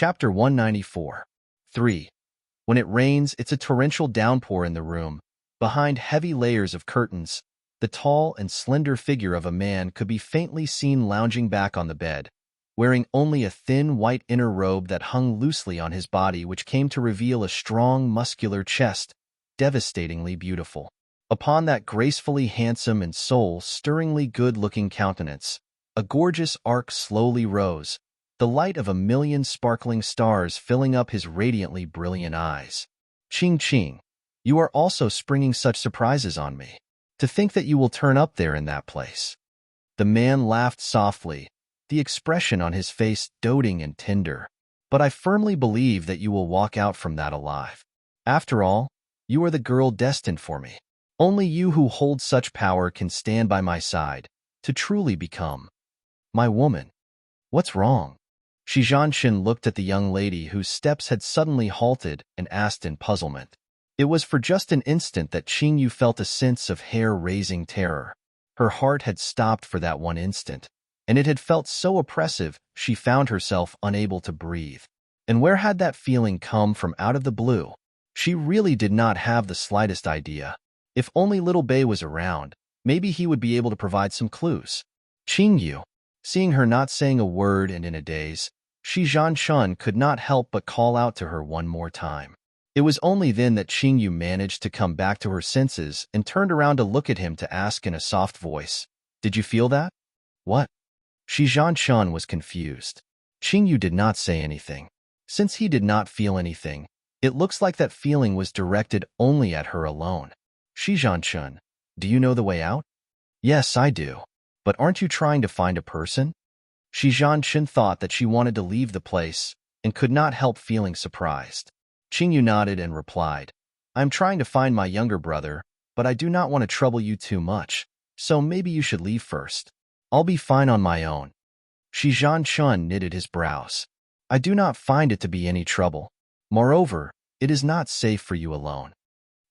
Chapter 194. 3. When it rains, it's a torrential downpour in the room. Behind heavy layers of curtains, the tall and slender figure of a man could be faintly seen lounging back on the bed, wearing only a thin white inner robe that hung loosely on his body, which came to reveal a strong, muscular chest, devastatingly beautiful. Upon that gracefully handsome and soul-stirringly good-looking countenance, a gorgeous arc slowly rose, the light of a million sparkling stars filling up his radiantly brilliant eyes. Ching Ching, you are also springing such surprises on me. To think that you will turn up there in that place. The man laughed softly, the expression on his face doting and tender. But I firmly believe that you will walk out from that alive. After all, you are the girl destined for me. Only you who hold such power can stand by my side, to truly become my woman. What's wrong? Shi Zhanshan looked at the young lady whose steps had suddenly halted and asked in puzzlement. It was for just an instant that Qing Yu felt a sense of hair-raising terror. Her heart had stopped for that one instant, and it had felt so oppressive she found herself unable to breathe. And where had that feeling come from out of the blue? She really did not have the slightest idea. If only little Bei was around, maybe he would be able to provide some clues. Qing Yu. Seeing her not saying a word and in a daze, Shi Zhanshan could not help but call out to her one more time. It was only then that Qing Yu managed to come back to her senses and turned around to look at him to ask in a soft voice, "Did you feel that?" "What?" Shi Zhanshan was confused. Qing Yu did not say anything. Since he did not feel anything, it looks like that feeling was directed only at her alone. "Shi Zhanshan, do you know the way out?" "Yes, I do. But aren't you trying to find a person?" Shi Zhanshan thought that she wanted to leave the place and could not help feeling surprised. Qing Yu nodded and replied, "I'm trying to find my younger brother, but I do not want to trouble you too much, so maybe you should leave first. I'll be fine on my own." Shi Zhanshan knitted his brows. "I do not find it to be any trouble. Moreover, it is not safe for you alone.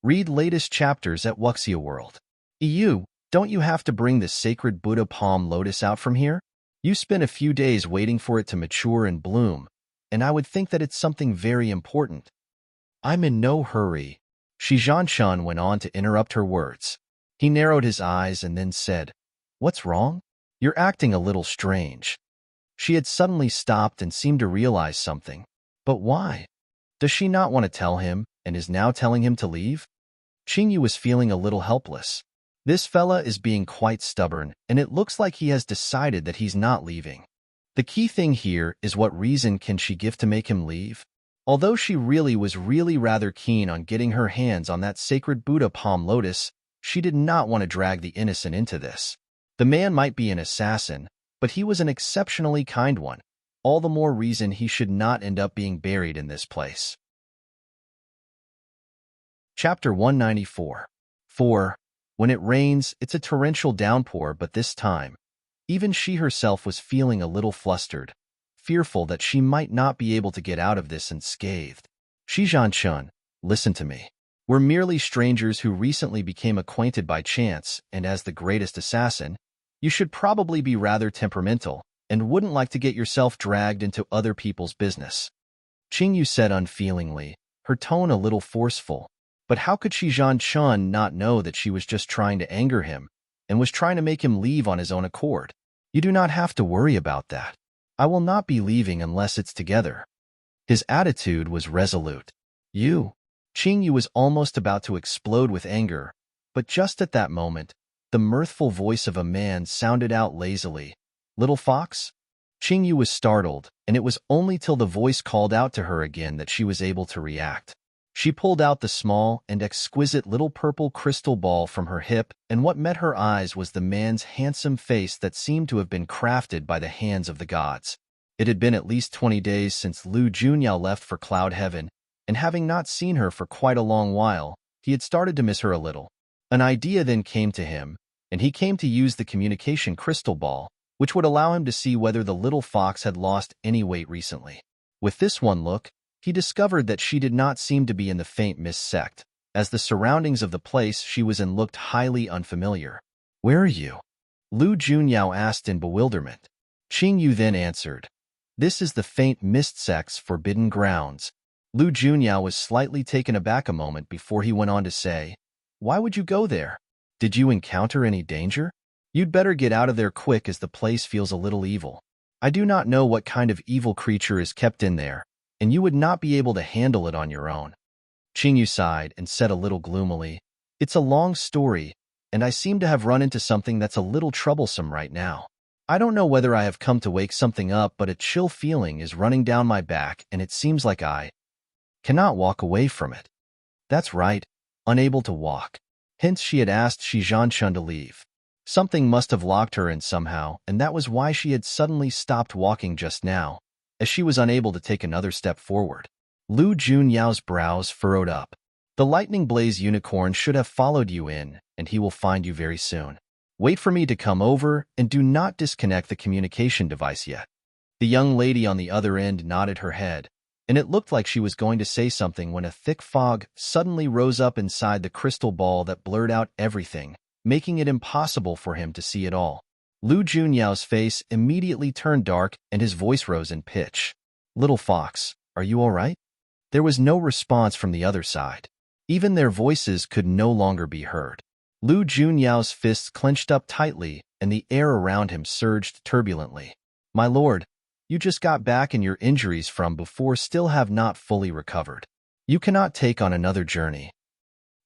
Read latest chapters at Wuxia World. EU, don't you have to bring the sacred Buddha palm lotus out from here? You spent a few days waiting for it to mature and bloom, and I would think that it's something very important." "I'm in no hurry," Shi Zhanshan went on to interrupt her words. He narrowed his eyes and then said, "What's wrong? You're acting a little strange." She had suddenly stopped and seemed to realize something. But why? Does she not want to tell him and is now telling him to leave? Qing Yu was feeling a little helpless. This fella is being quite stubborn, and it looks like he has decided that he's not leaving. The key thing here is what reason can she give to make him leave? Although she was rather keen on getting her hands on that sacred Buddha palm lotus, she did not want to drag the innocent into this. The man might be an assassin, but he was an exceptionally kind one. All the more reason he should not end up being buried in this place. Chapter 194. 4. When it rains, it's a torrential downpour, but this time, even she herself was feeling a little flustered, fearful that she might not be able to get out of this unscathed. "Shi Zhanshan, listen to me. We're merely strangers who recently became acquainted by chance, and as the greatest assassin, you should probably be rather temperamental and wouldn't like to get yourself dragged into other people's business." Qing Yu said unfeelingly, her tone a little forceful. But how could Shi Zhanshan not know that she was just trying to anger him and was trying to make him leave on his own accord? "You do not have to worry about that. I will not be leaving unless it's together." His attitude was resolute. "You?" Qing Yu was almost about to explode with anger, but just at that moment, the mirthful voice of a man sounded out lazily. "Little fox?" Qing Yu was startled, and it was only till the voice called out to her again that she was able to react. She pulled out the small and exquisite little purple crystal ball from her hip, and what met her eyes was the man's handsome face that seemed to have been crafted by the hands of the gods. It had been at least 20 days since Lu Junyao left for Cloud Heaven, and having not seen her for quite a long while, he had started to miss her a little. An idea then came to him, and he came to use the communication crystal ball, which would allow him to see whether the little fox had lost any weight recently. With this one look, he discovered that she did not seem to be in the faint mist sect, as the surroundings of the place she was in looked highly unfamiliar. "Where are you?" Lu Junyao asked in bewilderment. Qing Yu then answered, This is the faint mist sect's forbidden grounds. Lu Junyao was slightly taken aback a moment before he went on to say, "Why would you go there? Did you encounter any danger? You'd better get out of there quick as the place feels a little evil. I do not know what kind of evil creature is kept in there, and you would not be able to handle it on your own." Qingyu sighed and said a little gloomily, "It's a long story, and I seem to have run into something that's a little troublesome right now. I don't know whether I have come to wake something up, but a chill feeling is running down my back, and it seems like I cannot walk away from it." That's right, unable to walk. Hence she had asked Shi Zhanchun to leave. Something must have locked her in somehow, and that was why she had suddenly stopped walking just now, as she was unable to take another step forward. Lu Junyao's brows furrowed up. "The lightning blaze unicorn should have followed you in, and he will find you very soon. Wait for me to come over, and do not disconnect the communication device yet." The young lady on the other end nodded her head, and it looked like she was going to say something when a thick fog suddenly rose up inside the crystal ball that blurred out everything, making it impossible for him to see it all. Lu Junyao's face immediately turned dark and his voice rose in pitch. "Little fox, are you all right?" There was no response from the other side. Even their voices could no longer be heard. Lu Junyao's fists clenched up tightly, and the air around him surged turbulently. "My lord, you just got back and your injuries from before still have not fully recovered. You cannot take on another journey.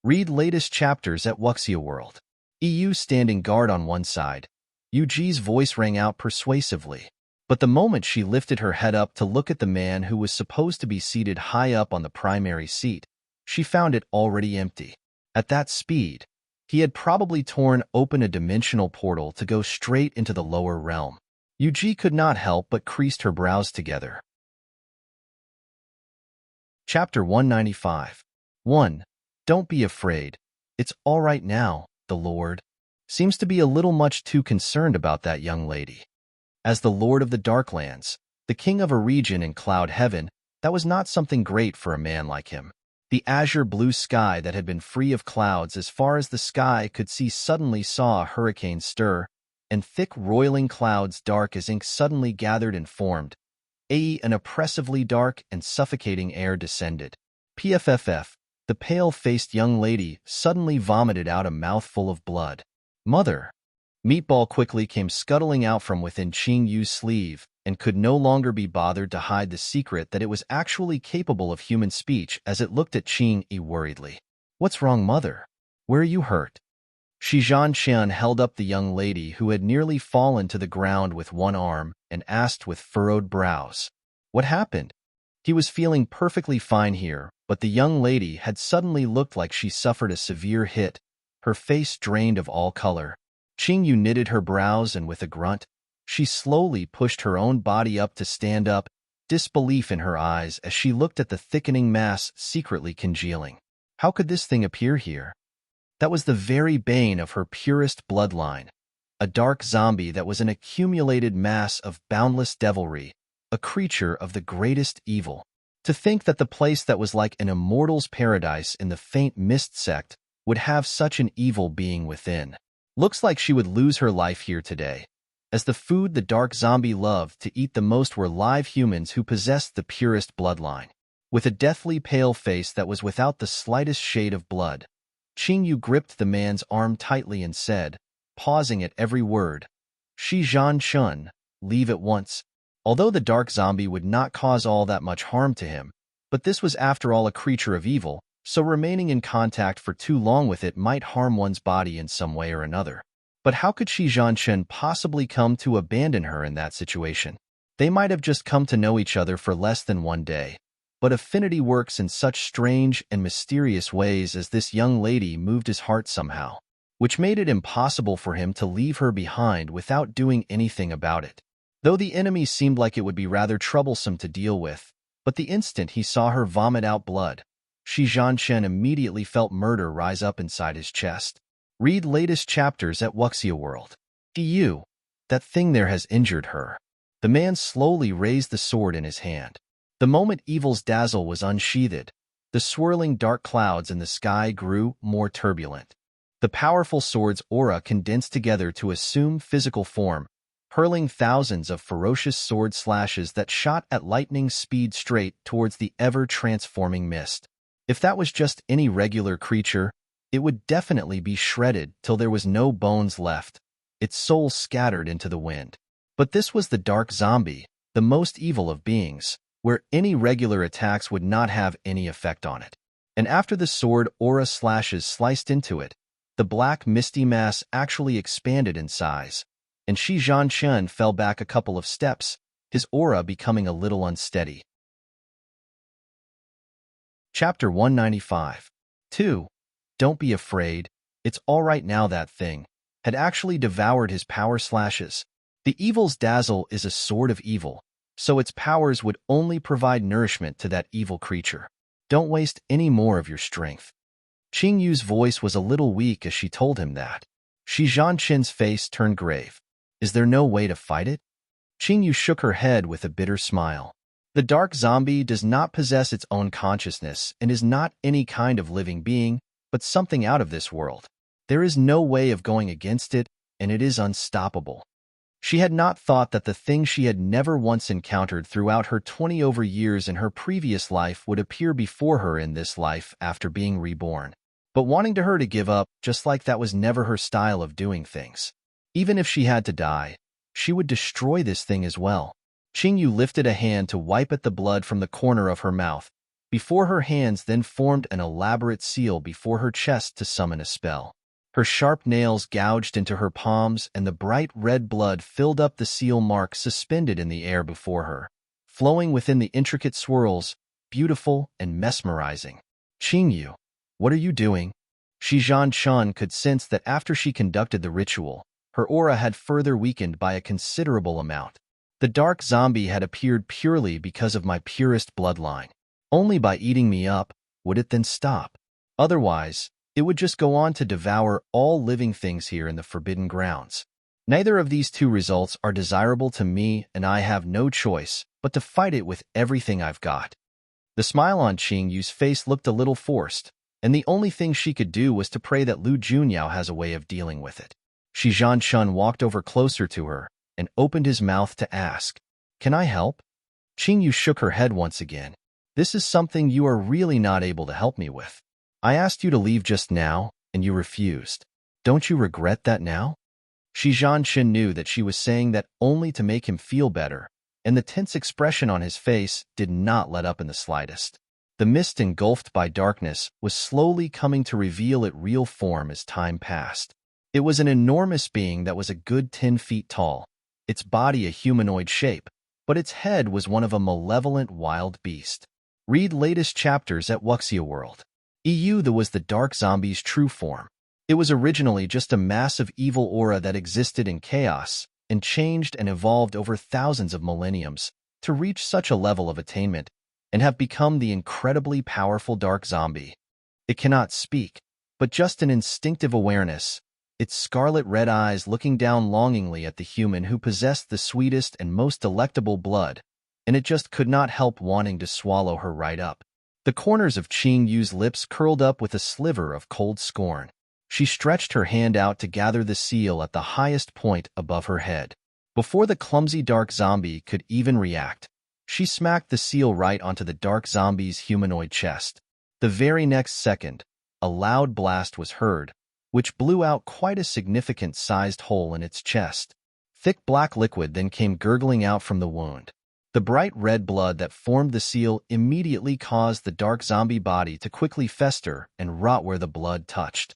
Read latest chapters at Wuxia World." EU standing guard on one side, Yuji's voice rang out persuasively. But the moment she lifted her head up to look at the man who was supposed to be seated high up on the primary seat, she found it already empty. At that speed, he had probably torn open a dimensional portal to go straight into the lower realm. Yuji could not help but creased her brows together. Chapter 195. 1. Don't be afraid. It's all right now, the Lord. Seems to be a little much too concerned about that young lady. As the Lord of the Darklands, the king of a region in Cloud Heaven, that was not something great for a man like him. The azure blue sky that had been free of clouds as far as the sky could see suddenly saw a hurricane stir, and thick roiling clouds dark as ink suddenly gathered and formed. An oppressively dark and suffocating air descended. PFFF, the pale-faced young lady suddenly vomited out a mouthful of blood. "Mother!" Meatball quickly came scuttling out from within Qing Yu's sleeve and could no longer be bothered to hide the secret that it was actually capable of human speech as it looked at Qing Yi worriedly. "What's wrong, mother? Where are you hurt?" Shi Zhanchun held up the young lady who had nearly fallen to the ground with one arm and asked with furrowed brows, "What happened?" He was feeling perfectly fine here, but the young lady had suddenly looked like she suffered a severe hit, her face drained of all color. Qing Yu knitted her brows and with a grunt, she slowly pushed her own body up to stand up, disbelief in her eyes as she looked at the thickening mass secretly congealing. How could this thing appear here? That was the very bane of her purest bloodline, a dark zombie that was an accumulated mass of boundless devilry, a creature of the greatest evil. To think that the place that was like an immortal's paradise in the faint mist sect would have such an evil being within. Looks like she would lose her life here today, as the food the dark zombie loved to eat the most were live humans who possessed the purest bloodline. With a deathly pale face that was without the slightest shade of blood, Qing Yu gripped the man's arm tightly and said, pausing at every word, "Shi Zhanchun, leave at once." Although the dark zombie would not cause all that much harm to him, but this was after all a creature of evil, so remaining in contact for too long with it might harm one's body in some way or another. But how could Shi Zhanchun possibly come to abandon her in that situation? They might have just come to know each other for less than one day, but affinity works in such strange and mysterious ways as this young lady moved his heart somehow, which made it impossible for him to leave her behind without doing anything about it. Though the enemy seemed like it would be rather troublesome to deal with, but the instant he saw her vomit out blood, Shi Zhanchun immediately felt murder rise up inside his chest. Read latest chapters at Wuxia World. EU, that thing there has injured her. The man slowly raised the sword in his hand. The moment Evil's dazzle was unsheathed, the swirling dark clouds in the sky grew more turbulent. The powerful sword's aura condensed together to assume physical form, hurling thousands of ferocious sword slashes that shot at lightning speed straight towards the ever-transforming mist. If that was just any regular creature, it would definitely be shredded till there was no bones left, its soul scattered into the wind. But this was the dark zombie, the most evil of beings, where any regular attacks would not have any effect on it. And after the sword aura slashes sliced into it, the black misty mass actually expanded in size, and Shi Zhanchen fell back a couple of steps, his aura becoming a little unsteady. Chapter 195. 2. Don't be afraid, it's all right now. That thing had actually devoured his power slashes. The evil's dazzle is a sword of evil, so its powers would only provide nourishment to that evil creature. Don't waste any more of your strength. Qing Yu's voice was a little weak as she told him that. Shi Zhanchen's face turned grave. Is there no way to fight it? Qing Yu shook her head with a bitter smile. The dark zombie does not possess its own consciousness and is not any kind of living being, but something out of this world. There is no way of going against it, and it is unstoppable. She had not thought that the thing she had never once encountered throughout her 20-over years in her previous life would appear before her in this life after being reborn. But wanting to her to give up, just like that was never her style of doing things. Even if she had to die, she would destroy this thing as well. Qing Yu lifted a hand to wipe at the blood from the corner of her mouth, before her hands then formed an elaborate seal before her chest to summon a spell. Her sharp nails gouged into her palms, and the bright red blood filled up the seal mark suspended in the air before her, flowing within the intricate swirls, beautiful and mesmerizing. Qing Yu, what are you doing? Shi Zhanchen could sense that after she conducted the ritual, her aura had further weakened by a considerable amount. The dark zombie had appeared purely because of my purest bloodline. Only by eating me up would it then stop. Otherwise, it would just go on to devour all living things here in the Forbidden Grounds. Neither of these two results are desirable to me, and I have no choice but to fight it with everything I've got. The smile on Qing Yu's face looked a little forced, and the only thing she could do was to pray that Lu Junyao has a way of dealing with it. Shi Zhanchen walked over closer to her and opened his mouth to ask, "Can I help?" Qing Yu shook her head once again. "This is something you are really not able to help me with. I asked you to leave just now, and you refused. Don't you regret that now?" Shi Zhanchen knew that she was saying that only to make him feel better, and the tense expression on his face did not let up in the slightest. The mist engulfed by darkness was slowly coming to reveal its real form as time passed. It was an enormous being that was a good 10 feet tall, its body a humanoid shape, but its head was one of a malevolent wild beast. Read latest chapters at Wuxia World. That was the dark zombie's true form. It was originally just a massive evil aura that existed in chaos and changed and evolved over thousands of millenniums to reach such a level of attainment and have become the incredibly powerful dark zombie. It cannot speak, but just an instinctive awareness, its scarlet red eyes looking down longingly at the human who possessed the sweetest and most delectable blood, and it just could not help wanting to swallow her right up. The corners of Qing Yu's lips curled up with a sliver of cold scorn. She stretched her hand out to gather the seal at the highest point above her head. Before the clumsy dark zombie could even react, she smacked the seal right onto the dark zombie's humanoid chest. The very next second, a loud blast was heard, which blew out quite a significant-sized hole in its chest. Thick black liquid then came gurgling out from the wound. The bright red blood that formed the seal immediately caused the dark zombie body to quickly fester and rot where the blood touched.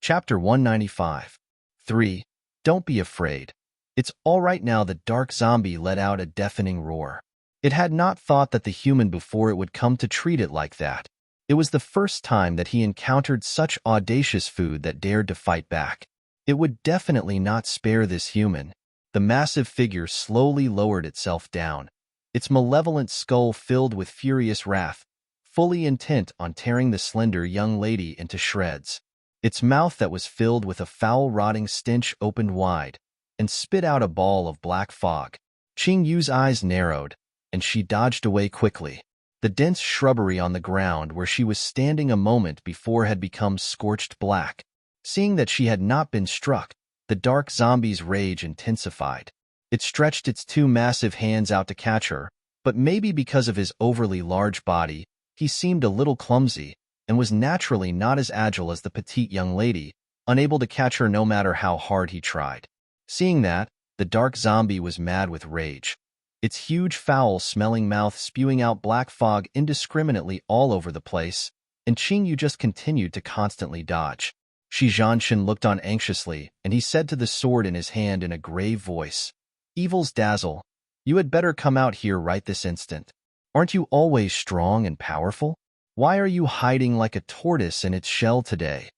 Chapter 195. 3. Don't be afraid. It's all right now. The dark zombie let out a deafening roar. It had not thought that the human before it would come to treat it like that. It was the first time that he encountered such audacious food that dared to fight back. It would definitely not spare this human. The massive figure slowly lowered itself down, its malevolent skull filled with furious wrath, fully intent on tearing the slender young lady into shreds. Its mouth that was filled with a foul rotting stench opened wide, and spit out a ball of black fog. Qing Yu's eyes narrowed, and she dodged away quickly. The dense shrubbery on the ground where she was standing a moment before had become scorched black. Seeing that she had not been struck, the the dark zombie's rage intensified. It stretched its two massive hands out to catch her, but maybe because of his overly large body, he seemed a little clumsy and was naturally not as agile as the petite young lady, unable to catch her no matter how hard he tried. Seeing that, the dark zombie was mad with rage, its huge foul-smelling mouth spewing out black fog indiscriminately all over the place, and Qingyu just continued to constantly dodge. Shi Zhanshan looked on anxiously, and he said to the sword in his hand in a grave voice, "Evil's dazzle, you had better come out here right this instant. Aren't you always strong and powerful? Why are you hiding like a tortoise in its shell today?"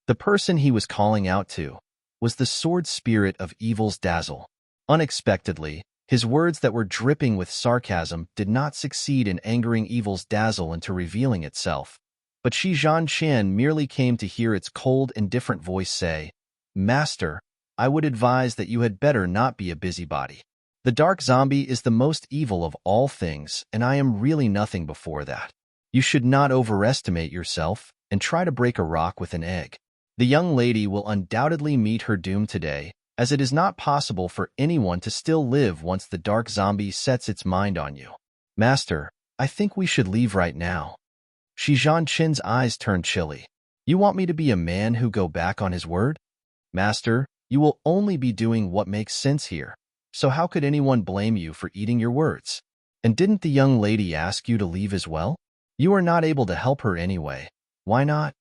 The person he was calling out to was the sword spirit of Evil's dazzle. Unexpectedly, his words that were dripping with sarcasm did not succeed in angering Evil's dazzle into revealing itself, but Shi Zhanshan merely came to hear its cold, indifferent voice say, "Master, I would advise that you had better not be a busybody. The dark zombie is the most evil of all things, and I am really nothing before that. You should not overestimate yourself and try to break a rock with an egg. The young lady will undoubtedly meet her doom today, as it is not possible for anyone to still live once the dark zombie sets its mind on you. Master, I think we should leave right now." Shi Zhanshan's eyes turned chilly. "You want me to be a man who go back on his word? Master, you will only be doing what makes sense here, so how could anyone blame you for eating your words? And didn't the young lady ask you to leave as well? You are not able to help her anyway. Why not?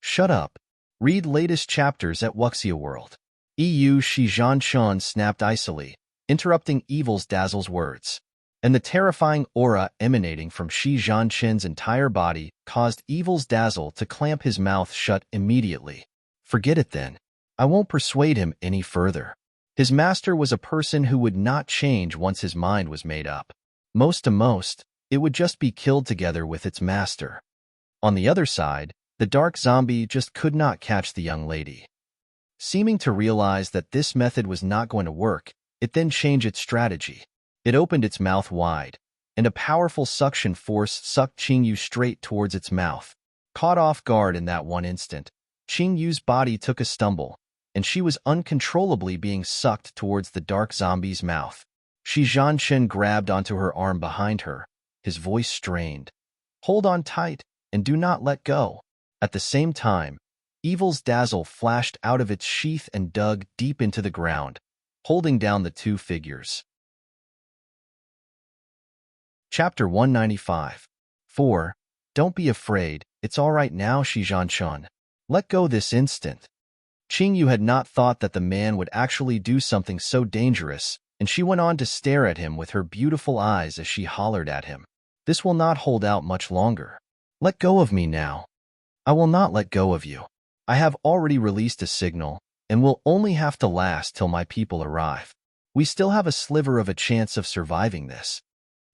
Shut up. Read latest chapters at Wuxia World." Shi Zhanshan snapped icily, interrupting Evil's dazzle's words. And the terrifying aura emanating from Shi Zhanshan's entire body caused Evil's dazzle to clamp his mouth shut immediately. Forget it then. I won't persuade him any further. His master was a person who would not change once his mind was made up. Most to most, it would just be killed together with its master. On the other side, the dark zombie just could not catch the young lady. Seeming to realize that this method was not going to work, it then changed its strategy. It opened its mouth wide, and a powerful suction force sucked Qingyu straight towards its mouth. Caught off guard in that one instant, Qingyu's body took a stumble, and she was uncontrollably being sucked towards the dark zombie's mouth. Shi Zhanshan grabbed onto her arm behind her, his voice strained. "Hold on tight, and do not let go." At the same time, Evil's dazzle flashed out of its sheath and dug deep into the ground, holding down the two figures. Chapter 195. 4. Don't be afraid, it's all right now, Shi Zhanshan. Let go this instant. Qingyu had not thought that the man would actually do something so dangerous, and she went on to stare at him with her beautiful eyes as she hollered at him. "This will not hold out much longer. Let go of me now." "I will not let go of you. I have already released a signal, and will only have to last till my people arrive. We still have a sliver of a chance of surviving this,"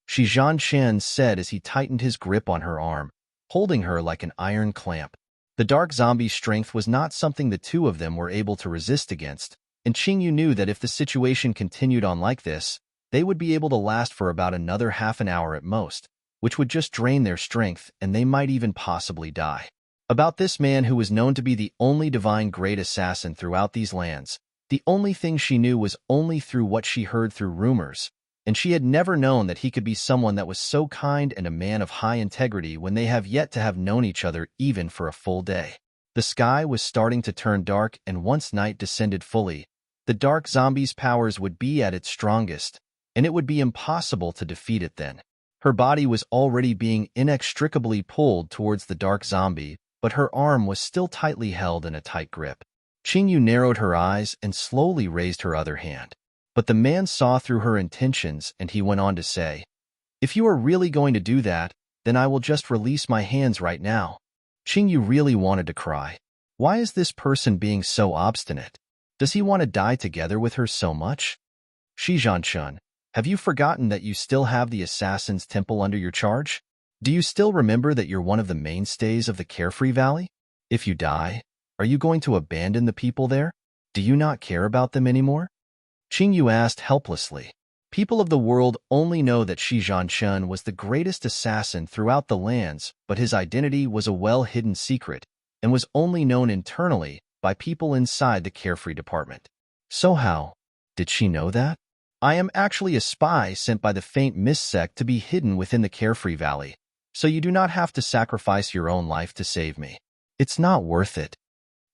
Shi Zhanshan said as he tightened his grip on her arm, holding her like an iron clamp. The dark zombie's strength was not something the two of them were able to resist against, and Qingyu knew that if the situation continued on like this, they would be able to last for about another half an hour at most, which would just drain their strength, and they might even possibly die. About this man who was known to be the only divine great assassin throughout these lands, the only thing she knew was only through what she heard through rumors, and she had never known that he could be someone that was so kind and a man of high integrity when they have yet to have known each other even for a full day. The sky was starting to turn dark, and once night descended fully, the dark zombie's powers would be at its strongest, and it would be impossible to defeat it then. Her body was already being inextricably pulled towards the dark zombie, but her arm was still tightly held in a tight grip. Qingyu narrowed her eyes and slowly raised her other hand. But the man saw through her intentions, and he went on to say, "If you are really going to do that, then I will just release my hands right now." Qingyu really wanted to cry. Why is this person being so obstinate? Does he want to die together with her so much? Shi Zhanshan, have you forgotten that you still have the Assassin's Temple under your charge? Do you still remember that you're one of the mainstays of the Carefree Valley? If you die, are you going to abandon the people there? Do you not care about them anymore? Qingyu asked helplessly. People of the world only know that Shi Zhanshan was the greatest assassin throughout the lands, but his identity was a well-hidden secret, and was only known internally by people inside the carefree department. So how did she know that? I am actually a spy sent by the faint mist sect to be hidden within the carefree valley, so you do not have to sacrifice your own life to save me. It's not worth it.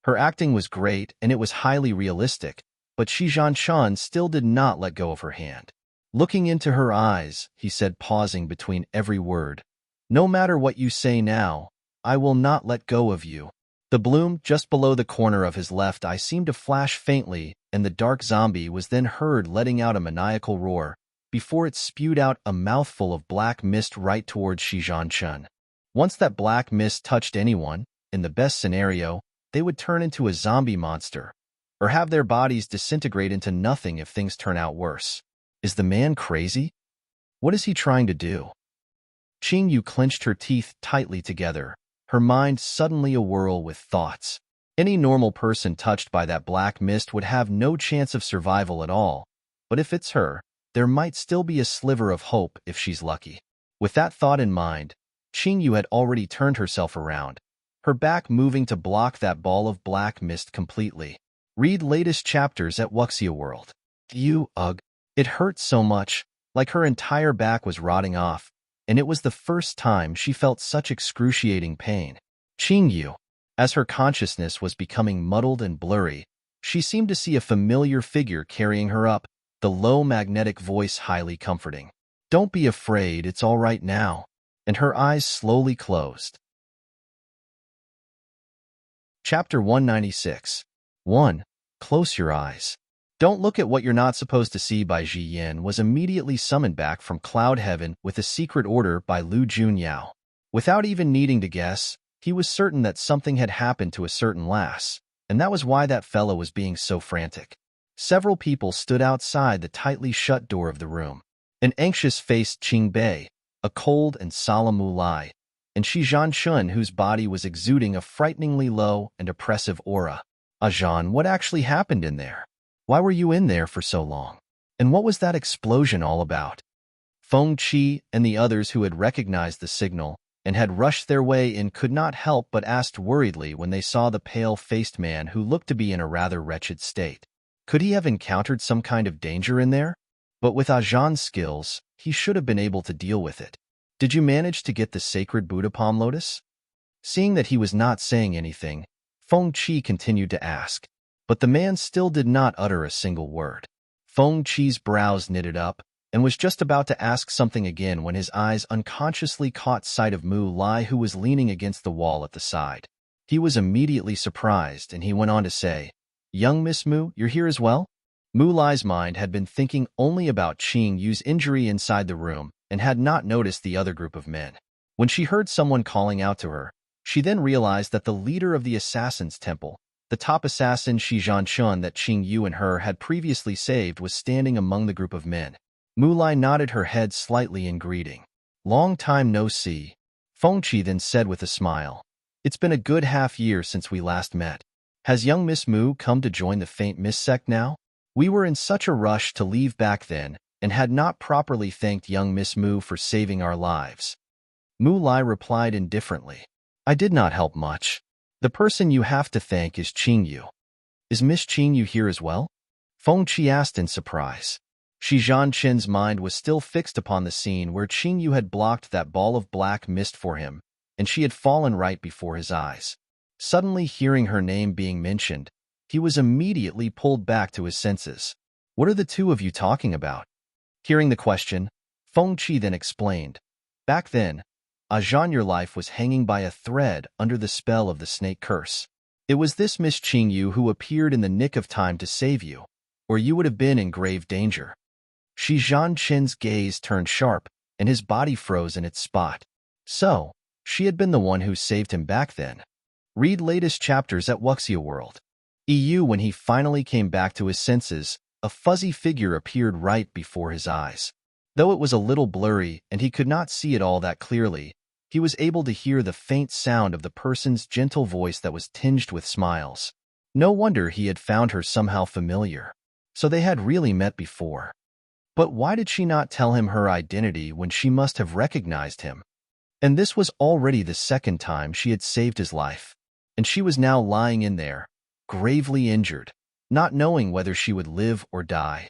Her acting was great and it was highly realistic, but Shi Zhanchun still did not let go of her hand. Looking into her eyes, he said, pausing between every word, "No matter what you say now, I will not let go of you." The bloom just below the corner of his left eye seemed to flash faintly, and the dark zombie was then heard letting out a maniacal roar, before it spewed out a mouthful of black mist right towards Shi Zhanchun. Once that black mist touched anyone, in the best scenario, they would turn into a zombie monster, or have their bodies disintegrate into nothing if things turn out worse. Is the man crazy? What is he trying to do? Qing Yu clenched her teeth tightly together, her mind suddenly awhirl with thoughts. Any normal person touched by that black mist would have no chance of survival at all, but if it's her, there might still be a sliver of hope if she's lucky. With that thought in mind, Qing Yu had already turned herself around, her back moving to block that ball of black mist completely. Read latest chapters at Wuxia World. Ugh. It hurt so much, like her entire back was rotting off, and it was the first time she felt such excruciating pain. Qing Yu. As her consciousness was becoming muddled and blurry, she seemed to see a familiar figure carrying her up, the low magnetic voice highly comforting. "Don't be afraid, it's all right now." And her eyes slowly closed. Chapter 196. 1. Close your eyes. "Don't look at what you're not supposed to see" by Ji Yin was immediately summoned back from Cloud Heaven with a secret order by Lu Junyao. Without even needing to guess, he was certain that something had happened to a certain lass, and that was why that fellow was being so frantic. Several people stood outside the tightly shut door of the room. An anxious-faced Qing Bei, a cold and solemn Mu Lai, and Shi Zhanchun, whose body was exuding a frighteningly low and oppressive aura. "Zhan, what actually happened in there? Why were you in there for so long? And what was that explosion all about?" Feng Qi and the others who had recognized the signal and had rushed their way in could not help but ask worriedly when they saw the pale-faced man who looked to be in a rather wretched state. Could he have encountered some kind of danger in there? But with Zhan's skills, he should have been able to deal with it. "Did you manage to get the sacred Buddha palm lotus?" Seeing that he was not saying anything, Feng Qi continued to ask, but the man still did not utter a single word. Feng Qi's brows knitted up, and was just about to ask something again when his eyes unconsciously caught sight of Mu Lai, who was leaning against the wall at the side. He was immediately surprised, and he went on to say, "Young Miss Mu, you're here as well?" Mu Lai's mind had been thinking only about Qing Yu's injury inside the room and had not noticed the other group of men. When she heard someone calling out to her, she then realized that the leader of the Assassin's Temple, the top assassin Shi Zhanchun that Qing Yu and her had previously saved, was standing among the group of men. Mu Lai nodded her head slightly in greeting. "Long time no see." Feng Qi then said with a smile, "It's been a good half-year since we last met. Has young Miss Mu come to join the faint mist sect now? We were in such a rush to leave back then and had not properly thanked young Miss Mu for saving our lives." Mu Lai replied indifferently, "I did not help much. The person you have to thank is Qing Yu." "Is Miss Qing Yu here as well?" Feng Qi asked in surprise. Shi Zhanchun's mind was still fixed upon the scene where Qing Yu had blocked that ball of black mist for him, and she had fallen right before his eyes. Suddenly hearing her name being mentioned, he was immediately pulled back to his senses. "What are the two of you talking about?" Hearing the question, Feng Qi then explained, "Back then, Zhan, your life was hanging by a thread under the spell of the snake curse. It was this Miss Qing Yu who appeared in the nick of time to save you, or you would have been in grave danger." Shi Zhanchun's gaze turned sharp, and his body froze in its spot. So, she had been the one who saved him back then. Read latest chapters at Wuxia World. When he finally came back to his senses, a fuzzy figure appeared right before his eyes. Though it was a little blurry and he could not see it all that clearly, he was able to hear the faint sound of the person's gentle voice that was tinged with smiles. No wonder he had found her somehow familiar. So they had really met before. But why did she not tell him her identity when she must have recognized him? And this was already the second time she had saved his life, and she was now lying in there, gravely injured, not knowing whether she would live or die.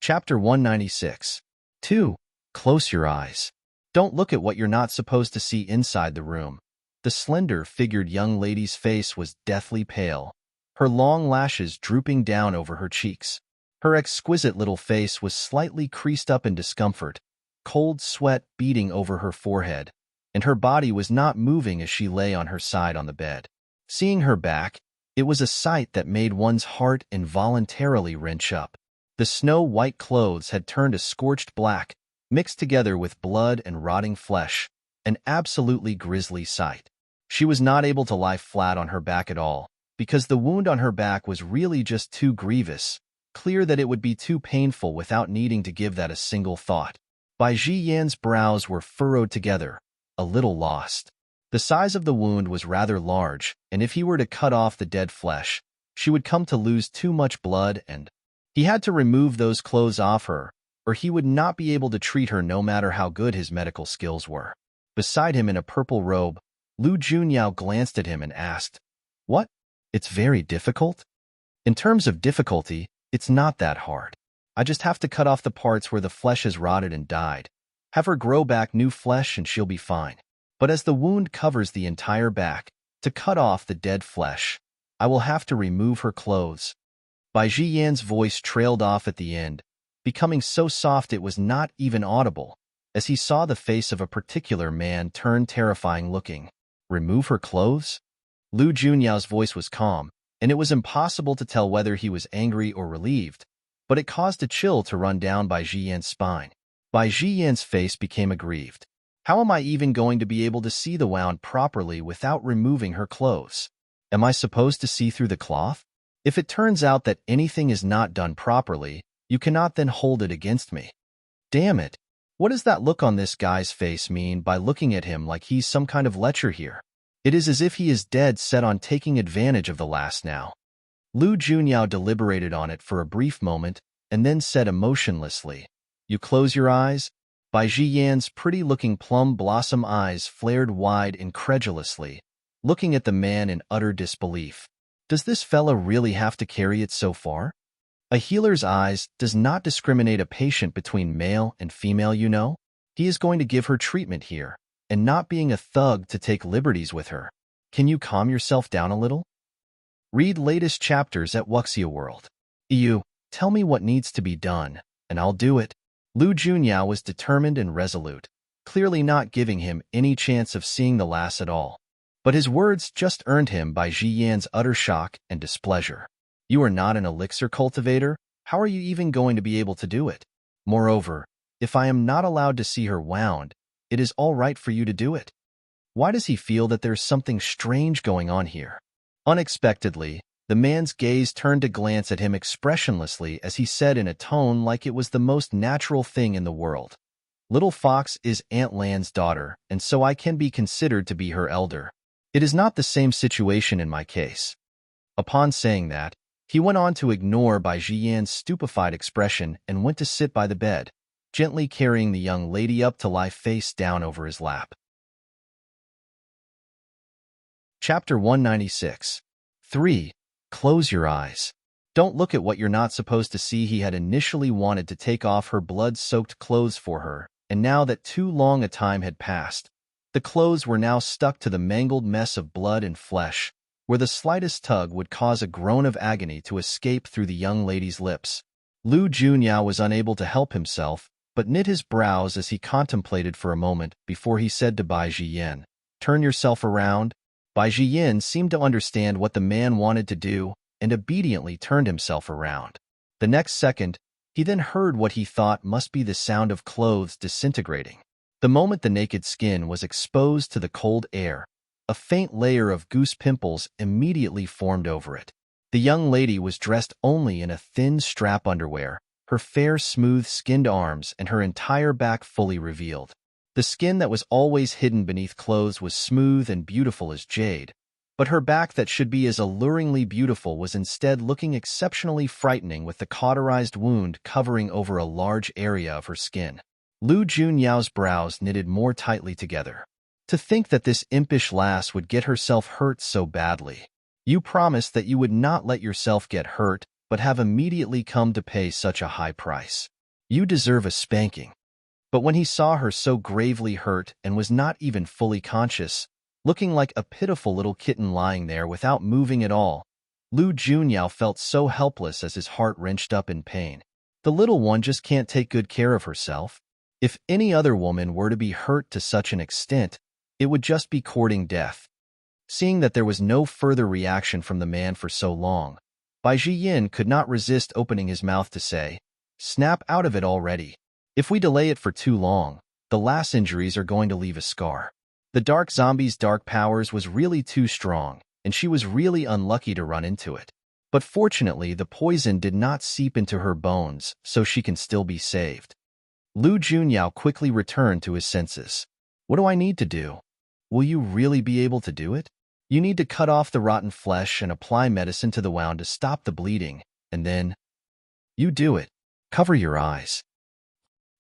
Chapter 196. 2. Close your eyes. Don't look at what you're not supposed to see inside the room. The slender-figured young lady's face was deathly pale, her long lashes drooping down over her cheeks. Her exquisite little face was slightly creased up in discomfort, cold sweat beading over her forehead, and her body was not moving as she lay on her side on the bed. Seeing her back, it was a sight that made one's heart involuntarily wrench up. The snow-white clothes had turned a scorched black, mixed together with blood and rotting flesh, an absolutely grisly sight. She was not able to lie flat on her back at all, because the wound on her back was really just too grievous, clear that it would be too painful without needing to give that a single thought. Bai Zhiyan's brows were furrowed together, a little lost. The size of the wound was rather large, and if he were to cut off the dead flesh, she would come to lose too much blood, and he had to remove those clothes off her, or he would not be able to treat her no matter how good his medical skills were. Beside him in a purple robe, Lu Junyao glanced at him and asked, "What? It's very difficult?" "In terms of difficulty, it's not that hard. I just have to cut off the parts where the flesh has rotted and died. Have her grow back new flesh and she'll be fine. But as the wound covers the entire back, to cut off the dead flesh, I will have to remove her clothes." Bai Zhiyan's voice trailed off at the end, becoming so soft it was not even audible, as he saw the face of a particular man turn terrifying looking. "Remove her clothes?" Lu Junyao's voice was calm, and it was impossible to tell whether he was angry or relieved, but it caused a chill to run down Bai Zhiyan's spine. Bai Zhiyan's face became aggrieved. How am I even going to be able to see the wound properly without removing her clothes? Am I supposed to see through the cloth? If it turns out that anything is not done properly, you cannot then hold it against me. Damn it! What does that look on this guy's face mean by looking at him like he's some kind of lecher here? It is as if he is dead set on taking advantage of the last now. Lu Junyao deliberated on it for a brief moment and then said emotionlessly, "You close your eyes?" Bai Zhiyan's pretty-looking plum blossom eyes flared wide incredulously, looking at the man in utter disbelief. Does this fella really have to carry it so far? A healer's eyes does not discriminate a patient between male and female, you know? He is going to give her treatment here, and not being a thug to take liberties with her. Can you calm yourself down a little? Read latest chapters at Wuxia World. You, tell me what needs to be done, and I'll do it. Lu Junyao was determined and resolute, clearly not giving him any chance of seeing the lass at all. But his words just earned him Bai Zhiyan's utter shock and displeasure. You are not an elixir cultivator? How are you even going to be able to do it? Moreover, if I am not allowed to see her wound, it is all right for you to do it. Why does he feel that there's something strange going on here? Unexpectedly, the man's gaze turned to glance at him expressionlessly as he said in a tone like it was the most natural thing in the world. Little Fox is Aunt Lan's daughter, and so I can be considered to be her elder. It is not the same situation in my case. Upon saying that, he went on to ignore Bai Zhiyan's stupefied expression and went to sit by the bed, gently carrying the young lady up to lie face down over his lap. Chapter 196. 3. Close your eyes. Don't look at what you're not supposed to see. He had initially wanted to take off her blood-soaked clothes for her, and now that too long a time had passed, the clothes were now stuck to the mangled mess of blood and flesh, where the slightest tug would cause a groan of agony to escape through the young lady's lips. Lu Junyao was unable to help himself, but knit his brows as he contemplated for a moment before he said to Bai Zhiyan, "Turn yourself around." Bai Zhiyan seemed to understand what the man wanted to do and obediently turned himself around. The next second, he then heard what he thought must be the sound of clothes disintegrating. The moment the naked skin was exposed to the cold air, a faint layer of goose pimples immediately formed over it. The young lady was dressed only in a thin strap underwear, her fair, smooth-skinned arms and her entire back fully revealed. The skin that was always hidden beneath clothes was smooth and beautiful as jade, but her back that should be as alluringly beautiful was instead looking exceptionally frightening with the cauterized wound covering over a large area of her skin. Lu Junyao's brows knitted more tightly together. To think that this impish lass would get herself hurt so badly. You promised that you would not let yourself get hurt, but have immediately come to pay such a high price. You deserve a spanking. But when he saw her so gravely hurt and was not even fully conscious, looking like a pitiful little kitten lying there without moving at all, Lu Junyao felt so helpless as his heart wrenched up in pain. The little one just can't take good care of herself. If any other woman were to be hurt to such an extent, it would just be courting death. Seeing that there was no further reaction from the man for so long, Bai Jiyin could not resist opening his mouth to say, "Snap out of it already. If we delay it for too long, the last injuries are going to leave a scar." The dark zombie's dark powers was really too strong, and she was really unlucky to run into it. But fortunately, the poison did not seep into her bones, so she can still be saved. Lu Junyao quickly returned to his senses. "What do I need to do? Will you really be able to do it? You need to cut off the rotten flesh and apply medicine to the wound to stop the bleeding, and then you do it. Cover your eyes."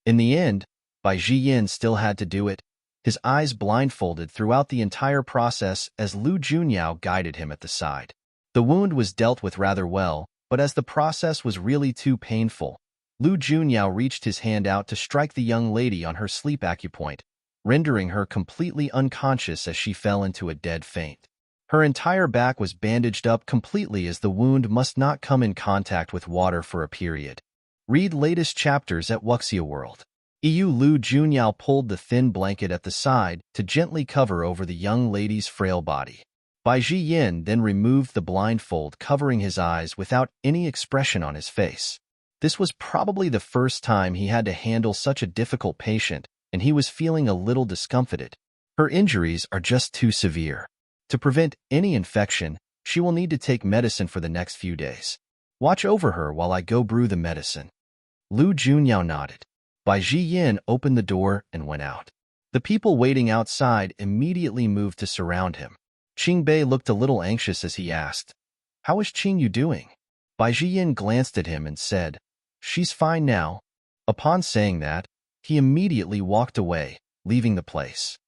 In the end, Bai Jiyin still had to do it, his eyes blindfolded throughout the entire process as Lu Junyao guided him at the side. The wound was dealt with rather well, but as the process was really too painful, Lu Junyao reached his hand out to strike the young lady on her sleep acupoint, rendering her completely unconscious as she fell into a dead faint. Her entire back was bandaged up completely as the wound must not come in contact with water for a period. Read latest chapters at Wuxia World. Lu Junyao pulled the thin blanket at the side to gently cover over the young lady's frail body. Bai Jiyin then removed the blindfold covering his eyes without any expression on his face. This was probably the first time he had to handle such a difficult patient, and he was feeling a little discomfited. Her injuries are just too severe. To prevent any infection, she will need to take medicine for the next few days. Watch over her while I go brew the medicine. Lu Junyao nodded. Bai Jiyin opened the door and went out. The people waiting outside immediately moved to surround him. Qingbei looked a little anxious as he asked, "How is Qingyu doing?" Bai Jiyin glanced at him and said, "She's fine now." Upon saying that, he immediately walked away, leaving the place.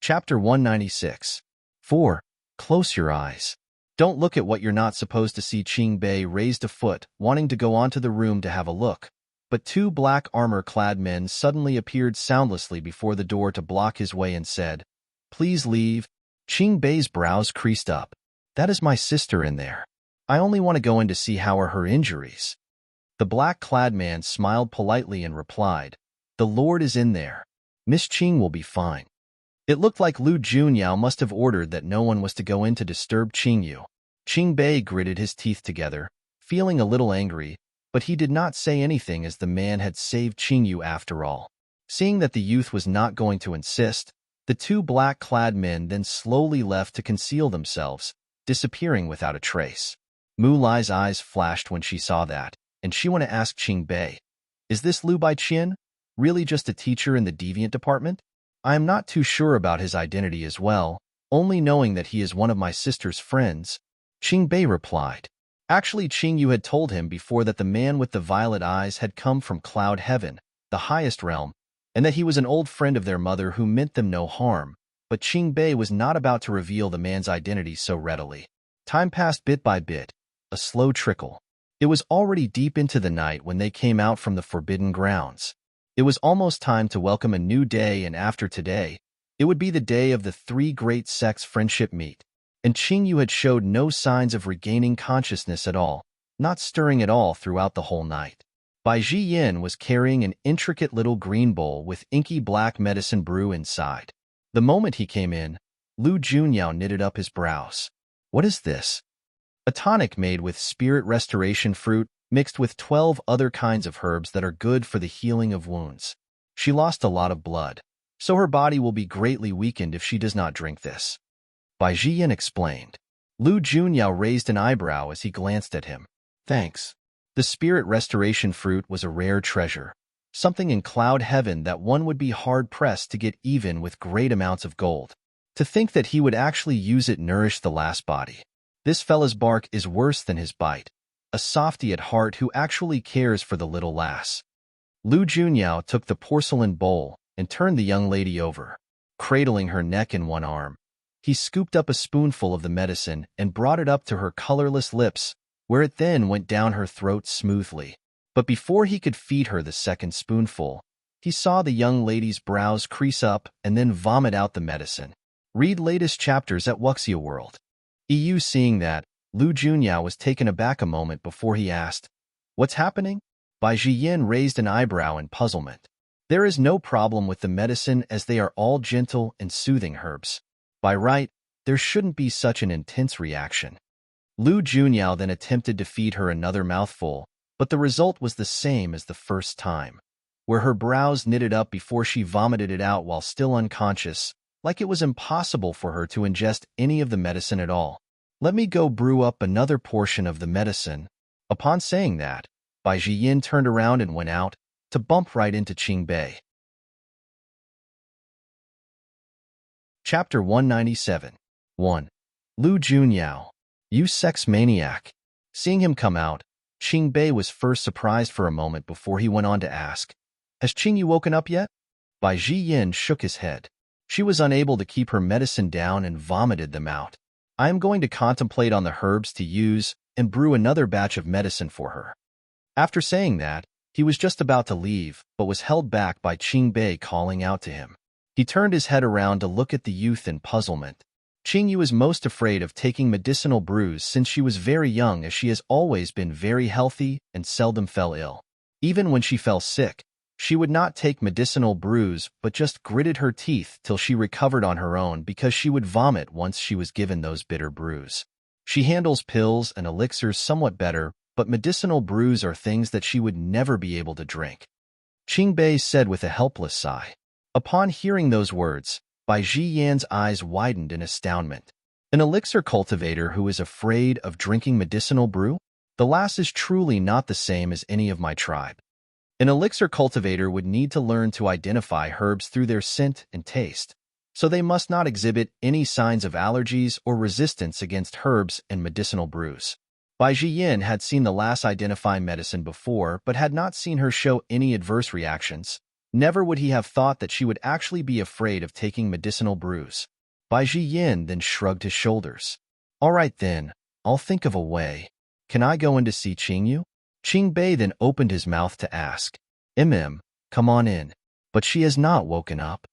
Chapter 196. 4. Close your eyes. Don't look at what you're not supposed to see. Qingbei raised a foot, wanting to go onto the room to have a look. But two black armor-clad men suddenly appeared soundlessly before the door to block his way and said, "Please leave." Qingbei's brows creased up. "That is my sister in there. I only want to go in to see how are her injuries." The black-clad man smiled politely and replied, "The Lord is in there. Miss Qing will be fine." It looked like Lu Junyao must have ordered that no one was to go in to disturb Qingyu. Qingbei gritted his teeth together, feeling a little angry, but he did not say anything as the man had saved Qingyu after all. Seeing that the youth was not going to insist, the two black-clad men then slowly left to conceal themselves, disappearing without a trace. Mu Lai's eyes flashed when she saw that, and she wanted to ask Qingbei, "Is this Lu Baiqian really just a teacher in the deviant department? I am not too sure about his identity as well, only knowing that he is one of my sister's friends." Qingbei replied. Actually, Qingyu had told him before that the man with the violet eyes had come from Cloud Heaven, the highest realm, and that he was an old friend of their mother who meant them no harm, but Qingbei was not about to reveal the man's identity so readily. Time passed bit by bit, a slow trickle. It was already deep into the night when they came out from the forbidden grounds. It was almost time to welcome a new day, and after today, it would be the day of the three great sects' friendship meet. And Qingyu had showed no signs of regaining consciousness at all, not stirring at all throughout the whole night. Bai Jiyin was carrying an intricate little green bowl with inky black medicine brew inside. The moment he came in, Lu Junyao knitted up his brows. "What is this?" "A tonic made with spirit restoration fruit, mixed with 12 other kinds of herbs that are good for the healing of wounds. She lost a lot of blood, so her body will be greatly weakened if she does not drink this," Bai Jiyin explained. Lu Junyao raised an eyebrow as he glanced at him. "Thanks." The spirit restoration fruit was a rare treasure, something in Cloud Heaven that one would be hard-pressed to get even with great amounts of gold. To think that he would actually use it nourish the last body. This fella's bark is worse than his bite. A softy at heart who actually cares for the little lass. Lu Junyao took the porcelain bowl, and turned the young lady over. Cradling her neck in one arm, he scooped up a spoonful of the medicine and brought it up to her colorless lips, where it then went down her throat smoothly. But before he could feed her the second spoonful, he saw the young lady's brows crease up and then vomit out the medicine. Read latest chapters at Wuxia World. EU. Seeing that, Lu Junyao was taken aback a moment before he asked, "What's happening?" Bai Jiyin raised an eyebrow in puzzlement. There is no problem with the medicine as they are all gentle and soothing herbs. By right, there shouldn't be such an intense reaction. Lu Junyao then attempted to feed her another mouthful, but the result was the same as the first time, where her brows knitted up before she vomited it out while still unconscious, like it was impossible for her to ingest any of the medicine at all. "Let me go brew up another portion of the medicine." Upon saying that, Bai Jiyin turned around and went out, to bump right into Qingbei. Chapter 197. 1. Lu Junyao. You sex maniac. Seeing him come out, Qingbei was first surprised for a moment before he went on to ask, "Has Qingyu woken up yet?" Bai Jiyin shook his head. She was unable to keep her medicine down and vomited them out. "I am going to contemplate on the herbs to use and brew another batch of medicine for her." After saying that, he was just about to leave, but was held back by Qingbei calling out to him. He turned his head around to look at the youth in puzzlement. Qingyu is most afraid of taking medicinal brews since she was very young, as she has always been very healthy and seldom fell ill. Even when she fell sick, she would not take medicinal brews but just gritted her teeth till she recovered on her own, because she would vomit once she was given those bitter brews. She handles pills and elixirs somewhat better, but medicinal brews are things that she would never be able to drink. Qingbei said with a helpless sigh. Upon hearing those words, Bai Jiyan's eyes widened in astoundment. An elixir cultivator who is afraid of drinking medicinal brew? The last is truly not the same as any of my tribe. An elixir cultivator would need to learn to identify herbs through their scent and taste, so they must not exhibit any signs of allergies or resistance against herbs and medicinal brews. Bai Jiyin had seen the lass identify medicine before, but had not seen her show any adverse reactions. Never would he have thought that she would actually be afraid of taking medicinal brews. Bai Jiyin then shrugged his shoulders. "All right then, I'll think of a way. Can I go in to see Qingyu?" Qingbei then opened his mouth to ask, "Come on in." "But she has not woken up,"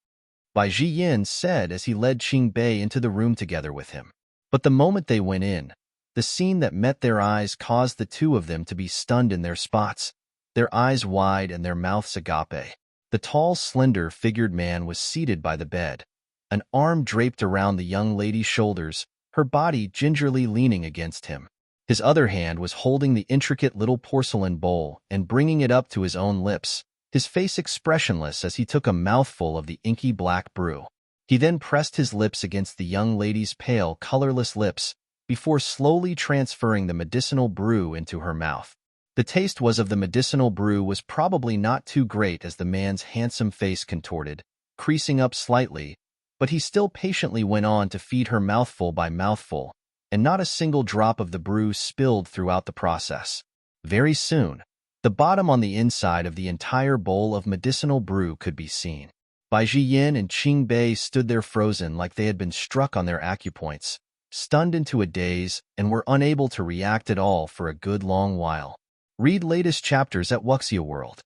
Bai Jiyin said as he led Qingbei into the room together with him. But the moment they went in, the scene that met their eyes caused the two of them to be stunned in their spots, their eyes wide and their mouths agape. The tall, slender-figured man was seated by the bed, an arm draped around the young lady's shoulders, her body gingerly leaning against him. His other hand was holding the intricate little porcelain bowl and bringing it up to his own lips, his face expressionless as he took a mouthful of the inky black brew. He then pressed his lips against the young lady's pale, colorless lips before slowly transferring the medicinal brew into her mouth. The taste was of the medicinal brew was probably not too great as the man's handsome face contorted, creasing up slightly, but he still patiently went on to feed her mouthful by mouthful, and not a single drop of the brew spilled throughout the process. Very soon, the bottom on the inside of the entire bowl of medicinal brew could be seen. Bai Jiyin and Qingbei stood there frozen like they had been struck on their acupoints, stunned into a daze, and were unable to react at all for a good long while. Read latest chapters at Wuxia World.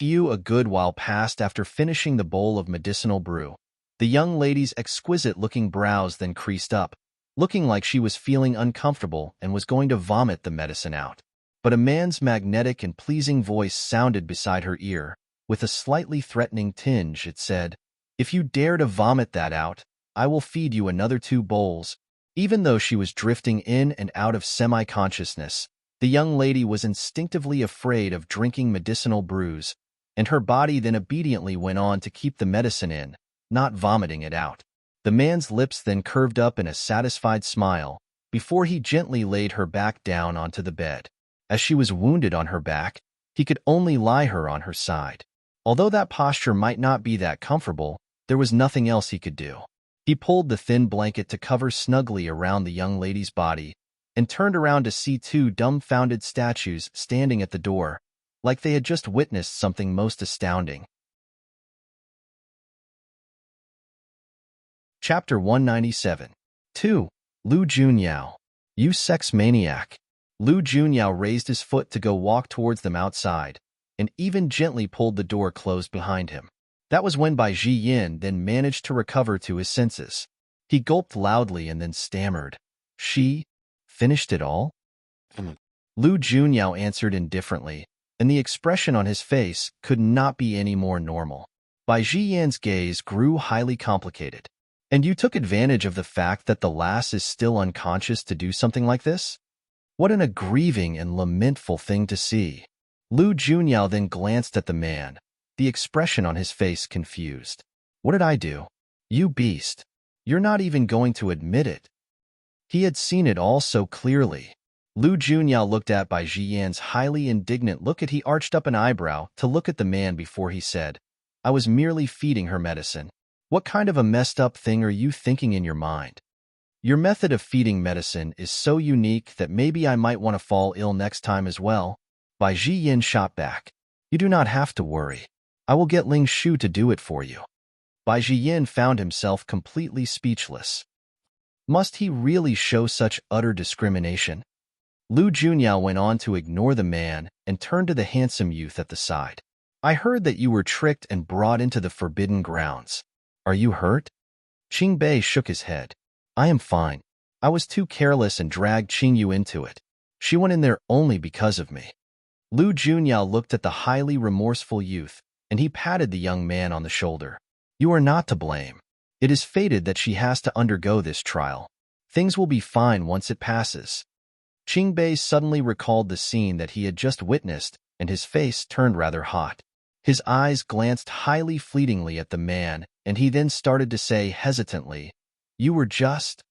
A good while passed after finishing the bowl of medicinal brew. The young lady's exquisite-looking brows then creased up, looking like she was feeling uncomfortable and was going to vomit the medicine out. But a man's magnetic and pleasing voice sounded beside her ear. With a slightly threatening tinge, it said, "If you dare to vomit that out, I will feed you another 2 bowls." Even though she was drifting in and out of semi-consciousness, the young lady was instinctively afraid of drinking medicinal brews, and her body then obediently went on to keep the medicine in, not vomiting it out. The man's lips then curved up in a satisfied smile, before he gently laid her back down onto the bed. As she was wounded on her back, he could only lie her on her side. Although that posture might not be that comfortable, there was nothing else he could do. He pulled the thin blanket to cover snugly around the young lady's body, and turned around to see 2 dumbfounded statues standing at the door, like they had just witnessed something most astounding. Chapter 197. 2. Lu Junyao. You sex maniac. Lu Junyao raised his foot to go walk towards them outside, and even gently pulled the door closed behind him. That was when Bai Jiyin then managed to recover to his senses. He gulped loudly and then stammered. She finished it all? Lu Junyao answered indifferently, and the expression on his face could not be any more normal. Bai Jiyan's gaze grew highly complicated. And you took advantage of the fact that the lass is still unconscious to do something like this? What an aggrieving and lamentful thing to see. Lu Junyao then glanced at the man, the expression on his face confused. What did I do? You beast. You're not even going to admit it. He had seen it all so clearly. Lu Junyao looked at Bai Jiyan's highly indignant look. He arched up an eyebrow to look at the man before he said, I was merely feeding her medicine. What kind of a messed up thing are you thinking in your mind? Your method of feeding medicine is so unique that maybe I might want to fall ill next time as well. Bai Jiyin shot back. You do not have to worry. I will get Ling Shu to do it for you. Bai Jiyin found himself completely speechless. Must he really show such utter discrimination? Lu Junyao went on to ignore the man and turned to the handsome youth at the side. I heard that you were tricked and brought into the forbidden grounds. Are you hurt? Qing Bei shook his head. I am fine. I was too careless and dragged Qing Yu into it. She went in there only because of me. Lu Junyao looked at the highly remorseful youth, and he patted the young man on the shoulder. You are not to blame. It is fated that she has to undergo this trial. Things will be fine once it passes. Qing Bei suddenly recalled the scene that he had just witnessed, and his face turned rather hot. His eyes glanced highly fleetingly at the man, and he then started to say hesitantly, You were just...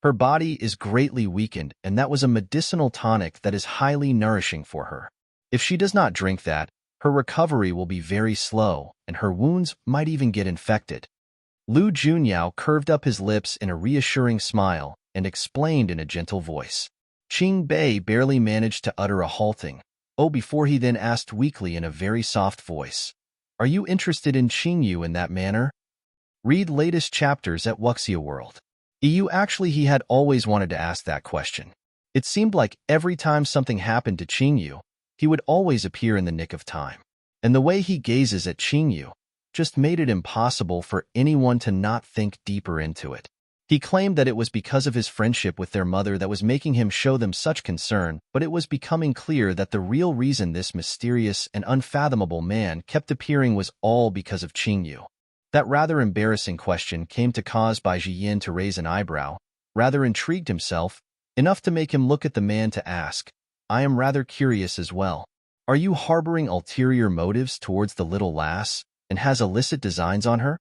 Her body is greatly weakened, and that was a medicinal tonic that is highly nourishing for her. If she does not drink that, her recovery will be very slow, and her wounds might even get infected. Lu Junyao curved up his lips in a reassuring smile and explained in a gentle voice. Qing Bei barely managed to utter a halting, "Oh," before he then asked weakly in a very soft voice, Are you interested in Qing Yu in that manner? Read latest chapters at Wuxia World. He had always wanted to ask that question. It seemed like every time something happened to Qing Yu, he would always appear in the nick of time. And the way he gazes at Qing Yu just made it impossible for anyone to not think deeper into it. He claimed that it was because of his friendship with their mother that was making him show them such concern, but it was becoming clear that the real reason this mysterious and unfathomable man kept appearing was all because of Qing Yu. That rather embarrassing question came to cause Bai Jiyin to raise an eyebrow, rather intrigued himself, enough to make him look at the man to ask, I am rather curious as well. Are you harboring ulterior motives towards the little lass, and has illicit designs on her?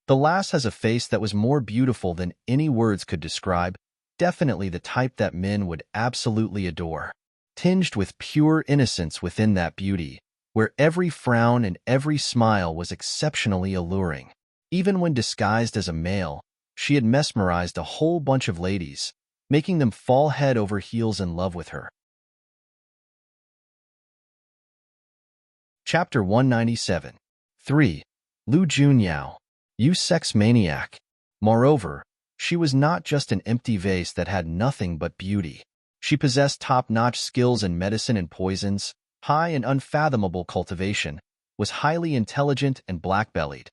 The lass has a face that was more beautiful than any words could describe, definitely the type that men would absolutely adore. Tinged with pure innocence within that beauty, where every frown and every smile was exceptionally alluring. Even when disguised as a male, she had mesmerized a whole bunch of ladies, making them fall head over heels in love with her. Chapter 197. 3. Lu Junyao. You sex maniac. Moreover, she was not just an empty vase that had nothing but beauty. She possessed top-notch skills in medicine and poisons, high and unfathomable cultivation, was highly intelligent and black-bellied,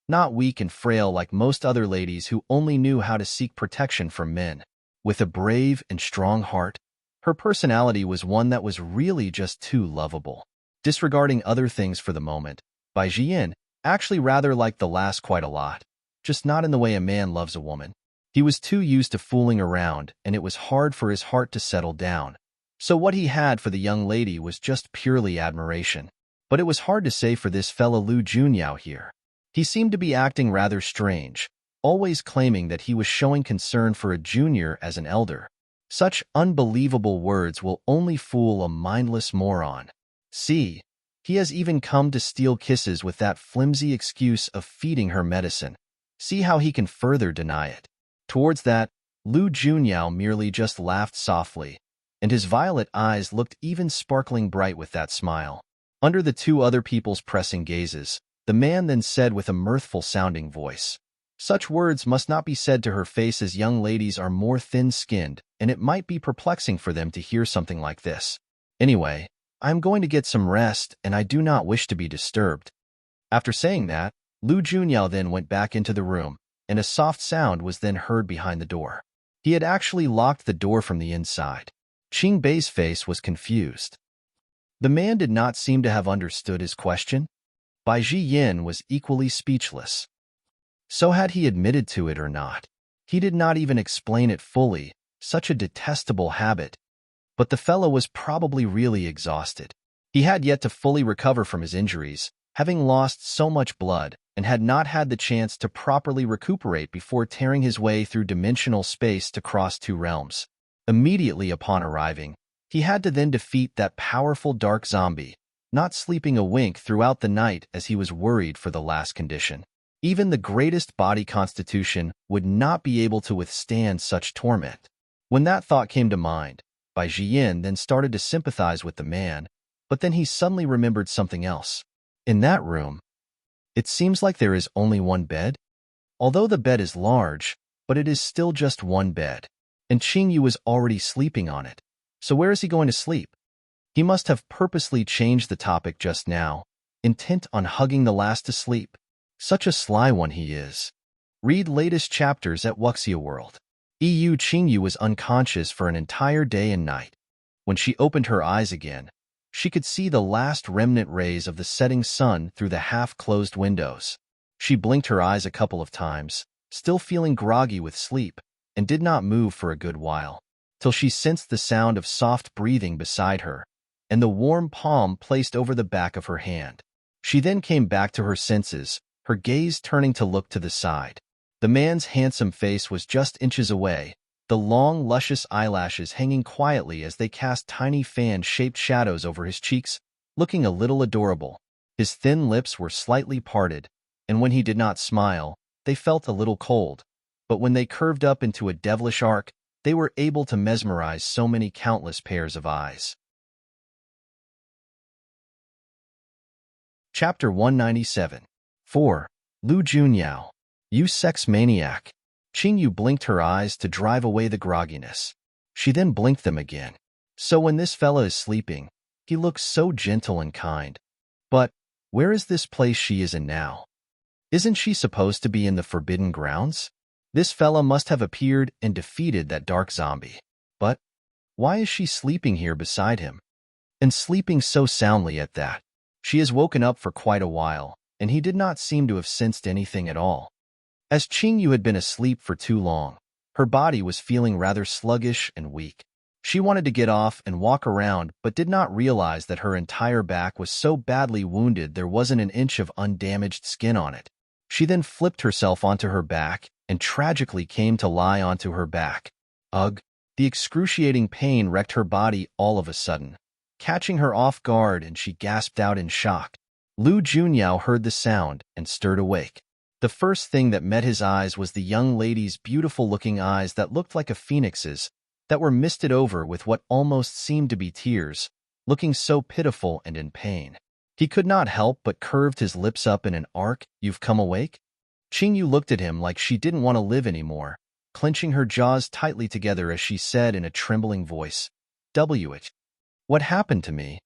not weak and frail like most other ladies who only knew how to seek protection from men. With a brave and strong heart, her personality was one that was really just too lovable. Disregarding other things for the moment, Bai Jiyin actually rather liked the lass quite a lot, just not in the way a man loves a woman. He was too used to fooling around, and it was hard for his heart to settle down. So what he had for the young lady was just purely admiration. But it was hard to say for this fellow Lu Junyao here. He seemed to be acting rather strange, always claiming that he was showing concern for a junior as an elder. Such unbelievable words will only fool a mindless moron. See, he has even come to steal kisses with that flimsy excuse of feeding her medicine. See how he can further deny it. Towards that, Lu Junyao merely just laughed softly, and his violet eyes looked even sparkling bright with that smile. Under the two other people's pressing gazes, the man then said with a mirthful-sounding voice, Such words must not be said to her face, as young ladies are more thin-skinned, and it might be perplexing for them to hear something like this. Anyway, I am going to get some rest, and I do not wish to be disturbed. After saying that, Lu Junyao then went back into the room, and a soft sound was then heard behind the door. He had actually locked the door from the inside. Qing Bei's face was confused. The man did not seem to have understood his question. Bai Ji Yin was equally speechless. So had he admitted to it or not? He did not even explain it fully, such a detestable habit. But the fellow was probably really exhausted. He had yet to fully recover from his injuries, having lost so much blood, and had not had the chance to properly recuperate before tearing his way through dimensional space to cross two realms. Immediately upon arriving, he had to then defeat that powerful dark zombie, not sleeping a wink throughout the night as he was worried for the last condition. Even the greatest body constitution would not be able to withstand such torment. When that thought came to mind, Bai Jiyin then started to sympathize with the man, but then he suddenly remembered something else. In that room, it seems like there is only one bed. Although the bed is large, but it is still just one bed, and Qing Yu was already sleeping on it. So where is he going to sleep? He must have purposely changed the topic just now, intent on hugging the last to sleep. Such a sly one he is. Read latest chapters at Wuxia World. Qing Yu was unconscious for an entire day and night. When she opened her eyes again, she could see the last remnant rays of the setting sun through the half-closed windows. She blinked her eyes a couple of times, still feeling groggy with sleep, and did not move for a good while, till she sensed the sound of soft breathing beside her, and the warm palm placed over the back of her hand. She then came back to her senses, her gaze turning to look to the side. The man's handsome face was just inches away, the long, luscious eyelashes hanging quietly as they cast tiny fan-shaped shadows over his cheeks, looking a little adorable. His thin lips were slightly parted, and when he did not smile, they felt a little cold, but when they curved up into a devilish arc, they were able to mesmerize so many countless pairs of eyes. Chapter 197. 4. Lu Junyao. You sex maniac. Qing Yu blinked her eyes to drive away the grogginess. She then blinked them again. So when this fella is sleeping, he looks so gentle and kind. But where is this place she is in now? Isn't she supposed to be in the Forbidden Grounds? This fella must have appeared and defeated that dark zombie. But why is she sleeping here beside him? And sleeping so soundly at that. She has woken up for quite a while, and he did not seem to have sensed anything at all. As Qing Yu had been asleep for too long, her body was feeling rather sluggish and weak. She wanted to get off and walk around, but did not realize that her entire back was so badly wounded there wasn't an inch of undamaged skin on it. She then flipped herself onto her back and tragically came to lie onto her back. Ugh! The excruciating pain wrecked her body all of a sudden, catching her off guard, and she gasped out in shock. Lu Junyao heard the sound and stirred awake. The first thing that met his eyes was the young lady's beautiful-looking eyes that looked like a phoenix's, that were misted over with what almost seemed to be tears, looking so pitiful and in pain. He could not help but curved his lips up in an arc. You've come awake? Qing Yu looked at him like she didn't want to live anymore, clenching her jaws tightly together as she said in a trembling voice, "W-it. What happened to me?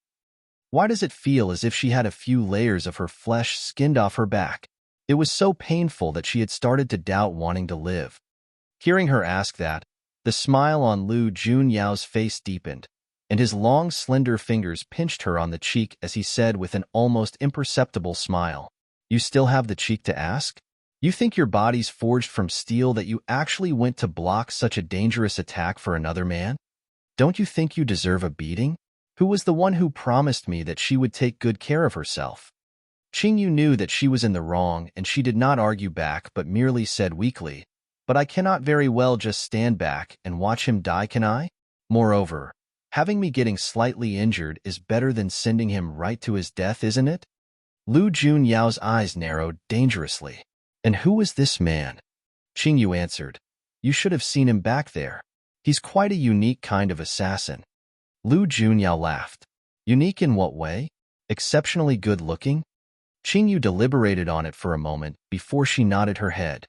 Why does it feel as if she had a few layers of her flesh skinned off her back?" It was so painful that she had started to doubt wanting to live. Hearing her ask that, the smile on Lu Junyao's face deepened, and his long, slender fingers pinched her on the cheek as he said with an almost imperceptible smile, "You still have the cheek to ask? You think your body's forged from steel that you actually went to block such a dangerous attack for another man? Don't you think you deserve a beating? Who was the one who promised me that she would take good care of herself?" Qing Yu knew that she was in the wrong, and she did not argue back but merely said weakly, "But I cannot very well just stand back and watch him die, can I? Moreover, having me getting slightly injured is better than sending him right to his death, isn't it?" Lu Junyao's eyes narrowed dangerously. "And who is this man?" Qing Yu answered, "You should have seen him back there. He's quite a unique kind of assassin." Lu Junyao laughed. "Unique in what way? Exceptionally good-looking?" Qing Yu deliberated on it for a moment before she nodded her head.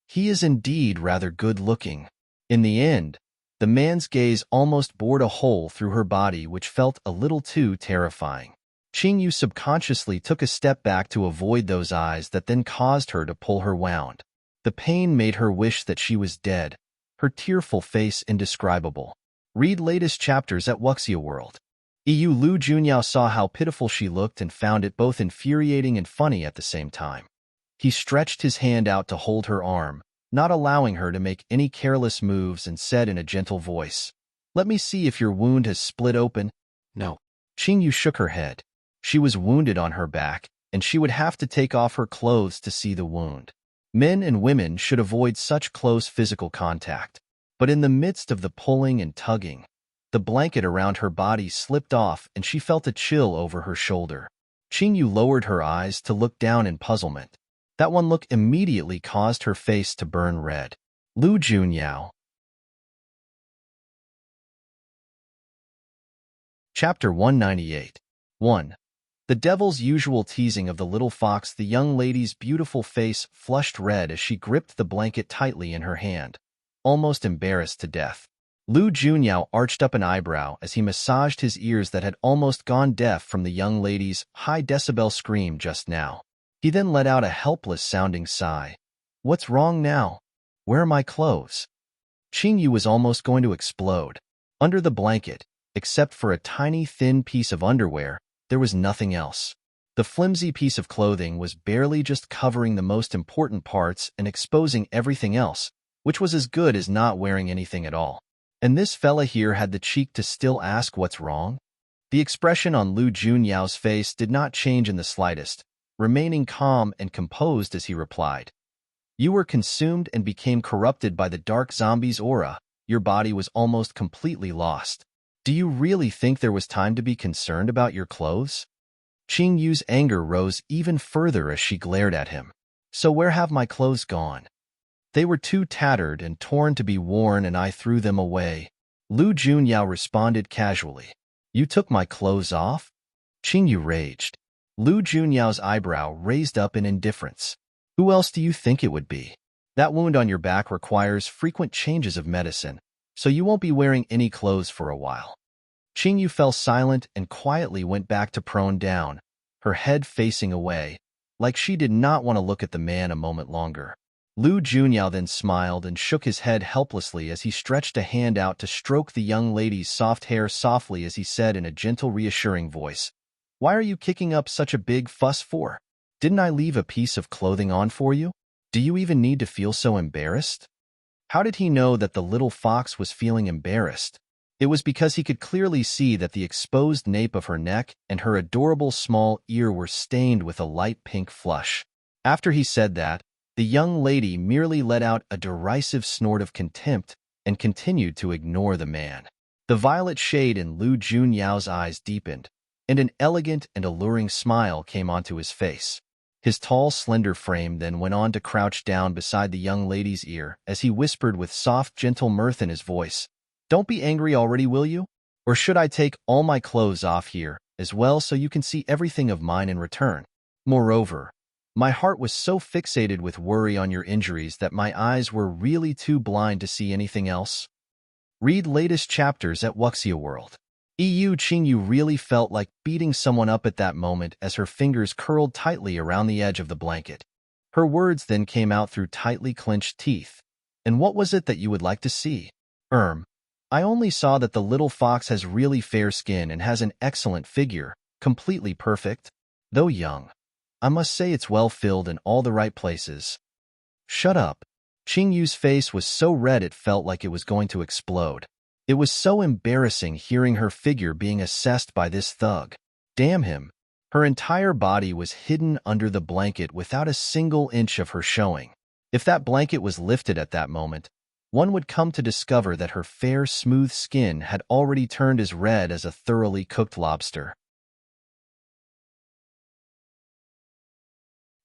He is indeed rather good-looking. In the end, the man's gaze almost bored a hole through her body, which felt a little too terrifying. Qingyu subconsciously took a step back to avoid those eyes that then caused her to pull her wound. The pain made her wish that she was dead, her tearful face indescribable. Read latest chapters at Wuxia World. Lu Junyao saw how pitiful she looked and found it both infuriating and funny at the same time. He stretched his hand out to hold her arm, not allowing her to make any careless moves, and said in a gentle voice, "Let me see if your wound has split open." No. Qingyu shook her head. She was wounded on her back, and she would have to take off her clothes to see the wound. Men and women should avoid such close physical contact. But in the midst of the pulling and tugging, the blanket around her body slipped off and she felt a chill over her shoulder. Qingyu lowered her eyes to look down in puzzlement. That one look immediately caused her face to burn red. Lu Junyao. Chapter 198. 1. The devil's usual teasing of the little fox. The young lady's beautiful face flushed red as she gripped the blanket tightly in her hand, almost embarrassed to death. Lu Junyao arched up an eyebrow as he massaged his ears that had almost gone deaf from the young lady's high-decibel scream just now. He then let out a helpless-sounding sigh. "What's wrong now? Where are my clothes?" Qingyu was almost going to explode. Under the blanket, except for a tiny thin piece of underwear, there was nothing else. The flimsy piece of clothing was barely just covering the most important parts and exposing everything else, which was as good as not wearing anything at all. And this fella here had the cheek to still ask what's wrong? The expression on Lu Junyao's face did not change in the slightest, remaining calm and composed as he replied, "You were consumed and became corrupted by the dark zombie's aura. Your body was almost completely lost. Do you really think there was time to be concerned about your clothes?" Qingyu's anger rose even further as she glared at him. "So where have my clothes gone? They were too tattered and torn to be worn and I threw them away." Lu Junyao responded casually. "You took my clothes off?" Qingyu raged. Lu Junyao's eyebrow raised up in indifference. "Who else do you think it would be? That wound on your back requires frequent changes of medicine, so you won't be wearing any clothes for a while." Qingyu fell silent and quietly went back to prone down, her head facing away, like she did not want to look at the man a moment longer. Lu Junyao then smiled and shook his head helplessly as he stretched a hand out to stroke the young lady's soft hair softly as he said in a gentle, reassuring voice, "Why are you kicking up such a big fuss for? Didn't I leave a piece of clothing on for you? Do you even need to feel so embarrassed?" How did he know that the little fox was feeling embarrassed? It was because he could clearly see that the exposed nape of her neck and her adorable small ear were stained with a light pink flush. After he said that, the young lady merely let out a derisive snort of contempt and continued to ignore the man. The violet shade in Lu Junyao's eyes deepened, and an elegant and alluring smile came onto his face. His tall, slender frame then went on to crouch down beside the young lady's ear as he whispered with soft, gentle mirth in his voice, "Don't be angry already, will you? Or should I take all my clothes off here as well so you can see everything of mine in return? Moreover, my heart was so fixated with worry on your injuries that my eyes were really too blind to see anything else." Read latest chapters at Wuxia World. Qingyu really felt like beating someone up at that moment as her fingers curled tightly around the edge of the blanket. Her words then came out through tightly clenched teeth. "And what was it that you would like to see?" I only saw that the little fox has really fair skin and has an excellent figure, completely perfect. Though young, I must say it's well filled in all the right places." "Shut up." Qingyu's face was so red it felt like it was going to explode. It was so embarrassing hearing her figure being assessed by this thug. Damn him. Her entire body was hidden under the blanket without a single inch of her showing. If that blanket was lifted at that moment, one would come to discover that her fair, smooth skin had already turned as red as a thoroughly cooked lobster.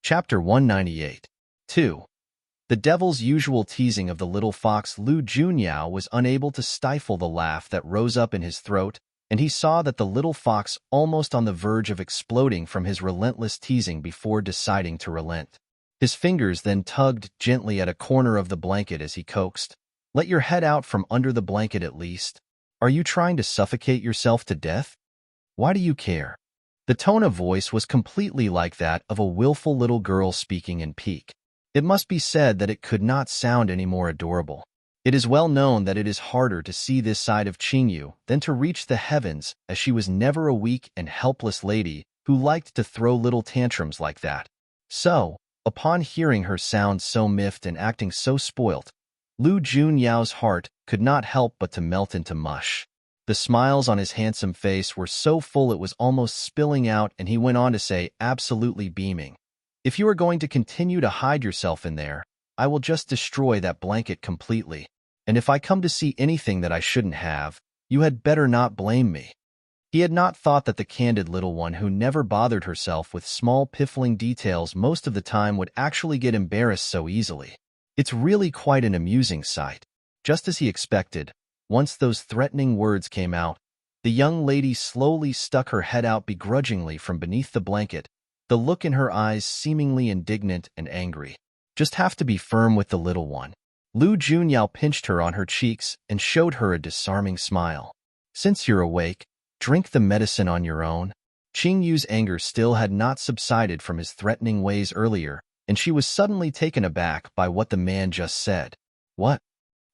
Chapter 198. 2. The devil's usual teasing of the little fox. Lu Junyao was unable to stifle the laugh that rose up in his throat, and he saw that the little fox almost on the verge of exploding from his relentless teasing before deciding to relent. His fingers then tugged gently at a corner of the blanket as he coaxed. Let your head out from under the blanket at least. Are you trying to suffocate yourself to death? Why do you care? The tone of voice was completely like that of a willful little girl speaking in pique. It must be said that it could not sound any more adorable. It is well known that it is harder to see this side of Qingyu than to reach the heavens, as she was never a weak and helpless lady who liked to throw little tantrums like that. So, upon hearing her sound so miffed and acting so spoilt, Lu Junyao's heart could not help but to melt into mush. The smiles on his handsome face were so full it was almost spilling out, and he went on to say, absolutely beaming, if you are going to continue to hide yourself in there, I will just destroy that blanket completely. And if I come to see anything that I shouldn't have, you had better not blame me. He had not thought that the candid little one who never bothered herself with small piffling details most of the time would actually get embarrassed so easily. It's really quite an amusing sight. Just as he expected, once those threatening words came out, the young lady slowly stuck her head out begrudgingly from beneath the blanket, the look in her eyes seemingly indignant and angry. Just have to be firm with the little one. Lu Junyao pinched her on her cheeks and showed her a disarming smile. Since you're awake, drink the medicine on your own. Qingyu's anger still had not subsided from his threatening ways earlier, and she was suddenly taken aback by what the man just said. What?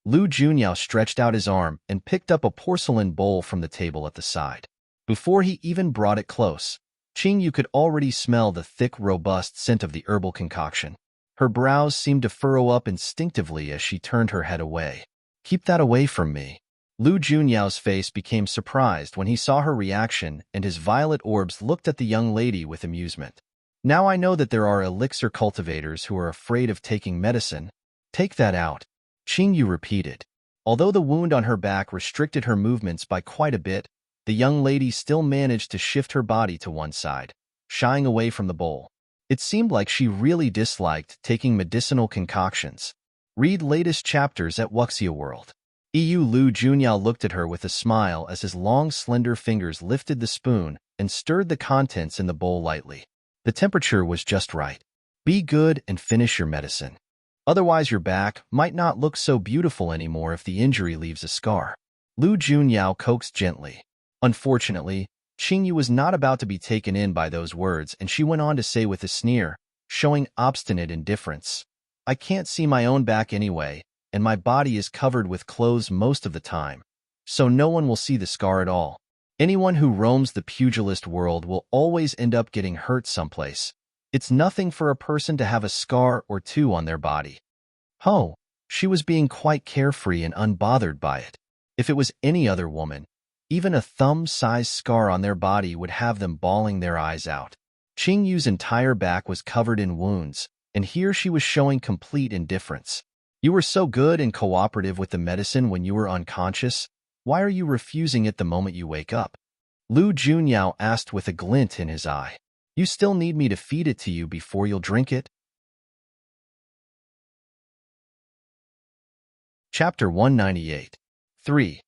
Lu Junyao stretched out his arm and picked up a porcelain bowl from the table at the side. Before he even brought it close, Qingyu could already smell the thick, robust scent of the herbal concoction. Her brows seemed to furrow up instinctively as she turned her head away. Keep that away from me. Lu Junyao's face became surprised when he saw her reaction, and his violet orbs looked at the young lady with amusement. Now I know that there are elixir cultivators who are afraid of taking medicine. Take that out, Qingyu repeated. Although the wound on her back restricted her movements by quite a bit, the young lady still managed to shift her body to one side, shying away from the bowl. It seemed like she really disliked taking medicinal concoctions. Read latest chapters at Wuxia World. Lu Junyao looked at her with a smile as his long, slender fingers lifted the spoon and stirred the contents in the bowl lightly. The temperature was just right. Be good and finish your medicine. Otherwise your back might not look so beautiful anymore if the injury leaves a scar. Lu Junyao coaxed gently. Unfortunately, Qingyu was not about to be taken in by those words, and she went on to say with a sneer, showing obstinate indifference, I can't see my own back anyway, and my body is covered with clothes most of the time, so no one will see the scar at all. Anyone who roams the pugilist world will always end up getting hurt someplace. It's nothing for a person to have a scar or two on their body. Oh, she was being quite carefree and unbothered by it. If it was any other woman, even a thumb-sized scar on their body would have them bawling their eyes out. Qingyu's entire back was covered in wounds, and here she was showing complete indifference. You were so good and cooperative with the medicine when you were unconscious. Why are you refusing it the moment you wake up? Lu Junyao asked with a glint in his eye. You still need me to feed it to you before you'll drink it? Chapter 198. 3.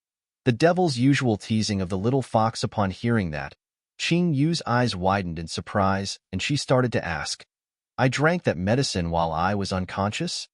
The devil's usual teasing of the little fox. Upon hearing that, Qingyu's eyes widened in surprise, and she started to ask, I drank that medicine while I was unconscious?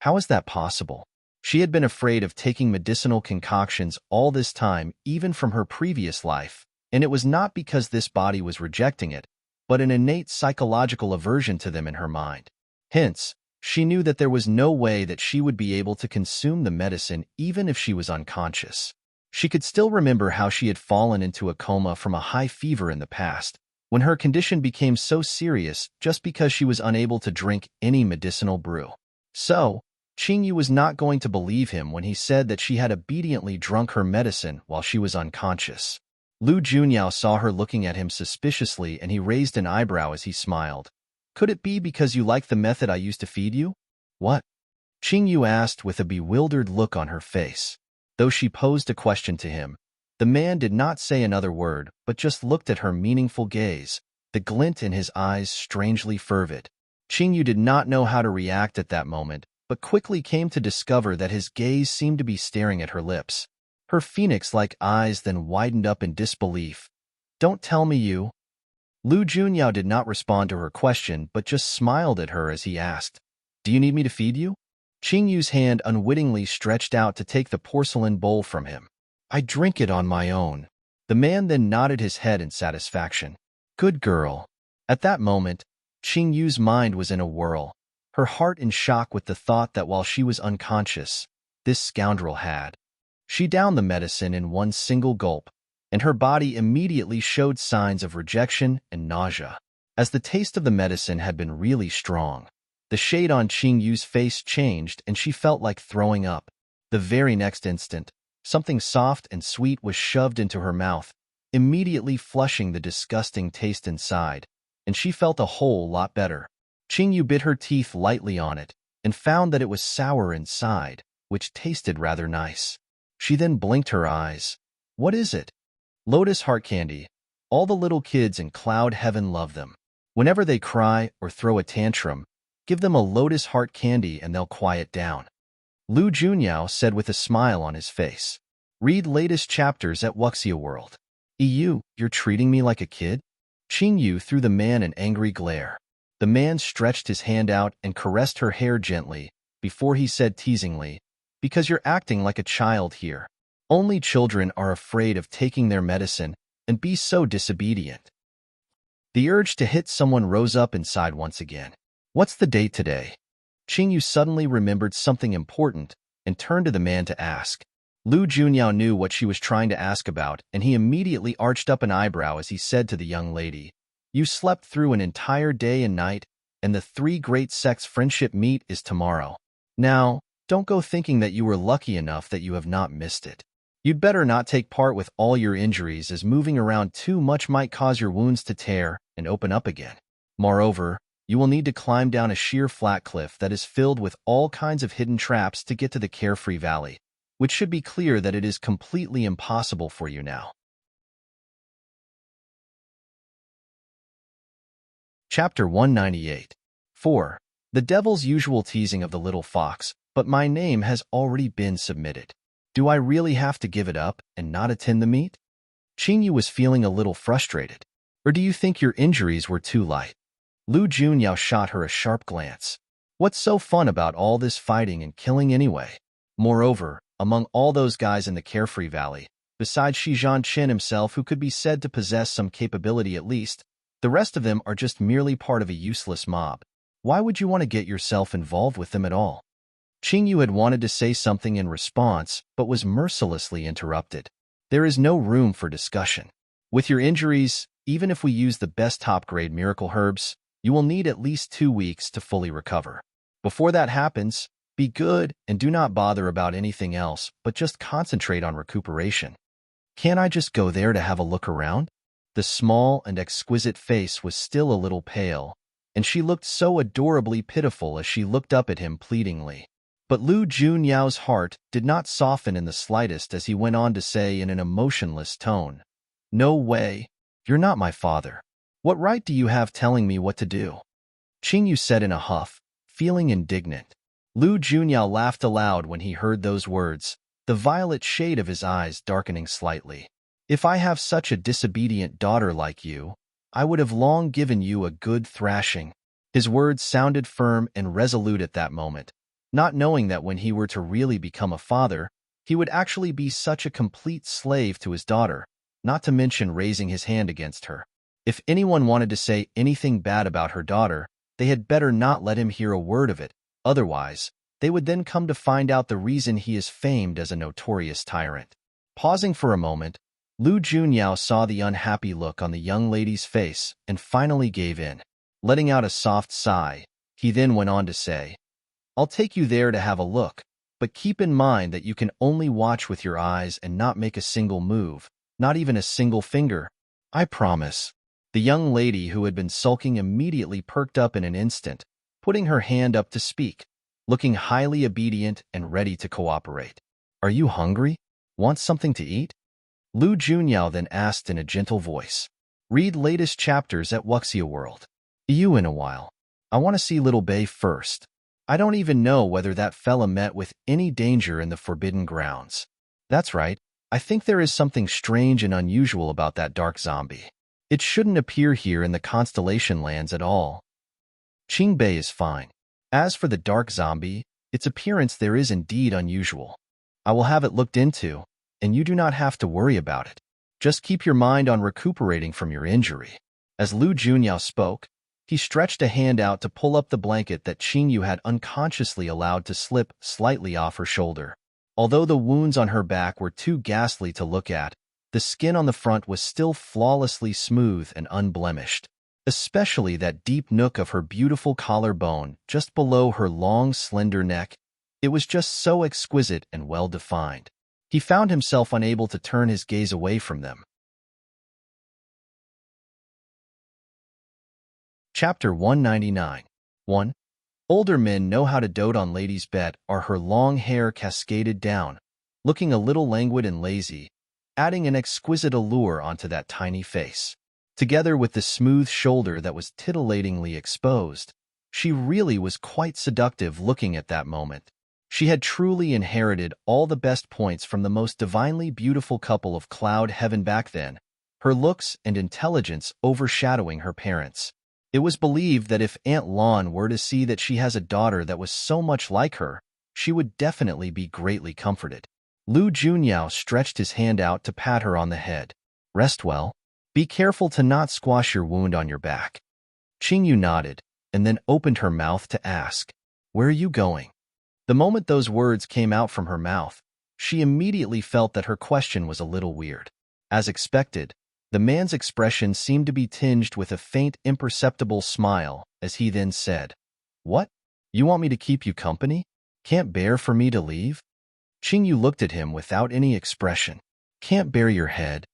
How is that possible? She had been afraid of taking medicinal concoctions all this time, even from her previous life, and it was not because this body was rejecting it, but an innate psychological aversion to them in her mind. Hence, she knew that there was no way that she would be able to consume the medicine even if she was unconscious. She could still remember how she had fallen into a coma from a high fever in the past, when her condition became so serious just because she was unable to drink any medicinal brew. So, Qingyu was not going to believe him when he said that she had obediently drunk her medicine while she was unconscious. Lu Junyao saw her looking at him suspiciously, and he raised an eyebrow as he smiled. Could it be because you like the method I used to feed you? What? Qingyu asked with a bewildered look on her face. Though she posed a question to him, the man did not say another word, but just looked at her meaningful gaze, the glint in his eyes strangely fervid. Qingyu did not know how to react at that moment, but quickly came to discover that his gaze seemed to be staring at her lips. Her phoenix-like eyes then widened up in disbelief. Don't tell me you... Lu Junyao did not respond to her question but just smiled at her as he asked, "Do you need me to feed you?" Qing Yu's hand unwittingly stretched out to take the porcelain bowl from him. "I drink it on my own." The man then nodded his head in satisfaction. "Good girl." At that moment, Qing Yu's mind was in a whirl, her heart in shock with the thought that while she was unconscious, this scoundrel had. She downed the medicine in one single gulp, and her body immediately showed signs of rejection and nausea. As the taste of the medicine had been really strong, the shade on Qing Yu's face changed and she felt like throwing up. The very next instant, something soft and sweet was shoved into her mouth, immediately flushing the disgusting taste inside, and she felt a whole lot better. Qing Yu bit her teeth lightly on it and found that it was sour inside, which tasted rather nice. She then blinked her eyes. "What is it?" "Lotus heart candy. All the little kids in cloud heaven love them. Whenever they cry or throw a tantrum, give them a lotus heart candy and they'll quiet down." Lu Junyao said with a smile on his face. Read latest chapters at Wuxia World. "EU, you're treating me like a kid?" Qing Yu threw the man an angry glare. The man stretched his hand out and caressed her hair gently, before he said teasingly, "Because you're acting like a child here. Only children are afraid of taking their medicine and be so disobedient." The urge to hit someone rose up inside once again. "What's the date today?" Qing Yu suddenly remembered something important and turned to the man to ask. Lu Junyao knew what she was trying to ask about, and he immediately arched up an eyebrow as he said to the young lady, "You slept through an entire day and night, and the three great sects friendship meet is tomorrow. Now, don't go thinking that you were lucky enough that you have not missed it. You'd better not take part with all your injuries, as moving around too much might cause your wounds to tear and open up again. Moreover, you will need to climb down a sheer flat cliff that is filled with all kinds of hidden traps to get to the Carefree Valley, which should be clear that it is completely impossible for you now." Chapter 198. 4. The devil's usual teasing of the little fox, "But my name has already been submitted. Do I really have to give it up and not attend the meet?" Qing Yu was feeling a little frustrated. "Or do you think your injuries were too light?" Lu Junyao shot her a sharp glance. "What's so fun about all this fighting and killing anyway? Moreover, among all those guys in the Carefree Valley, besides Shi Zhanqin himself, who could be said to possess some capability at least, the rest of them are just merely part of a useless mob. Why would you want to get yourself involved with them at all?" Qing Yu had wanted to say something in response, but was mercilessly interrupted. "There is no room for discussion. With your injuries, even if we use the best top-grade miracle herbs, you will need at least 2 weeks to fully recover. Before that happens, be good and do not bother about anything else, but just concentrate on recuperation." "Can't I just go there to have a look around?" The small and exquisite face was still a little pale, and she looked so adorably pitiful as she looked up at him pleadingly. But Lu Junyao's heart did not soften in the slightest as he went on to say in an emotionless tone, "No way. You're not my father. What right do you have telling me what to do?" Qing Yu said in a huff, feeling indignant. Lu Junyao laughed aloud when he heard those words, the violet shade of his eyes darkening slightly. "If I have such a disobedient daughter like you, I would have long given you a good thrashing." His words sounded firm and resolute at that moment, not knowing that when he were to really become a father, he would actually be such a complete slave to his daughter, not to mention raising his hand against her. If anyone wanted to say anything bad about her daughter, they had better not let him hear a word of it. Otherwise, they would then come to find out the reason he is famed as a notorious tyrant. Pausing for a moment, Lu Junyao saw the unhappy look on the young lady's face and finally gave in. Letting out a soft sigh, he then went on to say, "I'll take you there to have a look, but keep in mind that you can only watch with your eyes and not make a single move, not even a single finger. I promise." The young lady who had been sulking immediately perked up in an instant, putting her hand up to speak, looking highly obedient and ready to cooperate. "Are you hungry? Want something to eat?" Lu Junyao then asked in a gentle voice. Read latest chapters at Wuxia World. "You in a while. I want to see little Belle first. I don't even know whether that fella met with any danger in the forbidden grounds. That's right, I think there is something strange and unusual about that dark zombie." It shouldn't appear here in the constellation lands at all. Qingbei is fine. As for the dark zombie, its appearance there is indeed unusual. I will have it looked into, and you do not have to worry about it. Just keep your mind on recuperating from your injury. As Lu Junyao spoke, he stretched a hand out to pull up the blanket that Qingyu had unconsciously allowed to slip slightly off her shoulder. Although the wounds on her back were too ghastly to look at, the skin on the front was still flawlessly smooth and unblemished, especially that deep nook of her beautiful collarbone just below her long, slender neck. It was just so exquisite and well-defined. He found himself unable to turn his gaze away from them. Chapter 199. 1. Older men know how to dote on ladies' bet are her long hair cascaded down, looking a little languid and lazy, adding an exquisite allure onto that tiny face. Together with the smooth shoulder that was titillatingly exposed, she really was quite seductive looking at that moment. She had truly inherited all the best points from the most divinely beautiful couple of cloud heaven back then, her looks and intelligence overshadowing her parents. It was believed that if Aunt Lon were to see that she has a daughter that was so much like her, she would definitely be greatly comforted. Lu Junyao stretched his hand out to pat her on the head. Rest well. Be careful to not squash your wound on your back. Qingyu nodded, and then opened her mouth to ask, "Where are you going?" The moment those words came out from her mouth, she immediately felt that her question was a little weird. As expected, the man's expression seemed to be tinged with a faint, imperceptible smile as he then said, "What? You want me to keep you company? Can't bear for me to leave?" Qingyu looked at him without any expression. "Can't bear your head?"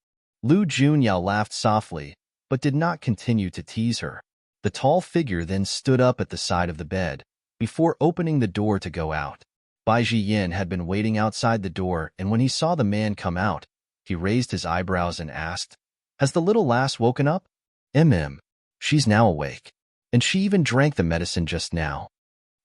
Lu Junyao laughed softly, but did not continue to tease her. The tall figure then stood up at the side of the bed, before opening the door to go out. Bai Jiyin had been waiting outside the door, and when he saw the man come out, he raised his eyebrows and asked, "Has the little lass woken up?" She's now awake, and she even drank the medicine just now,"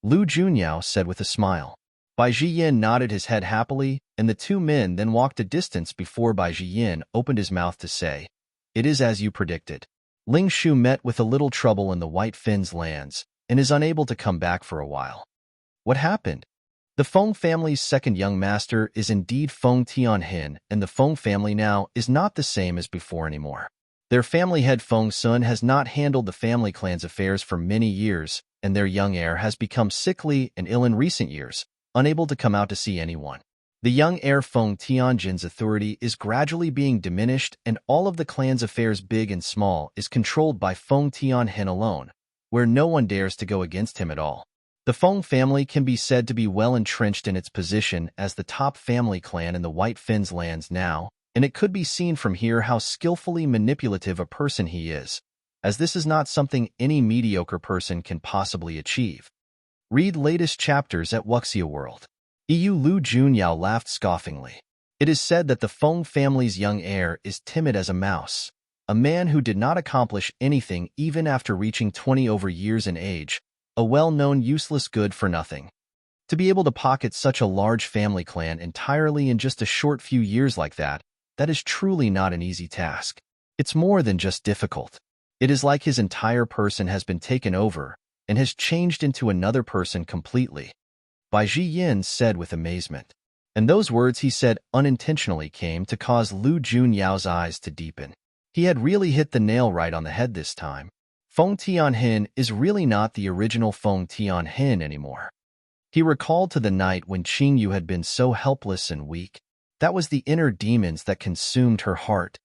Lu Junyao said with a smile. Bai Jiyin nodded his head happily, and the two men then walked a distance before Bai Jiyin opened his mouth to say, "It is as you predicted. Ling Shu met with a little trouble in the White Fin's lands, and is unable to come back for a while." "What happened?" "The Feng family's second young master is indeed Feng Tianhin, and the Feng family now is not the same as before anymore. Their family head Feng Sun has not handled the family clan's affairs for many years, and their young heir has become sickly and ill in recent years, unable to come out to see anyone. The young heir Feng Tianjin's authority is gradually being diminished, and all of the clan's affairs big and small is controlled by Feng Tianhin alone, where no one dares to go against him at all. The Feng family can be said to be well entrenched in its position as the top family clan in the White Fin's lands now, and it could be seen from here how skillfully manipulative a person he is, as this is not something any mediocre person can possibly achieve. Read latest chapters at Wuxia World. Lu Junyao laughed scoffingly. It is said that the Feng family's young heir is timid as a mouse, a man who did not accomplish anything even after reaching 20 over years in age, a well-known useless good-for-nothing. To be able to pocket such a large family clan entirely in just a short few years like that is truly not an easy task. It's more than just difficult. It is like his entire person has been taken over and has changed into another person completely, Bai Jiyin said with amazement. And those words he said unintentionally came to cause Lu Junyao's eyes to deepen. He had really hit the nail right on the head this time. Feng Tianhin is really not the original Feng Tianhin anymore. He recalled to the night when Qingyu had been so helpless and weak. That was the inner demons that consumed her heart.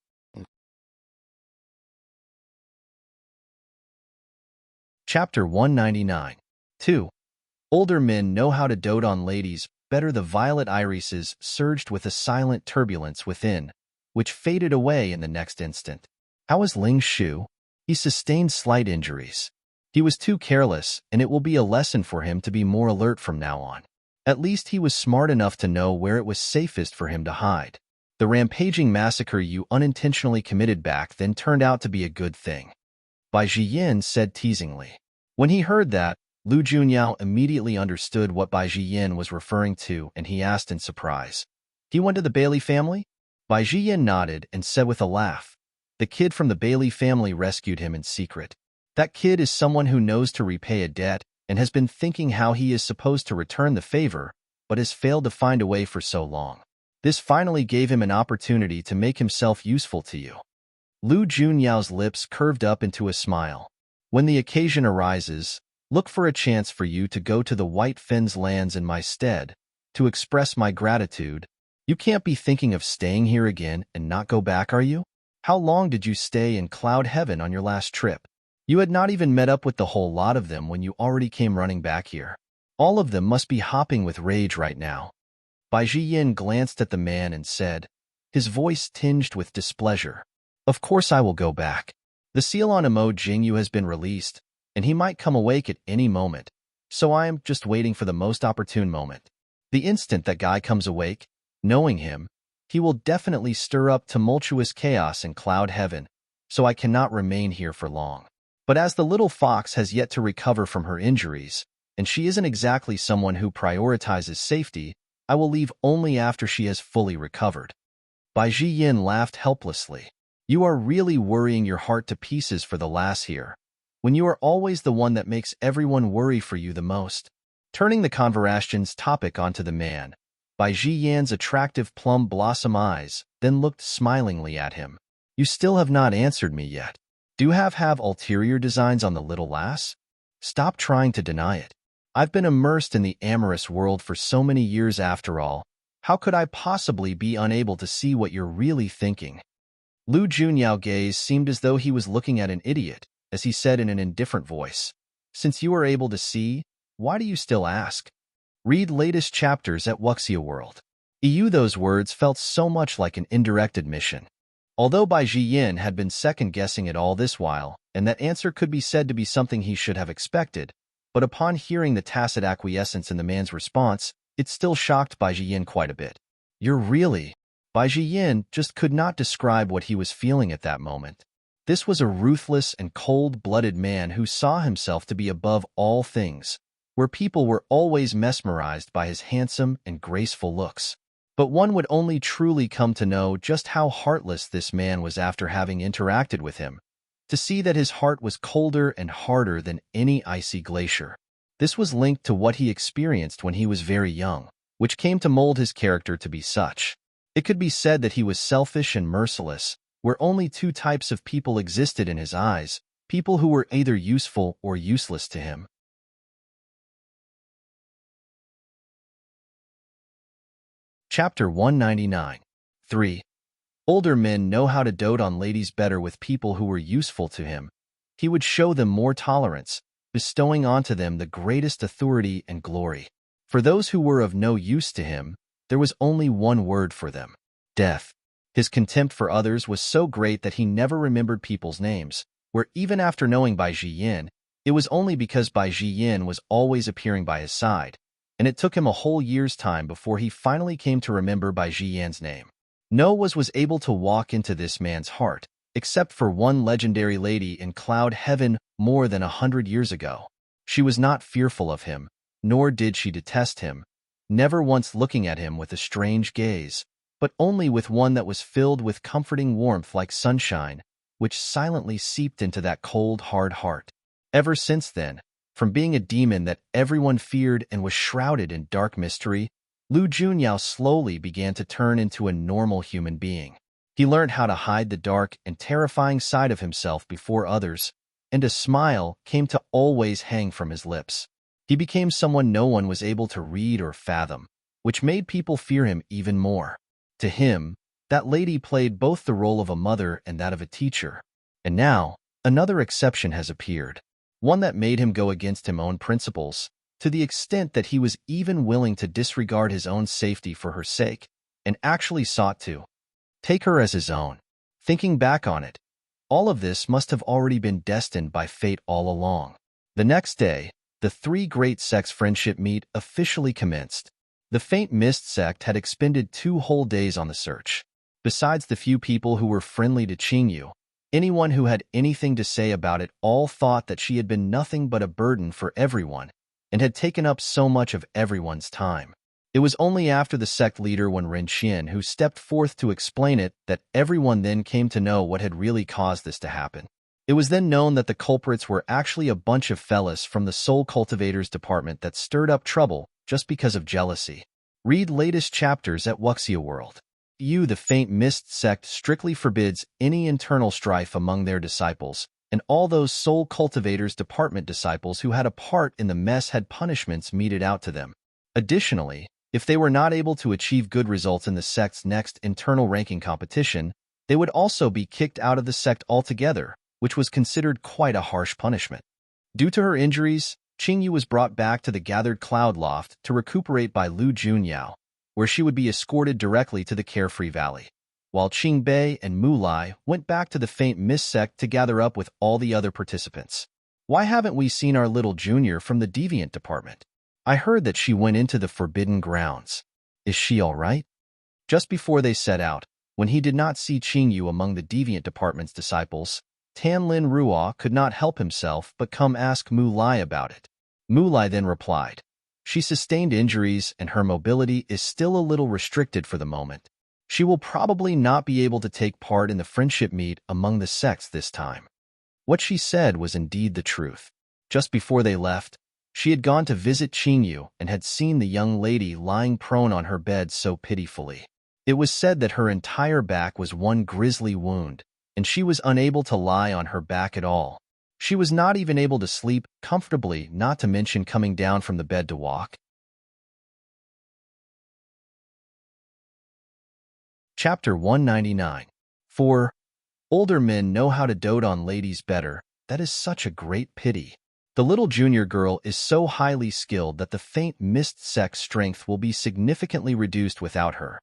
Chapter 199. 2. Older men know how to dote on ladies better. The violet irises surged with a silent turbulence within, which faded away in the next instant. How is Ling Shu? He sustained slight injuries. He was too careless, and it will be a lesson for him to be more alert from now on. At least he was smart enough to know where it was safest for him to hide. The rampaging massacre you unintentionally committed back then turned out to be a good thing, Bai Jiyin said teasingly. When he heard that, Lu Junyao immediately understood what Bai Jiyin was referring to, and he asked in surprise, "He went to the Bellied family?" Bai Jiyin nodded and said with a laugh, The kid from the Bailey family rescued him in secret. That kid is someone who knows to repay a debt and has been thinking how he is supposed to return the favor, but has failed to find a way for so long. This finally gave him an opportunity to make himself useful to you. Lu Junyao's lips curved up into a smile. When the occasion arises, look for a chance for you to go to the White Fens lands in my stead, to express my gratitude. You can't be thinking of staying here again and not go back, are you? How long did you stay in Cloud Heaven on your last trip? You had not even met up with the whole lot of them when you already came running back here. All of them must be hopping with rage right now. Bai Jiyin glanced at the man and said, his voice tinged with displeasure, of course I will go back. The seal on Emo Jingyu has been released, and he might come awake at any moment, so I am just waiting for the most opportune moment. The instant that guy comes awake, knowing him, he will definitely stir up tumultuous chaos in Cloud Heaven, so I cannot remain here for long. But as the little fox has yet to recover from her injuries, and she isn't exactly someone who prioritizes safety, I will leave only after she has fully recovered. Bai Jiyin laughed helplessly. You are really worrying your heart to pieces for the lass here, when you are always the one that makes everyone worry for you the most. Turning the conversation's topic onto the man, Bai Jiyan's attractive plum blossom eyes then looked smilingly at him. You still have not answered me yet. Do you have ulterior designs on the little lass? Stop trying to deny it. I've been immersed in the amorous world for so many years after all. How could I possibly be unable to see what you're really thinking? Lu Junyao's gaze seemed as though he was looking at an idiot, as he said in an indifferent voice, since you are able to see, why do you still ask? Read latest chapters at Wuxia World. Those words felt so much like an indirect admission. Although Bai Jiyin had been second-guessing it all this while, and that answer could be said to be something he should have expected, but upon hearing the tacit acquiescence in the man's response, it still shocked Bai Jiyin quite a bit. You're really... Bai Jiyin just could not describe what he was feeling at that moment. This was a ruthless and cold-blooded man who saw himself to be above all things, where people were always mesmerized by his handsome and graceful looks. But one would only truly come to know just how heartless this man was after having interacted with him, to see that his heart was colder and harder than any icy glacier. This was linked to what he experienced when he was very young, which came to mold his character to be such. It could be said that he was selfish and merciless, where only two types of people existed in his eyes, people who were either useful or useless to him. Chapter 199. 3. Older men know how to dote on ladies better with people who were useful to him. He would show them more tolerance, bestowing onto them the greatest authority and glory. For those who were of no use to him, there was only one word for them: death. His contempt for others was so great that he never remembered people's names, where even after knowing Bai Jiyin, it was only because Bai Jiyin was always appearing by his side, and it took him a whole year's time before he finally came to remember Bai Jiyan's name. No one was able to walk into this man's heart, except for one legendary lady in Cloud Heaven more than 100 years ago. She was not fearful of him, nor did she detest him, never once looking at him with a strange gaze, but only with one that was filled with comforting warmth like sunshine, which silently seeped into that cold, hard heart. Ever since then, from being a demon that everyone feared and was shrouded in dark mystery, Lu Junyao slowly began to turn into a normal human being. He learned how to hide the dark and terrifying side of himself before others, and a smile came to always hang from his lips. He became someone no one was able to read or fathom, which made people fear him even more. To him, that lady played both the role of a mother and that of a teacher. And now, another exception has appeared, one that made him go against his own principles, to the extent that he was even willing to disregard his own safety for her sake, and actually sought to take her as his own. Thinking back on it, all of this must have already been destined by fate all along. The next day, the three great sects' friendship meet officially commenced. The Faint Mist sect had expended 2 whole days on the search. Besides the few people who were friendly to Qingyu, anyone who had anything to say about it all thought that she had been nothing but a burden for everyone, and had taken up so much of everyone's time. It was only after the sect leader Wen Renqian who stepped forth to explain it that everyone then came to know what had really caused this to happen. It was then known that the culprits were actually a bunch of fellas from the Soul Cultivators department that stirred up trouble just because of jealousy. Read latest chapters at Wuxia World. The Faint Mist sect strictly forbids any internal strife among their disciples, and all those Soul Cultivators department disciples who had a part in the mess had punishments meted out to them. Additionally, if they were not able to achieve good results in the sect's next internal ranking competition, they would also be kicked out of the sect altogether, which was considered quite a harsh punishment. Due to her injuries, Qingyu was brought back to the Gathered Cloud Loft to recuperate by Lu Junyao, where she would be escorted directly to the Carefree Valley, while Qingbei and Mulai went back to the Faint Mist sect to gather up with all the other participants. Why haven't we seen our little junior from the Deviant department? I heard that she went into the Forbidden Grounds. Is she all right? Just before they set out, when he did not see Qingyu among the Deviant department's disciples, Tanlin Ruo could not help himself but come ask Mulai about it. Mulai then replied, "She sustained injuries and her mobility is still a little restricted for the moment. She will probably not be able to take part in the friendship meet among the sects this time." What she said was indeed the truth. Just before they left, she had gone to visit Qingyu and had seen the young lady lying prone on her bed so pitifully. It was said that her entire back was one grisly wound, and she was unable to lie on her back at all. She was not even able to sleep comfortably, not to mention coming down from the bed to walk. Chapter 199. 4. Older men know how to dote on ladies better. That is such a great pity. The little junior girl is so highly skilled that the Faint Mist sect's strength will be significantly reduced without her.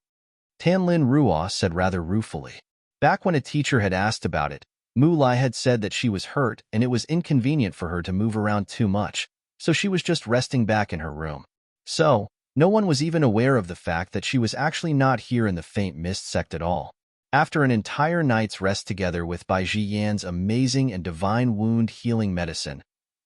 Tanlin Ruo said rather ruefully. Back when a teacher had asked about it, Mulai had said that she was hurt and it was inconvenient for her to move around too much, so she was just resting back in her room. So, no one was even aware of the fact that she was actually not here in the Faint Mist sect at all. After an entire night's rest together with Bai Jiyan's amazing and divine wound healing medicine,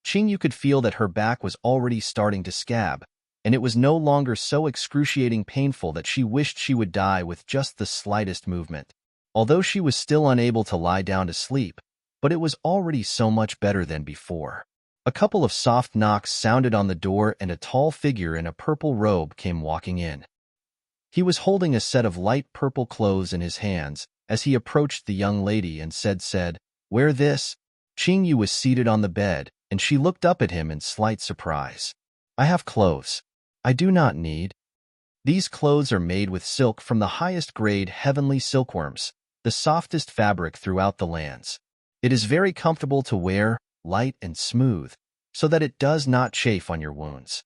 Qingyu could feel that her back was already starting to scab, and it was no longer so excruciating painful that she wished she would die with just the slightest movement. Although she was still unable to lie down to sleep, but it was already so much better than before. A couple of soft knocks sounded on the door and a tall figure in a purple robe came walking in. He was holding a set of light purple clothes in his hands as he approached the young lady and said, "Wear this." Qingyu was seated on the bed, and she looked up at him in slight surprise. "I have clothes. I do not need." These clothes are made with silk from the highest grade heavenly silkworms, the softest fabric throughout the lands. It is very comfortable to wear, light and smooth, so that it does not chafe on your wounds.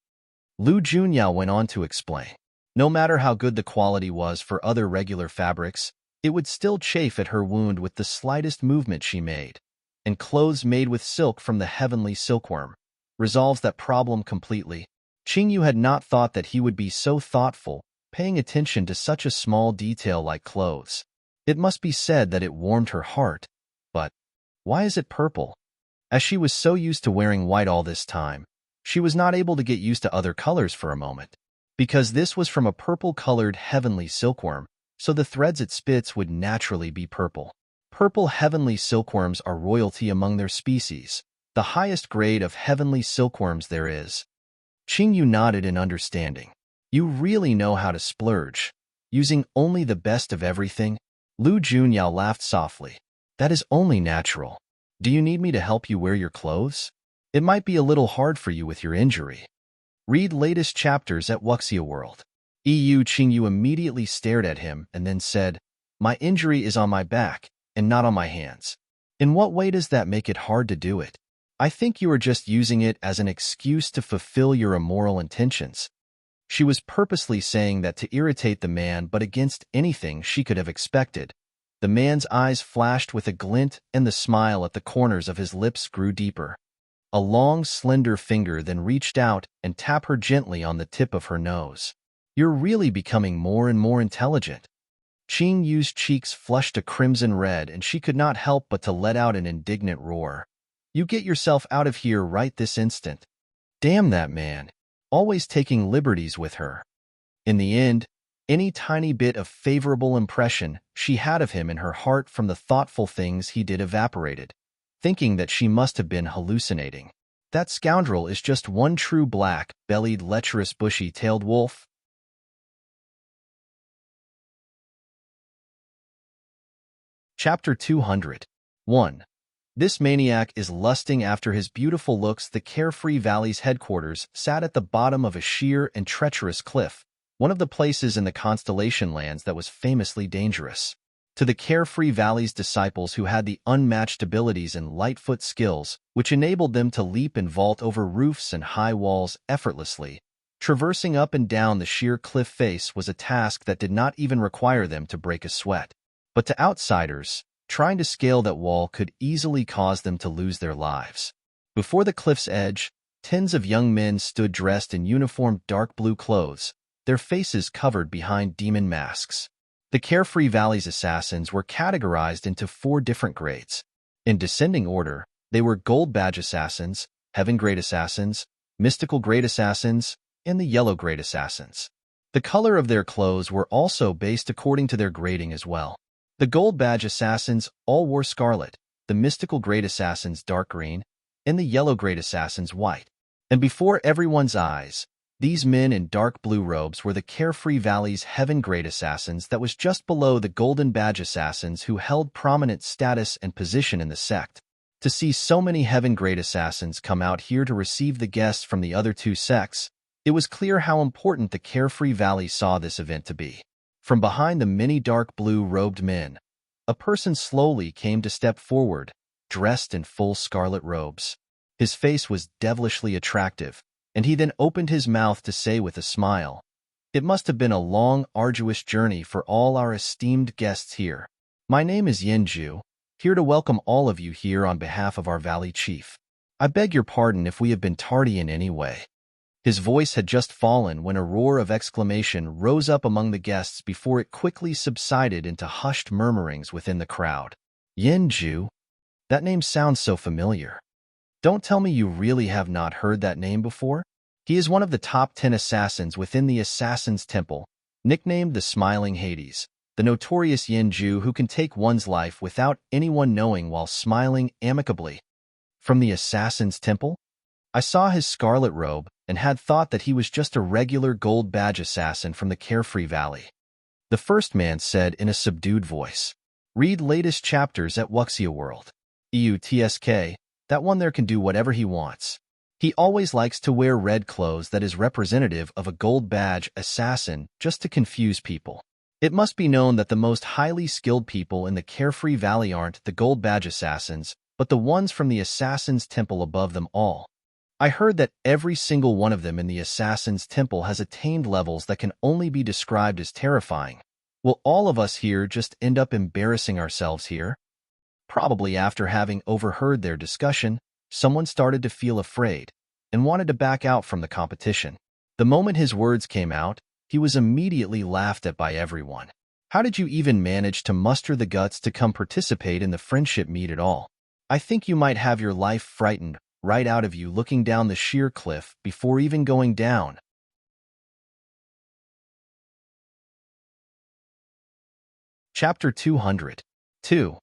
Lu Junyao went on to explain. No matter how good the quality was for other regular fabrics, it would still chafe at her wound with the slightest movement she made, and clothes made with silk from the heavenly silkworm resolves that problem completely. Qingyu had not thought that he would be so thoughtful, paying attention to such a small detail like clothes. It must be said that it warmed her heart, but why is it purple? As she was so used to wearing white all this time, she was not able to get used to other colors for a moment. Because this was from a purple-colored heavenly silkworm, so the threads it spits would naturally be purple. Purple heavenly silkworms are royalty among their species, the highest grade of heavenly silkworms there is. Qingyu nodded in understanding. "You really know how to splurge, using only the best of everything?" Lu Junyao laughed softly. "That is only natural. Do you need me to help you wear your clothes? It might be a little hard for you with your injury." Read latest chapters at Wuxia World. Qingyu immediately stared at him and then said, "My injury is on my back and not on my hands. In what way does that make it hard to do it? I think you are just using it as an excuse to fulfill your immoral intentions." She was purposely saying that to irritate the man, but against anything she could have expected. The man's eyes flashed with a glint and the smile at the corners of his lips grew deeper. A long, slender finger then reached out and tapped her gently on the tip of her nose. "You're really becoming more and more intelligent." Qingyu's cheeks flushed a crimson red and she could not help but to let out an indignant roar. "You get yourself out of here right this instant." Damn that man. Always taking liberties with her. In the end, any tiny bit of favorable impression she had of him in her heart from the thoughtful things he did evaporated, thinking that she must have been hallucinating. That scoundrel is just one true black-bellied, lecherous, bushy-tailed wolf. Chapter 201. This maniac is lusting after his beautiful looks. The Carefree Valley's headquarters sat at the bottom of a sheer and treacherous cliff, one of the places in the Constellation Lands that was famously dangerous. To the Carefree Valley's disciples who had the unmatched abilities and lightfoot skills, which enabled them to leap and vault over roofs and high walls effortlessly, traversing up and down the sheer cliff face was a task that did not even require them to break a sweat. But to outsiders, trying to scale that wall could easily cause them to lose their lives. Before the cliff's edge, tens of young men stood dressed in uniformed dark blue clothes, their faces covered behind demon masks. The Carefree Valley's assassins were categorized into 4 different grades. In descending order, they were Gold Badge Assassins, Heaven Grade Assassins, Mystical Grade Assassins, and the Yellow Grade Assassins. The color of their clothes were also based according to their grading as well. The Gold Badge Assassins all wore scarlet, the Mystical Grade Assassins dark green, and the Yellow Grade Assassins white. And before everyone's eyes, these men in dark blue robes were the Carefree Valley's Heaven Grade Assassins that was just below the Golden Badge Assassins who held prominent status and position in the sect. To see so many Heaven Grade Assassins come out here to receive the guests from the other 2 sects, it was clear how important the Carefree Valley saw this event to be. From behind the many dark blue-robed men, a person slowly came to step forward, dressed in full scarlet robes. His face was devilishly attractive, and he then opened his mouth to say with a smile, "It must have been a long, arduous journey for all our esteemed guests here. My name is Yenju, here to welcome all of you here on behalf of our Valley Chief. I beg your pardon if we have been tardy in any way." His voice had just fallen when a roar of exclamation rose up among the guests before it quickly subsided into hushed murmurings within the crowd. Yenju? That name sounds so familiar. Don't tell me you really have not heard that name before? He is one of the top 10 assassins within the Assassin's Temple, nicknamed the Smiling Hades, the notorious Yenju who can take one's life without anyone knowing while smiling amicably. From the Assassin's Temple? I saw his scarlet robe and had thought that he was just a regular gold badge assassin from the Carefree Valley. The first man said in a subdued voice. Read latest chapters at Wuxia World. EUTSK, that one there can do whatever he wants. He always likes to wear red clothes that is representative of a gold badge assassin just to confuse people. It must be known that the most highly skilled people in the Carefree Valley aren't the gold badge assassins, but the ones from the Assassin's Temple above them all. I heard that every single one of them in the Assassin's Temple has attained levels that can only be described as terrifying. Will all of us here just end up embarrassing ourselves here? Probably after having overheard their discussion, someone started to feel afraid and wanted to back out from the competition. The moment his words came out, he was immediately laughed at by everyone. How did you even manage to muster the guts to come participate in the friendship meet at all? I think you might have your life frightened right out of you looking down the sheer cliff before even going down. Chapter 202.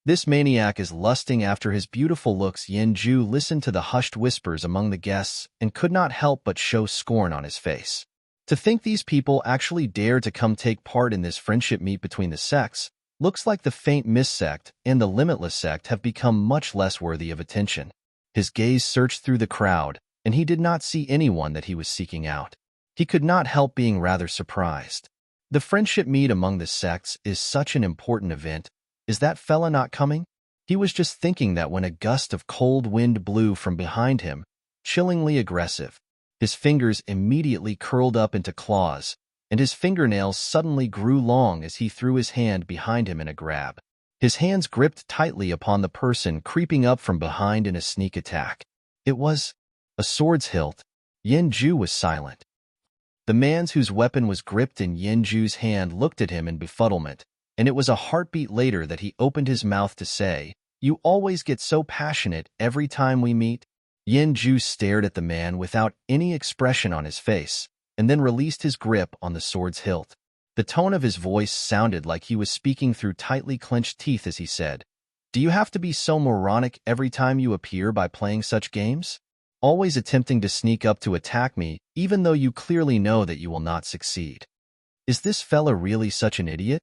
This maniac is lusting after his beautiful looks. Yenju listened to the hushed whispers among the guests and could not help but show scorn on his face. To think these people actually dare to come take part in this friendship meet between the sects, looks like the Faint Mist sect and the Limitless sect have become much less worthy of attention. His gaze searched through the crowd, and he did not see anyone that he was seeking out. He could not help being rather surprised. The friendship meet among the sects is such an important event. Is that fella not coming? He was just thinking that when a gust of cold wind blew from behind him, chillingly aggressive. His fingers immediately curled up into claws, and his fingernails suddenly grew long as he threw his hand behind him in a grab. His hands gripped tightly upon the person creeping up from behind in a sneak attack. It was a sword's hilt. Yenju was silent. The man whose weapon was gripped in Yenju's hand looked at him in befuddlement, and it was a heartbeat later that he opened his mouth to say, "You always get so passionate every time we meet." Yenju stared at the man without any expression on his face, and then released his grip on the sword's hilt. The tone of his voice sounded like he was speaking through tightly clenched teeth as he said, "Do you have to be so moronic every time you appear by playing such games? Always attempting to sneak up to attack me, even though you clearly know that you will not succeed. Is this fella really such an idiot?"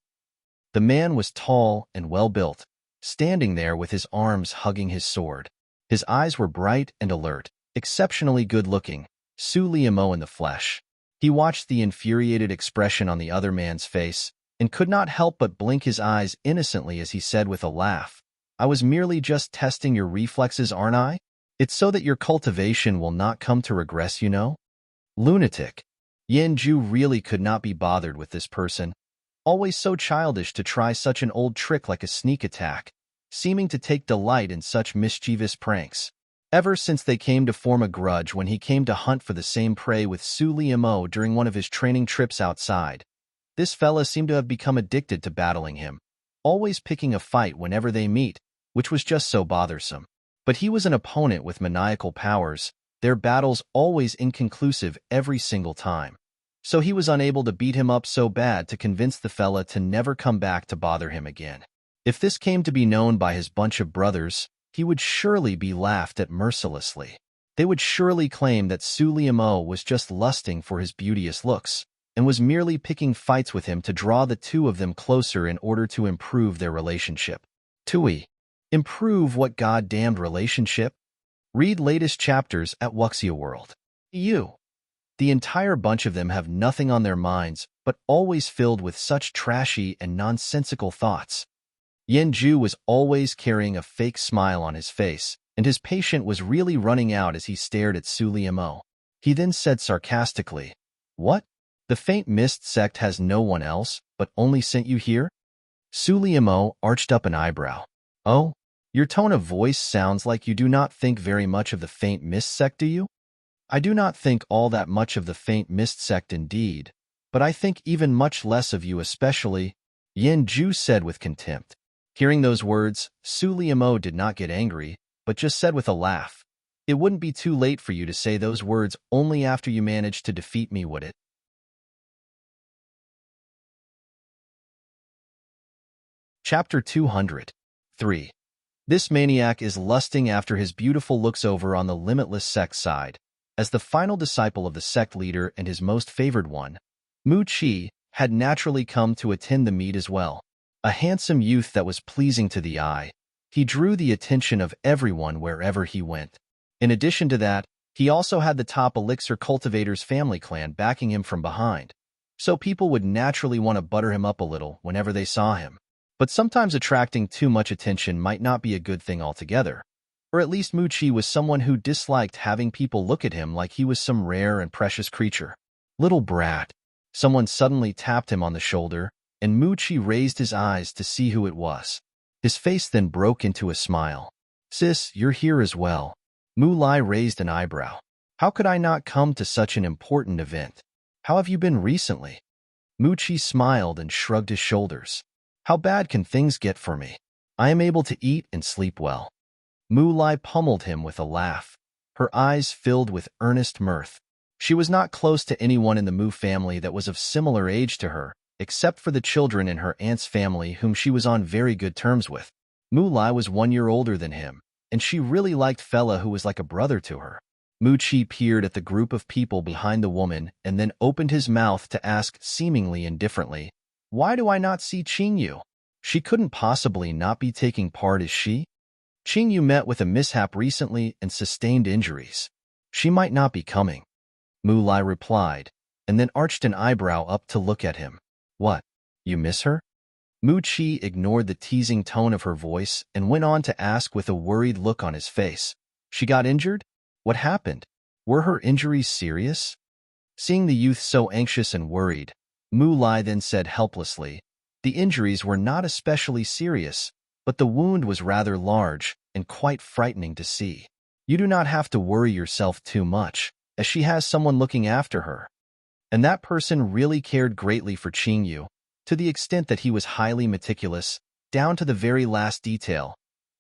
The man was tall and well-built, standing there with his arms hugging his sword. His eyes were bright and alert, exceptionally good-looking, Su Liamo in the flesh. He watched the infuriated expression on the other man's face and could not help but blink his eyes innocently as he said with a laugh, "I was merely just testing your reflexes, aren't I? It's so that your cultivation will not come to regress, you know?" Lunatic. Ju really could not be bothered with this person. Always so childish to try such an old trick like a sneak attack, seeming to take delight in such mischievous pranks. Ever since they came to form a grudge when he came to hunt for the same prey with Su Liamo during one of his training trips outside, this fella seemed to have become addicted to battling him, always picking a fight whenever they meet, which was just so bothersome. But he was an opponent with maniacal powers, their battles always inconclusive every single time. So he was unable to beat him up so bad to convince the fella to never come back to bother him again. If this came to be known by his bunch of brothers, he would surely be laughed at mercilessly. They would surely claim that Su Liamo was just lusting for his beauteous looks, and was merely picking fights with him to draw the two of them closer in order to improve their relationship. Tui. Improve what goddamned relationship? Read latest chapters at Wuxia World. The entire bunch of them have nothing on their minds, but always filled with such trashy and nonsensical thoughts. Ju was always carrying a fake smile on his face, and his patience was really running out as he stared at Su Liamo. He then said sarcastically, "What? The Faint Mist sect has no one else, but only sent you here?" Su Liamo arched up an eyebrow. "Oh? Your tone of voice sounds like you do not think very much of the Faint Mist sect, do you?" "I do not think all that much of the Faint Mist sect indeed, but I think even much less of you especially," Ju said with contempt. Hearing those words, Su Liamo did not get angry, but just said with a laugh, "It wouldn't be too late for you to say those words only after you managed to defeat me, would it?" Chapter 203. This maniac is lusting after his beautiful looks over on the limitless sect side. As the final disciple of the sect leader and his most favored one, Mu Chi had naturally come to attend the meet as well. A handsome youth that was pleasing to the eye, he drew the attention of everyone wherever he went. In addition to that, he also had the top elixir cultivator's family clan backing him from behind, so people would naturally want to butter him up a little whenever they saw him. But sometimes attracting too much attention might not be a good thing altogether, or at least Mu Chi was someone who disliked having people look at him like he was some rare and precious creature. "Little brat." Someone suddenly tapped him on the shoulder, and Mu Chi raised his eyes to see who it was. His face then broke into a smile. "Sis, you're here as well." Mu Lai raised an eyebrow. "How could I not come to such an important event? How have you been recently?" Mu Chi smiled and shrugged his shoulders. "How bad can things get for me? I am able to eat and sleep well." Mu Lai pummeled him with a laugh, her eyes filled with earnest mirth. She was not close to anyone in the Mu family that was of similar age to her, except for the children in her aunt's family whom she was on very good terms with. Mu Lai was 1 year older than him, and she really liked fella who was like a brother to her. Mu Chi peered at the group of people behind the woman and then opened his mouth to ask seemingly indifferently, "Why do I not see Qingyu? She couldn't possibly not be taking part, is she? Qingyu met with a mishap recently and sustained injuries. She might not be coming." Mu Lai replied, and then arched an eyebrow up to look at him. "What? You miss her?" Mu Chi ignored the teasing tone of her voice and went on to ask with a worried look on his face. "She got injured? What happened? Were her injuries serious?" Seeing the youth so anxious and worried, Mu Lai then said helplessly, "The injuries were not especially serious, but the wound was rather large and quite frightening to see. You do not have to worry yourself too much, as she has someone looking after her." And that person really cared greatly for Qingyu, to the extent that he was highly meticulous, down to the very last detail.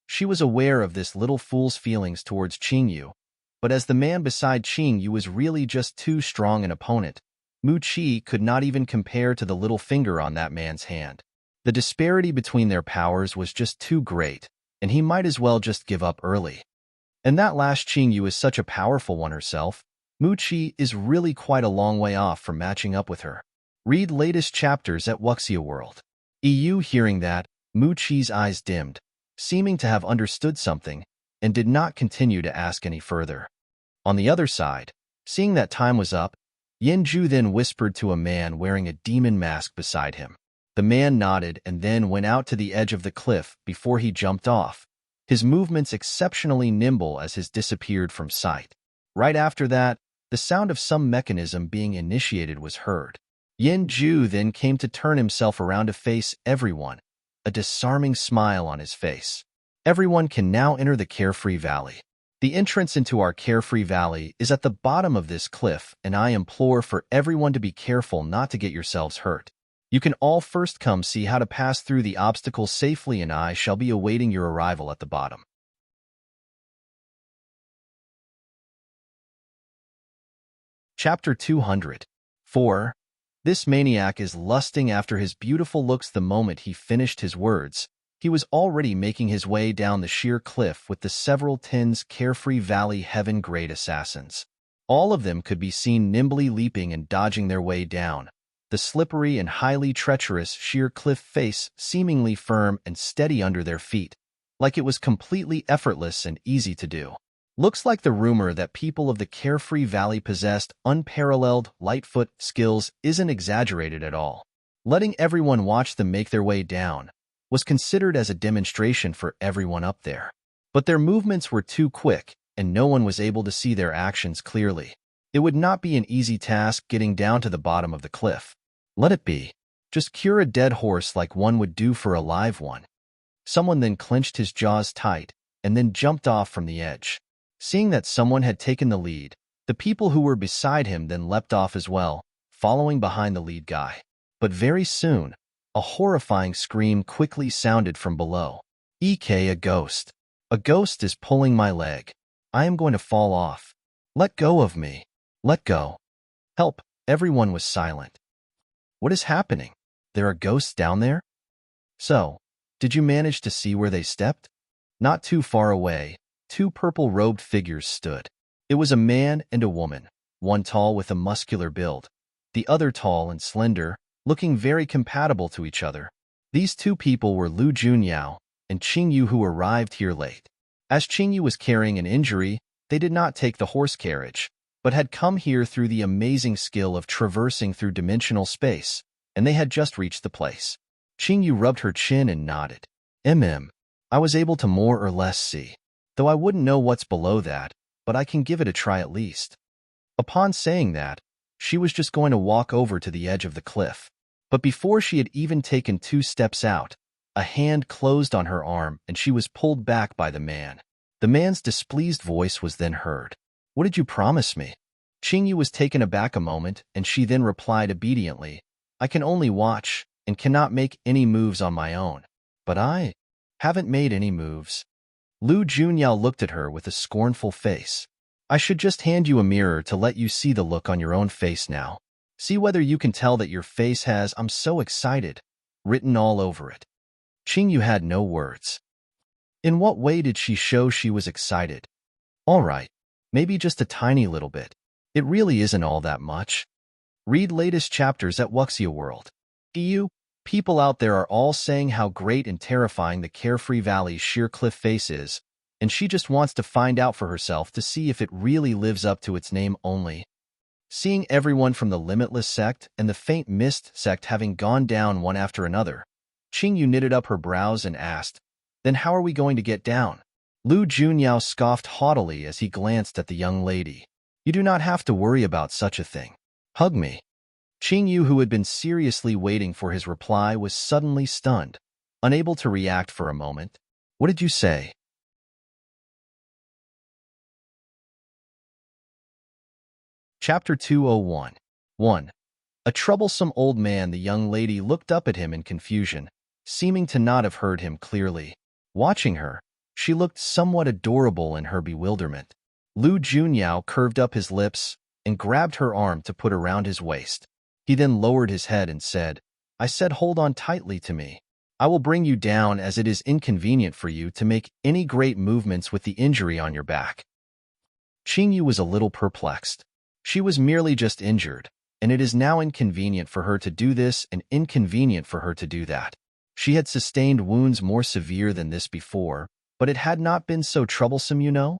She was aware of this little fool's feelings towards Qingyu, but as the man beside Qingyu was really just too strong an opponent, Mu Qi could not even compare to the little finger on that man's hand. The disparity between their powers was just too great, and he might as well just give up early. And that last Qingyu is such a powerful one herself. Mu Qi is really quite a long way off from matching up with her. Read latest chapters at Wuxia World. EU hearing that, Mu Qi's eyes dimmed, seeming to have understood something, and did not continue to ask any further. On the other side, seeing that time was up, Yin Ju then whispered to a man wearing a demon mask beside him. The man nodded and then went out to the edge of the cliff before he jumped off, his movements exceptionally nimble as his disappeared from sight. Right after that, the sound of some mechanism being initiated was heard. Yin Ju then came to turn himself around to face everyone, a disarming smile on his face. Everyone can now enter the Carefree Valley. The entrance into our Carefree Valley is at the bottom of this cliff, and I implore for everyone to be careful not to get yourselves hurt. You can all first come see how to pass through the obstacles safely, and I shall be awaiting your arrival at the bottom. Chapter 204. This maniac is lusting after his beautiful looks. The moment he finished his words, he was already making his way down the sheer cliff with the several tens Carefree Valley heaven-grade assassins. All of them could be seen nimbly leaping and dodging their way down, the slippery and highly treacherous sheer cliff face seemingly firm and steady under their feet, like it was completely effortless and easy to do. Looks like the rumor that people of the Carefree Valley possessed unparalleled Lightfoot skills isn't exaggerated at all. Letting everyone watch them make their way down was considered as a demonstration for everyone up there. But their movements were too quick, and no one was able to see their actions clearly. It would not be an easy task getting down to the bottom of the cliff. Let it be. Just cure a dead horse like one would do for a live one. Someone then clenched his jaws tight, and then jumped off from the edge. Seeing that someone had taken the lead, the people who were beside him then leapt off as well, following behind the lead guy. But very soon, a horrifying scream quickly sounded from below. "Ek, a ghost. A ghost is pulling my leg. I am going to fall off. Let go of me. Let go. Help." Everyone was silent. What is happening? There are ghosts down there? So, did you manage to see where they stepped? Not too far away, two purple-robed figures stood. It was a man and a woman, one tall with a muscular build, the other tall and slender, looking very compatible to each other. These two people were Lu Junyao and Qingyu, who arrived here late. As Qingyu was carrying an injury, they did not take the horse carriage, but had come here through the amazing skill of traversing through dimensional space, and they had just reached the place. Qingyu rubbed her chin and nodded. I was able to more or less see, though I wouldn't know what's below that, but I can give it a try at least. Upon saying that, she was just going to walk over to the edge of the cliff. But before she had even taken 2 steps out, a hand closed on her arm and she was pulled back by the man. The man's displeased voice was then heard. "What did you promise me?" Qingyu was taken aback a moment, and she then replied obediently, "I can only watch and cannot make any moves on my own." "But I haven't made any moves." Lu Junyao looked at her with a scornful face. "I should just hand you a mirror to let you see the look on your own face now. See whether you can tell that your face has 'I'm so excited' written all over it." Qingyu had no words. In what way did she show she was excited? All right, maybe just a tiny little bit. It really isn't all that much. Read latest chapters at Wuxia World. People out there are all saying how great and terrifying the Carefree Valley's sheer cliff face is, and she just wants to find out for herself to see if it really lives up to its name only. Seeing everyone from the Limitless sect and the Faint Mist sect having gone down one after another, Qingyu knitted up her brows and asked, "Then how are we going to get down?" Lu Junyao scoffed haughtily as he glanced at the young lady. "You do not have to worry about such a thing. Hug me." Qingyu, who had been seriously waiting for his reply, was suddenly stunned, unable to react for a moment. "What did you say?" Chapter 201. 1. A troublesome old man. The young lady looked up at him in confusion, seeming to not have heard him clearly. Watching her, she looked somewhat adorable in her bewilderment. Lu Junyao curved up his lips and grabbed her arm to put around his waist. He then lowered his head and said, I said hold on tightly to me. I will bring you down as it is inconvenient for you to make any great movements with the injury on your back. Qingyu was a little perplexed. She was merely just injured, and it is now inconvenient for her to do this and inconvenient for her to do that. She had sustained wounds more severe than this before, but it had not been so troublesome, you know?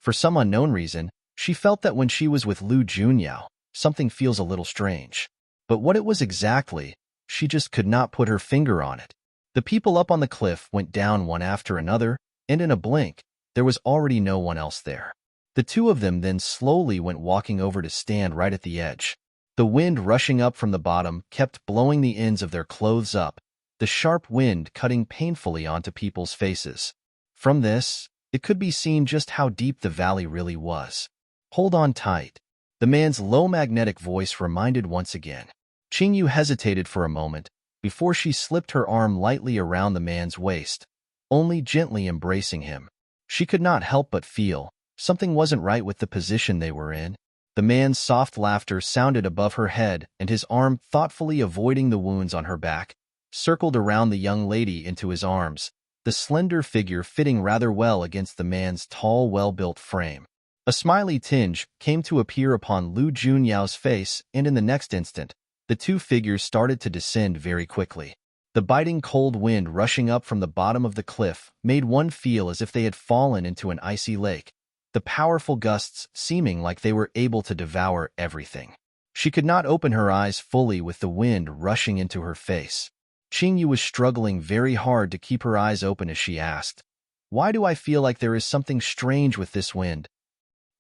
For some unknown reason, she felt that when she was with Lu Junyao, something feels a little strange. But what it was exactly, she just could not put her finger on it. The people up on the cliff went down one after another, and in a blink, there was already no one else there. The two of them then slowly went walking over to stand right at the edge. The wind rushing up from the bottom kept blowing the ends of their clothes up, the sharp wind cutting painfully onto people's faces. From this, it could be seen just how deep the valley really was. Hold on tight. The man's low magnetic voice reminded once again. Qingyu hesitated for a moment before she slipped her arm lightly around the man's waist, only gently embracing him. She could not help but feel something wasn't right with the position they were in. The man's soft laughter sounded above her head, and his arm, thoughtfully avoiding the wounds on her back, circled around the young lady into his arms, the slender figure fitting rather well against the man's tall, well-built frame. A smiley tinge came to appear upon Lu Junyao's face, and in the next instant, the two figures started to descend very quickly. The biting cold wind rushing up from the bottom of the cliff made one feel as if they had fallen into an icy lake, the powerful gusts seeming like they were able to devour everything. She could not open her eyes fully with the wind rushing into her face. Qingyu was struggling very hard to keep her eyes open as she asked, Why do I feel like there is something strange with this wind?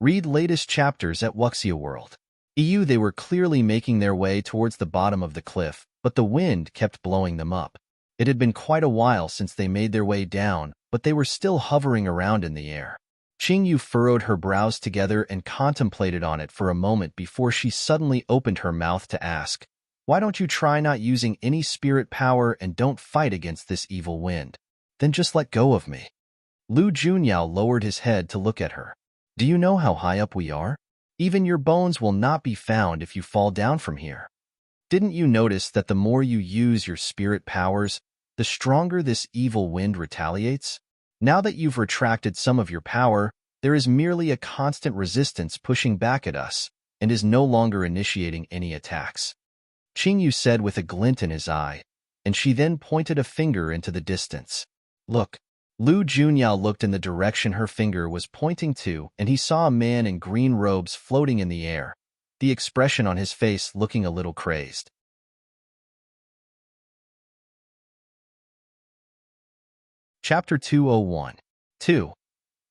Read latest chapters at Wuxia World. They were clearly making their way towards the bottom of the cliff, but the wind kept blowing them up. It had been quite a while since they made their way down, but they were still hovering around in the air. Qingyu furrowed her brows together and contemplated on it for a moment before she suddenly opened her mouth to ask, Why don't you try not using any spirit power and don't fight against this evil wind? Then just let go of me. Lu Junyao lowered his head to look at her. Do you know how high up we are? Even your bones will not be found if you fall down from here. Didn't you notice that the more you use your spirit powers, the stronger this evil wind retaliates? Now that you've retracted some of your power, there is merely a constant resistance pushing back at us, and is no longer initiating any attacks. Qingyu said with a glint in his eye, and she then pointed a finger into the distance. Look. Lu Junyao looked in the direction her finger was pointing to, and he saw a man in green robes floating in the air, the expression on his face looking a little crazed. Chapter 201. 2.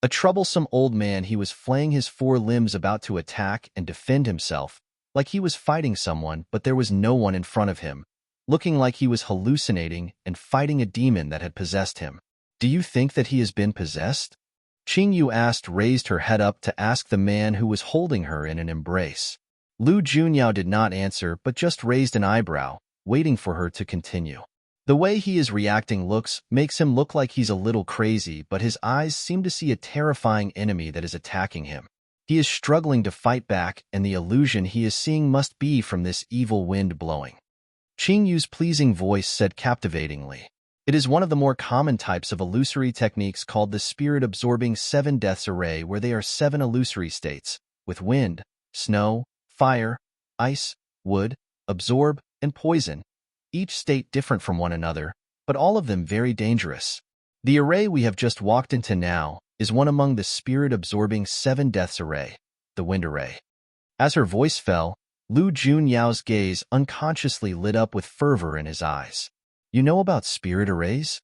A troublesome old man, he was flaying his four limbs about to attack and defend himself, like he was fighting someone, but there was no one in front of him, looking like he was hallucinating and fighting a demon that had possessed him. Do you think that he has been possessed? Qingyu asked, raised her head up to ask the man who was holding her in an embrace. Lu Junyao did not answer, but just raised an eyebrow, waiting for her to continue. The way he is reacting makes him look like he's a little crazy, but his eyes seem to see a terrifying enemy that is attacking him. He is struggling to fight back, and the illusion he is seeing must be from this evil wind blowing. Qingyu's pleasing voice said captivatingly, It is one of the more common types of illusory techniques called the spirit-absorbing 7 deaths array, where they are 7 illusory states, with wind, snow, fire, ice, wood, absorb, and poison, each state different from one another, but all of them very dangerous. The array we have just walked into now is one among the spirit-absorbing 7 deaths array, the wind array. As her voice fell, Lu Junyao's gaze unconsciously lit up with fervor in his eyes. You know about spirit arrays?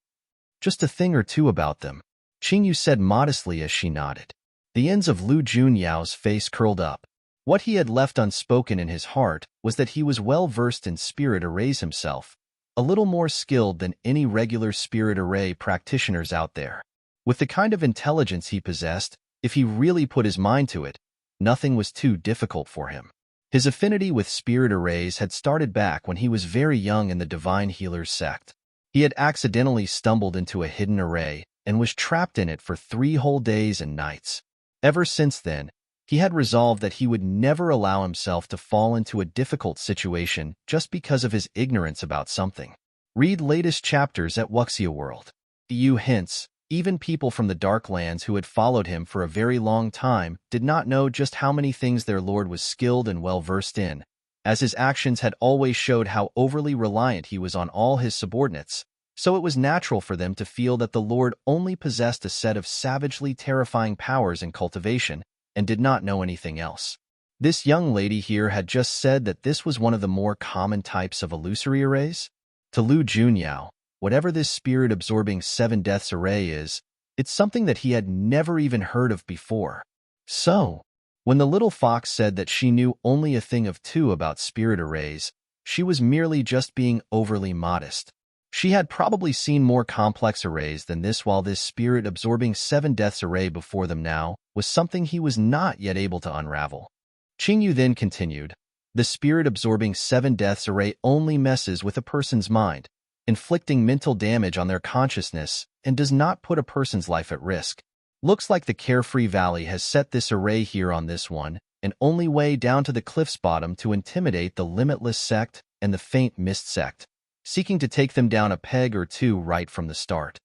Just a thing or two about them, Qingyu said modestly as she nodded. The ends of Lu Junyao's face curled up. What he had left unspoken in his heart was that he was well versed in spirit arrays himself, a little more skilled than any regular spirit array practitioners out there. With the kind of intelligence he possessed, if he really put his mind to it, nothing was too difficult for him. His affinity with spirit arrays had started back when he was very young in the Divine Healers sect. He had accidentally stumbled into a hidden array and was trapped in it for 3 whole days and nights. Ever since then, He had resolved that he would never allow himself to fall into a difficult situation just because of his ignorance about something. Read latest chapters at World. EU hints. Even people from the Dark Lands who had followed him for a very long time did not know just how many things their lord was skilled and well-versed in, as his actions had always showed how overly reliant he was on all his subordinates, so it was natural for them to feel that the lord only possessed a set of savagely terrifying powers in cultivation and did not know anything else. This young lady here had just said that this was one of the more common types of illusory arrays. To Lu Junyao, whatever this spirit-absorbing 7 deaths array is, it's something that he had never even heard of before. So, when the little fox said that she knew only a thing of two about spirit arrays, she was merely just being overly modest. She had probably seen more complex arrays than this, while this spirit-absorbing 7 deaths array before them now was something he was not yet able to unravel. Qingyu then continued, the spirit-absorbing 7 deaths array only messes with a person's mind, inflicting mental damage on their consciousness, and does not put a person's life at risk. Looks like the Carefree Valley has set this array here on this one, and only way down to the cliff's bottom to intimidate the Limitless Sect and the Faint Mist Sect, seeking to take them down a peg or two right from the start.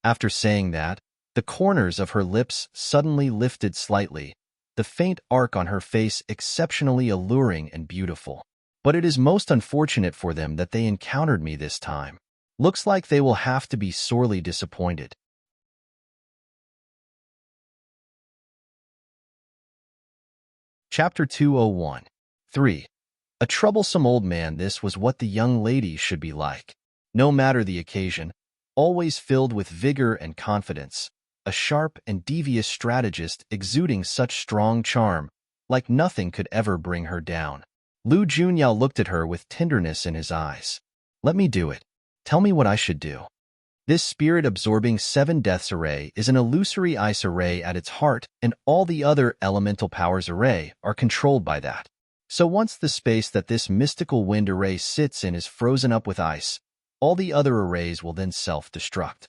After saying that, the corners of her lips suddenly lifted slightly, the faint arc on her face exceptionally alluring and beautiful. But it is most unfortunate for them that they encountered me this time. Looks like they will have to be sorely disappointed. Chapter 201. 3. A troublesome old man. This was what the young lady should be like. No matter the occasion, always filled with vigor and confidence, a sharp and devious strategist exuding such strong charm, like nothing could ever bring her down. Lu Junyao looked at her with tenderness in his eyes. Let me do it. Tell me what I should do. This spirit-absorbing 7 deaths array is an illusory ice array at its heart, and all the other elemental powers array are controlled by that. So once the space that this mystical wind array sits in is frozen up with ice, all the other arrays will then self-destruct.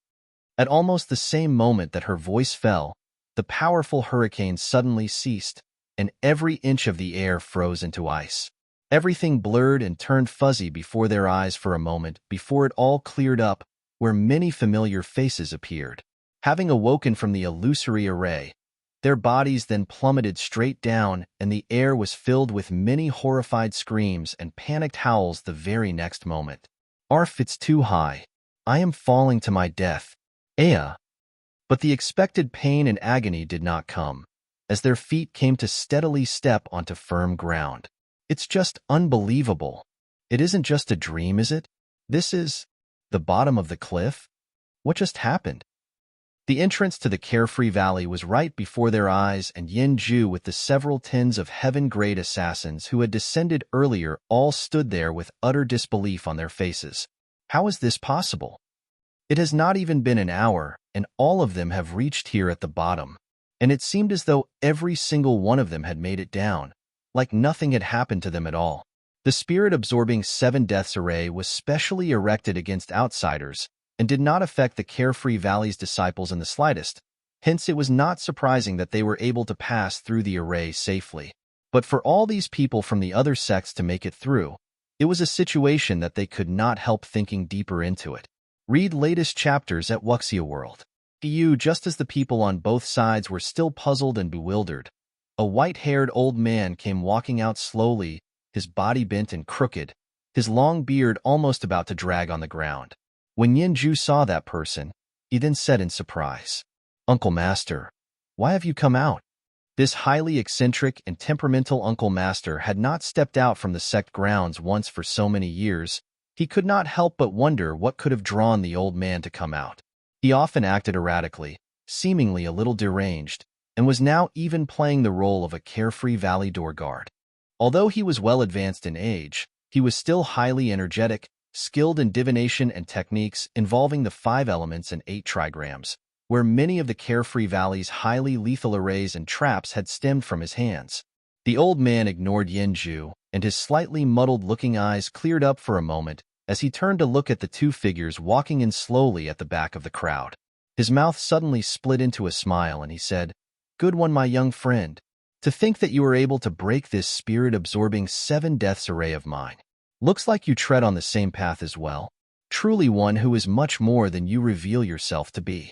At almost the same moment that her voice fell, the powerful hurricane suddenly ceased, and every inch of the air froze into ice. Everything blurred and turned fuzzy before their eyes for a moment before it all cleared up, where many familiar faces appeared. Having awoken from the illusory array, their bodies then plummeted straight down, and the air was filled with many horrified screams and panicked howls the very next moment. Arf, it's too high. I am falling to my death. Aya. But the expected pain and agony did not come, as their feet came to steadily step onto firm ground. It's just unbelievable. It isn't just a dream, is it? This is the bottom of the cliff? What just happened? The entrance to the Carefree Valley was right before their eyes, and Yin Ju with the several tens of heaven-grade assassins who had descended earlier all stood there with utter disbelief on their faces. How is this possible? It has not even been an hour, and all of them have reached here at the bottom, and it seemed as though every single one of them had made it down, like nothing had happened to them at all. The spirit-absorbing 7 deaths array was specially erected against outsiders and did not affect the Carefree Valley's disciples in the slightest. Hence, it was not surprising that they were able to pass through the array safely. But for all these people from the other sects to make it through, it was a situation that they could not help thinking deeper into it. Read latest chapters at World. Just as the people on both sides were still puzzled and bewildered, a white-haired old man came walking out slowly, his body bent and crooked, his long beard almost about to drag on the ground. When Yin Ju saw that person, he then said in surprise, "Uncle Master, why have you come out?" This highly eccentric and temperamental Uncle Master had not stepped out from the sect grounds once for so many years. He could not help but wonder what could have drawn the old man to come out. He often acted erratically, seemingly a little deranged, and was now even playing the role of a Carefree Valley door guard. Although he was well advanced in age, he was still highly energetic, skilled in divination and techniques involving the 5 elements and 8 trigrams, where many of the Carefree Valley's highly lethal arrays and traps had stemmed from his hands. The old man ignored Yin Ju, and his slightly muddled-looking eyes cleared up for a moment as he turned to look at the 2 figures walking in slowly at the back of the crowd. His mouth suddenly split into a smile, and he said, "Good one, my young friend. To think that you were able to break this spirit-absorbing 7 deaths array of mine. Looks like you tread on the same path as well. Truly one who is much more than you reveal yourself to be.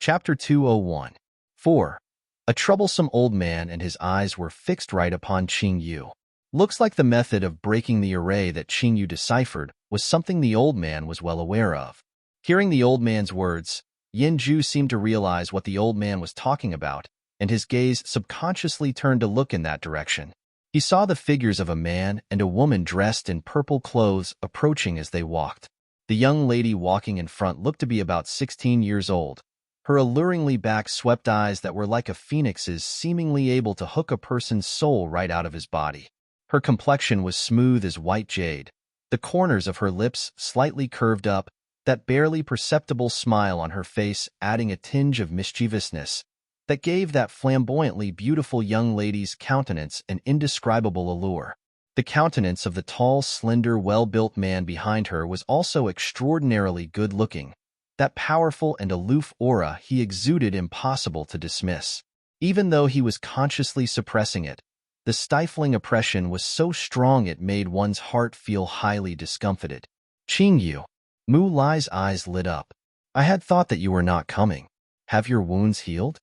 Chapter 201. 4. A troublesome old man and his eyes were fixed right upon Qing Yu. Looks like the method of breaking the array that Qing Yu deciphered was something the old man was well aware of. Hearing the old man's words, Yin Ju seemed to realize what the old man was talking about, and his gaze subconsciously turned to look in that direction. He saw the figures of a man and a woman dressed in purple clothes approaching as they walked. The young lady walking in front looked to be about 16 years old. Her alluringly back-swept eyes that were like a phoenix's seemingly able to hook a person's soul right out of his body. Her complexion was smooth as white jade. The corners of her lips slightly curved up, that barely perceptible smile on her face adding a tinge of mischievousness that gave that flamboyantly beautiful young lady's countenance an indescribable allure. The countenance of the tall, slender, well-built man behind her was also extraordinarily good-looking. That powerful and aloof aura he exuded impossible to dismiss. Even though he was consciously suppressing it, the stifling oppression was so strong it made one's heart feel highly discomfited. Qing Yu. Mu Lai's eyes lit up. I had thought that you were not coming. Have your wounds healed?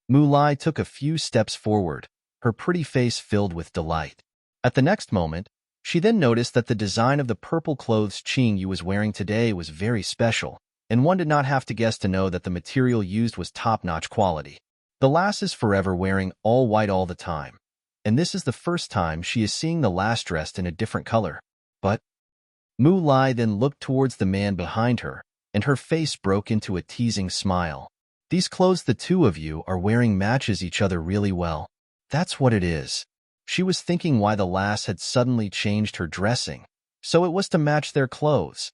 Mu Lai took a few steps forward, her pretty face filled with delight. At the next moment, she then noticed that the design of the purple clothes Qing Yu was wearing today was very special, and one did not have to guess to know that the material used was top-notch quality. The lass is forever wearing all white all the time, and this is the first time she is seeing the lass dressed in a different color. But Mu Lai then looked towards the man behind her, and her face broke into a teasing smile. These clothes the two of you are wearing matches each other really well. That's what it is. She was thinking why the lass had suddenly changed her dressing, so it was to match their clothes.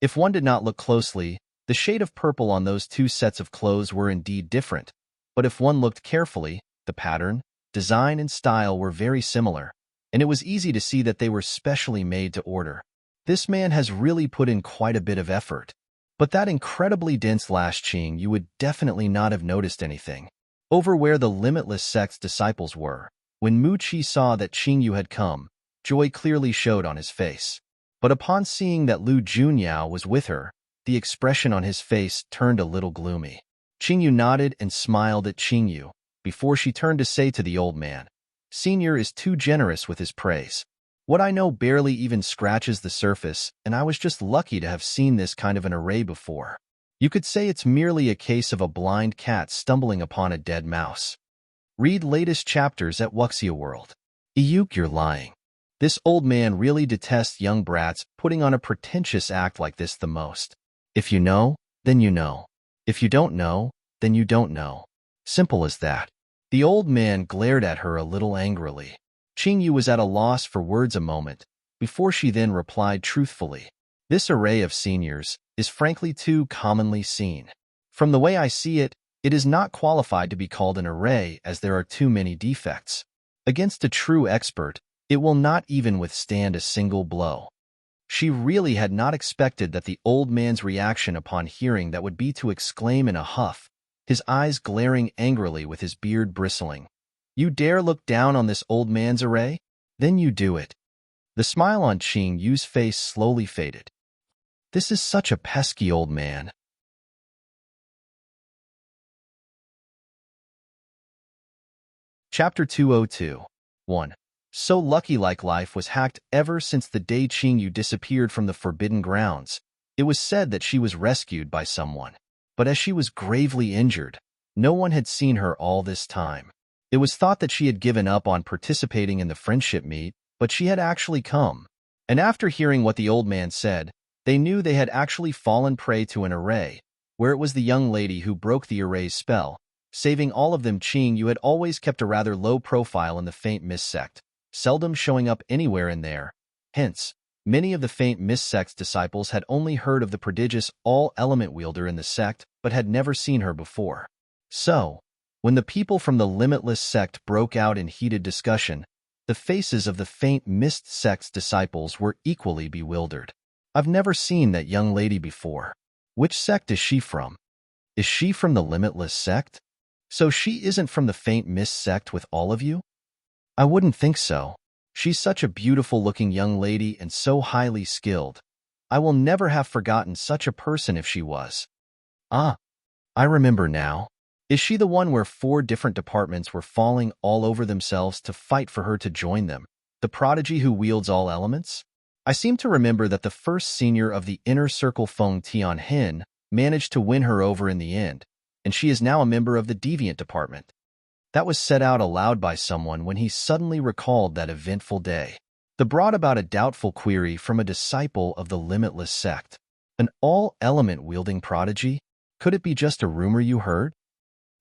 If one did not look closely, the shade of purple on those two sets of clothes were indeed different, but if one looked carefully, the pattern, design, and style were very similar, and it was easy to see that they were specially made to order. This man has really put in quite a bit of effort. But that incredibly dense lash Qing, you would definitely not have noticed anything. Over where the limitless sect's disciples were, when Mu Qi saw that Qing Yu had come, joy clearly showed on his face. But upon seeing that Lu Junyao was with her, the expression on his face turned a little gloomy. Qing Yu nodded and smiled at Qing Yu, before she turned to say to the old man, Senior is too generous with his praise. What I know barely even scratches the surface, and I was just lucky to have seen this kind of an array before. You could say it's merely a case of a blind cat stumbling upon a dead mouse. Read latest chapters at Wuxia World. Euk, you're lying. This old man really detests young brats putting on a pretentious act like this the most. If you know, then you know. If you don't know, then you don't know. Simple as that. The old man glared at her a little angrily. Qing Yu was at a loss for words a moment, before she then replied truthfully. This array of seniors is frankly too commonly seen. From the way I see it, it is not qualified to be called an array as there are too many defects. Against a true expert, it will not even withstand a single blow. She really had not expected that the old man's reaction upon hearing that would be to exclaim in a huff, his eyes glaring angrily with his beard bristling. You dare look down on this old man's array? Then you do it. The smile on Qing Yu's face slowly faded. This is such a pesky old man. Chapter 202. 1. So lucky like life was hacked ever since the day Qing Yu disappeared from the Forbidden Grounds. It was said that she was rescued by someone. But as she was gravely injured, no one had seen her all this time. It was thought that she had given up on participating in the friendship meet, but she had actually come. And after hearing what the old man said, they knew they had actually fallen prey to an array, where it was the young lady who broke the array's spell. Saving all of them, Qing Yu had always kept a rather low profile in the Faint Mist sect, seldom showing up anywhere in there. Hence, many of the Faint Mist sect's disciples had only heard of the prodigious all-element wielder in the sect, but had never seen her before. So, when the people from the Limitless sect broke out in heated discussion, the faces of the Faint Mist sect's disciples were equally bewildered. I've never seen that young lady before. Which sect is she from? Is she from the Limitless sect? So she isn't from the Faint Mist sect with all of you? I wouldn't think so. She's such a beautiful-looking young lady and so highly skilled. I will never have forgotten such a person if she was. Ah, I remember now. Is she the one where 4 different departments were falling all over themselves to fight for her to join them? The prodigy who wields all elements? I seem to remember that the first senior of the inner circle Feng Tianhen managed to win her over in the end, and she is now a member of the deviant department. That was said out aloud by someone when he suddenly recalled that eventful day. That brought about a doubtful query from a disciple of the Limitless sect. An all-element wielding prodigy? Could it be just a rumor you heard?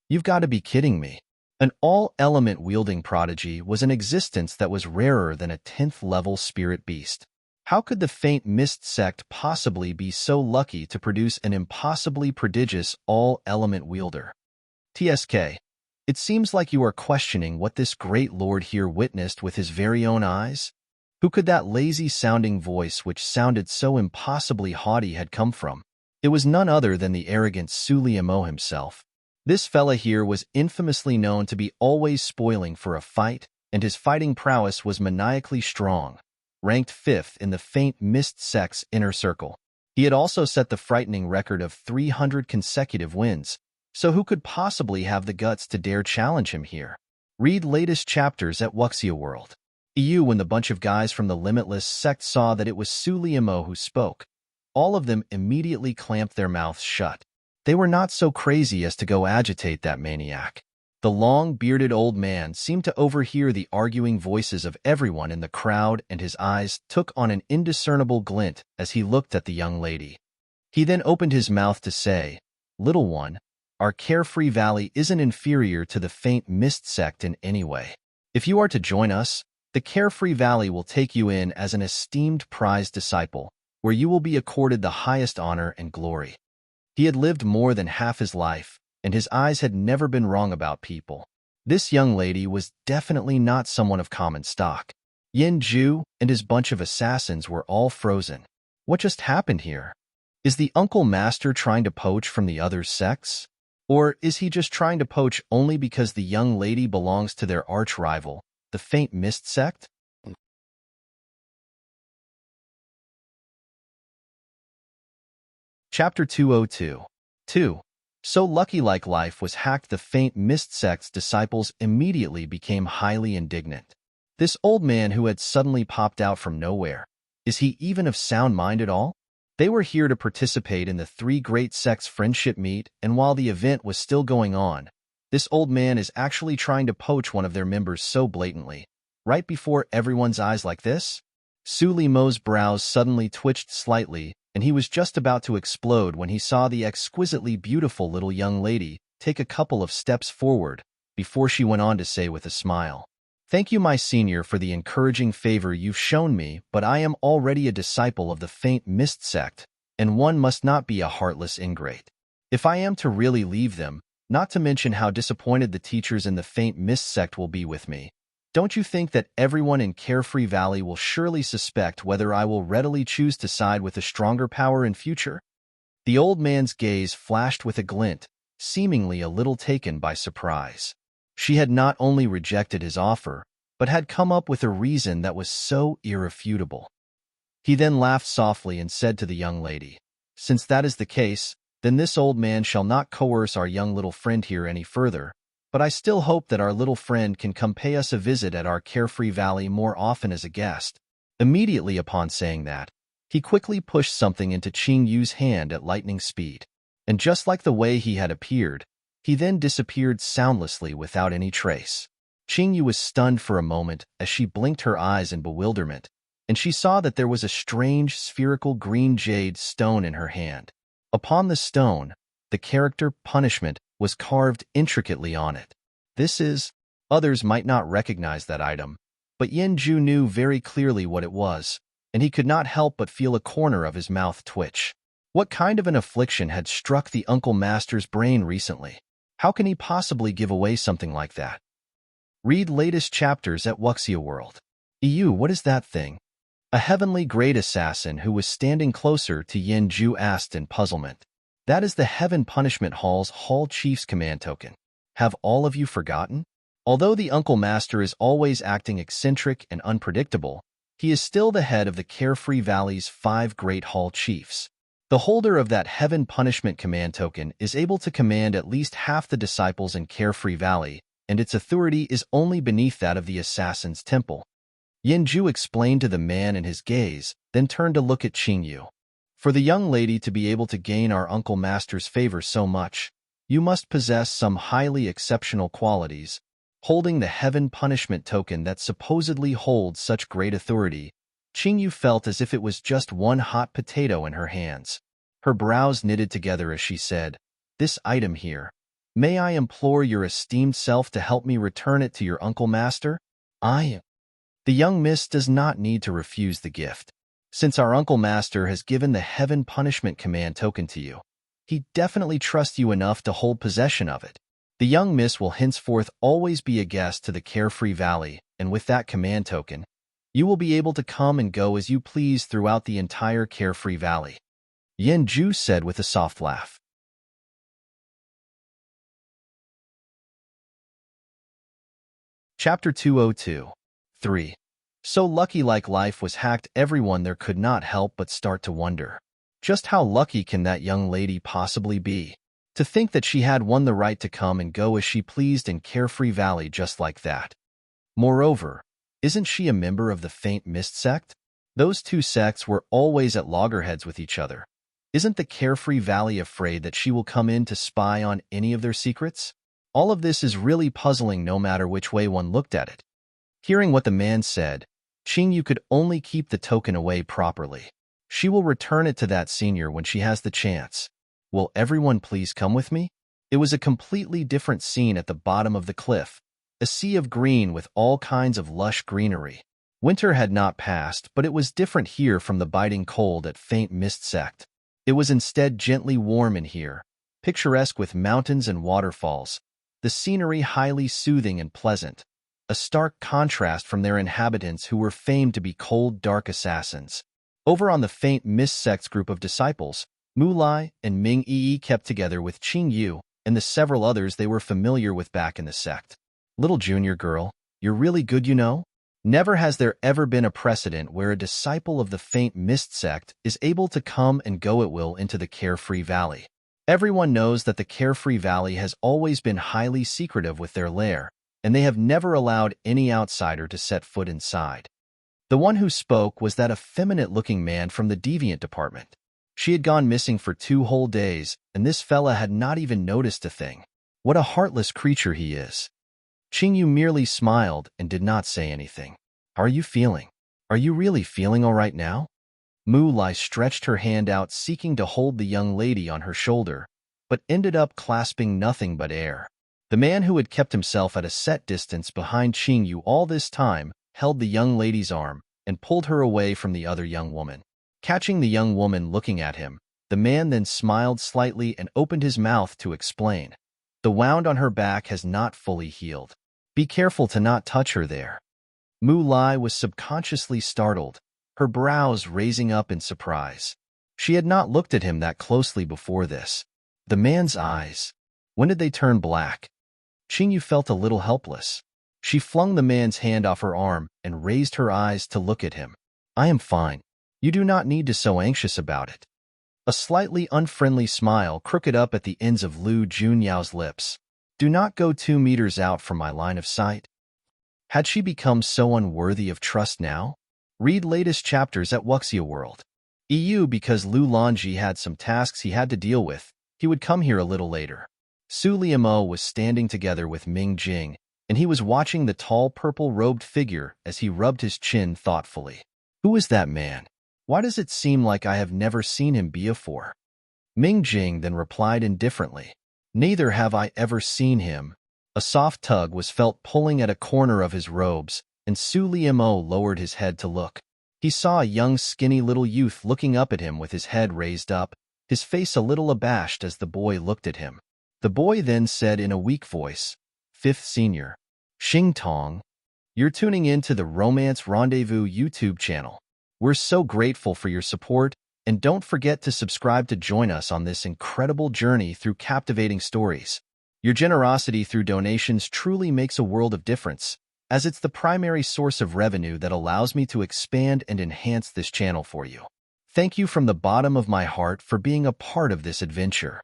You've got to be kidding me. An all-element wielding prodigy was an existence that was rarer than a 10th-level spirit beast. How could the Faint Mist sect possibly be so lucky to produce an impossibly prodigious all-element wielder? TSK, it seems like you are questioning what this great lord here witnessed with his very own eyes. Who could that lazy-sounding voice which sounded so impossibly haughty had come from? It was none other than the arrogant Sulimo himself. This fella here was infamously known to be always spoiling for a fight, and his fighting prowess was maniacally strong, ranked 5th in the Faint Mist sect's inner circle. He had also set the frightening record of 300 consecutive wins, so who could possibly have the guts to dare challenge him here? Read latest chapters at Wuxia World. When the bunch of guys from the Limitless sect saw that it was Sulimo who spoke, all of them immediately clamped their mouths shut. They were not so crazy as to go agitate that maniac. The long-bearded old man seemed to overhear the arguing voices of everyone in the crowd, and his eyes took on an indiscernible glint as he looked at the young lady. He then opened his mouth to say, "Little one, our Carefree Valley isn't inferior to the Faint Mist sect in any way. If you are to join us, the Carefree Valley will take you in as an esteemed prized disciple, where you will be accorded the highest honor and glory." He had lived more than half his life, and his eyes had never been wrong about people. This young lady was definitely not someone of common stock. Yin Ju and his bunch of assassins were all frozen. What just happened here? Is the Uncle Master trying to poach from the other sects? Or is he just trying to poach only because the young lady belongs to their arch-rival, the Faint Mist sect? Chapter 202. 2. So Lucky Like Life was hacked, the Faint Mist sect's disciples immediately became highly indignant. This old man who had suddenly popped out from nowhere, is he even of sound mind at all? They were here to participate in the 3 great sects' friendship meet, and while the event was still going on, this old man is actually trying to poach one of their members so blatantly, right before everyone's eyes like this? Sulimo's brows suddenly twitched slightly, and he was just about to explode when he saw the exquisitely beautiful little young lady take a couple of steps forward before she went on to say with a smile, "Thank you, my senior, for the encouraging favor you've shown me, but I am already a disciple of the Faint Mist sect, and one must not be a heartless ingrate. If I am to really leave them, not to mention how disappointed the teachers in the Faint Mist sect will be with me, don't you think that everyone in Carefree Valley will surely suspect whether I will readily choose to side with a stronger power in future?" The old man's gaze flashed with a glint, seemingly a little taken by surprise. She had not only rejected his offer, but had come up with a reason that was so irrefutable. He then laughed softly and said to the young lady, "Since that is the case, then this old man shall not coerce our young little friend here any further, but I still hope that our little friend can come pay us a visit at our Carefree Valley more often as a guest." Immediately upon saying that, he quickly pushed something into Qing Yu's hand at lightning speed, and just like the way he had appeared, he then disappeared soundlessly without any trace. Qing Yu was stunned for a moment as she blinked her eyes in bewilderment, and she saw that there was a strange spherical green jade stone in her hand. Upon the stone, the character Punishment was carved intricately on it. Others might not recognize that item, but Yin Ju knew very clearly what it was, and he could not help but feel a corner of his mouth twitch. What kind of an affliction had struck the Uncle Master's brain recently? How can he possibly give away something like that? Read latest chapters at Wuxia World. What is that thing? A heavenly great assassin who was standing closer to Yin Ju asked in puzzlement. That is the Heaven Punishment Hall's Hall Chief's command token. Have all of you forgotten? Although the Uncle Master is always acting eccentric and unpredictable, he is still the head of the Carefree Valley's 5 great Hall Chiefs. The holder of that Heaven Punishment command token is able to command at least half the disciples in Carefree Valley, and its authority is only beneath that of the Assassin's Temple. Yanju explained to the man in his gaze, then turned to look at Qingyu. For the young lady to be able to gain our Uncle Master's favor so much, you must possess some highly exceptional qualities. Holding the Heaven Punishment token that supposedly holds such great authority, Qingyu felt as if it was just one hot potato in her hands. Her brows knitted together as she said, "This item here. May I implore your esteemed self to help me return it to your Uncle Master? The young miss does not need to refuse the gift. Since our Uncle Master has given the Heaven Punishment command token to you, he definitely trusts you enough to hold possession of it. The young miss will henceforth always be a guest to the Carefree Valley, and with that command token, you will be able to come and go as you please throughout the entire Carefree Valley," Yanju said with a soft laugh. Chapter 202. 3. So lucky like life was hacked, everyone there could not help but start to wonder. Just how lucky can that young lady possibly be? To think that she had won the right to come and go as she pleased in Carefree Valley just like that. Moreover, isn't she a member of the Faint Mist sect? Those two sects were always at loggerheads with each other. Isn't the Carefree Valley afraid that she will come in to spy on any of their secrets? All of this is really puzzling no matter which way one looked at it. Hearing what the man said, Qingyu could only keep the token away properly. She will return it to that senior when she has the chance. Will everyone please come with me? It was a completely different scene at the bottom of the cliff, a sea of green with all kinds of lush greenery. Winter had not passed, but it was different here from the biting cold at Faint Mist Sect. It was instead gently warm in here, picturesque with mountains and waterfalls, the scenery highly soothing and pleasant, a stark contrast from their inhabitants who were famed to be cold, dark assassins. Over on the Faint Mist Sect's group of disciples, Mu Lai and Ming Yi kept together with Qingyu and the several others they were familiar with back in the sect. "Little junior girl, you're really good, you know? Never has there ever been a precedent where a disciple of the Faint Mist Sect is able to come and go at will into the Carefree Valley. Everyone knows that the Carefree Valley has always been highly secretive with their lair, and they have never allowed any outsider to set foot inside." The one who spoke was that effeminate-looking man from the deviant department. She had gone missing for 2 whole days, and this fella had not even noticed a thing. What a heartless creature he is. Qingyu merely smiled and did not say anything. "How are you feeling? Are you really feeling all right now?" Mu Lai stretched her hand out seeking to hold the young lady on her shoulder, but ended up clasping nothing but air. The man who had kept himself at a set distance behind Qingyu all this time held the young lady's arm and pulled her away from the other young woman. Catching the young woman looking at him, the man then smiled slightly and opened his mouth to explain. "The wound on her back has not fully healed. Be careful to not touch her there." Mu Lai was subconsciously startled, her brows raising up in surprise. She had not looked at him that closely before this. The man's eyes. When did they turn black? Qingyu felt a little helpless. She flung the man's hand off her arm and raised her eyes to look at him. "I am fine. You do not need to be so anxious about it." A slightly unfriendly smile crooked up at the ends of Lu Junyao's lips. "Do not go 2 meters out from my line of sight." Had she become so unworthy of trust now? Read latest chapters at Wuxia World. Because Lu Lonji had some tasks he had to deal with, he would come here a little later. Su Liamo was standing together with Ming Jing, and he was watching the tall purple-robed figure as he rubbed his chin thoughtfully. "Who is that man? Why does it seem like I have never seen him before?" Ming Jing then replied indifferently, "Neither have I ever seen him." A soft tug was felt pulling at a corner of his robes, and Su Liamo lowered his head to look. He saw a young skinny little youth looking up at him with his head raised up, his face a little abashed as the boy looked at him. The boy then said in a weak voice, "Fifth Senior. Xing Tong. You're tuning in to the Romance Rendezvous YouTube channel. We're so grateful for your support, And don't forget to subscribe to join us on this incredible journey through captivating stories. Your generosity through donations truly makes a world of difference, as it's the primary source of revenue that allows me to expand and enhance this channel for you. Thank you from the bottom of my heart for being a part of this adventure.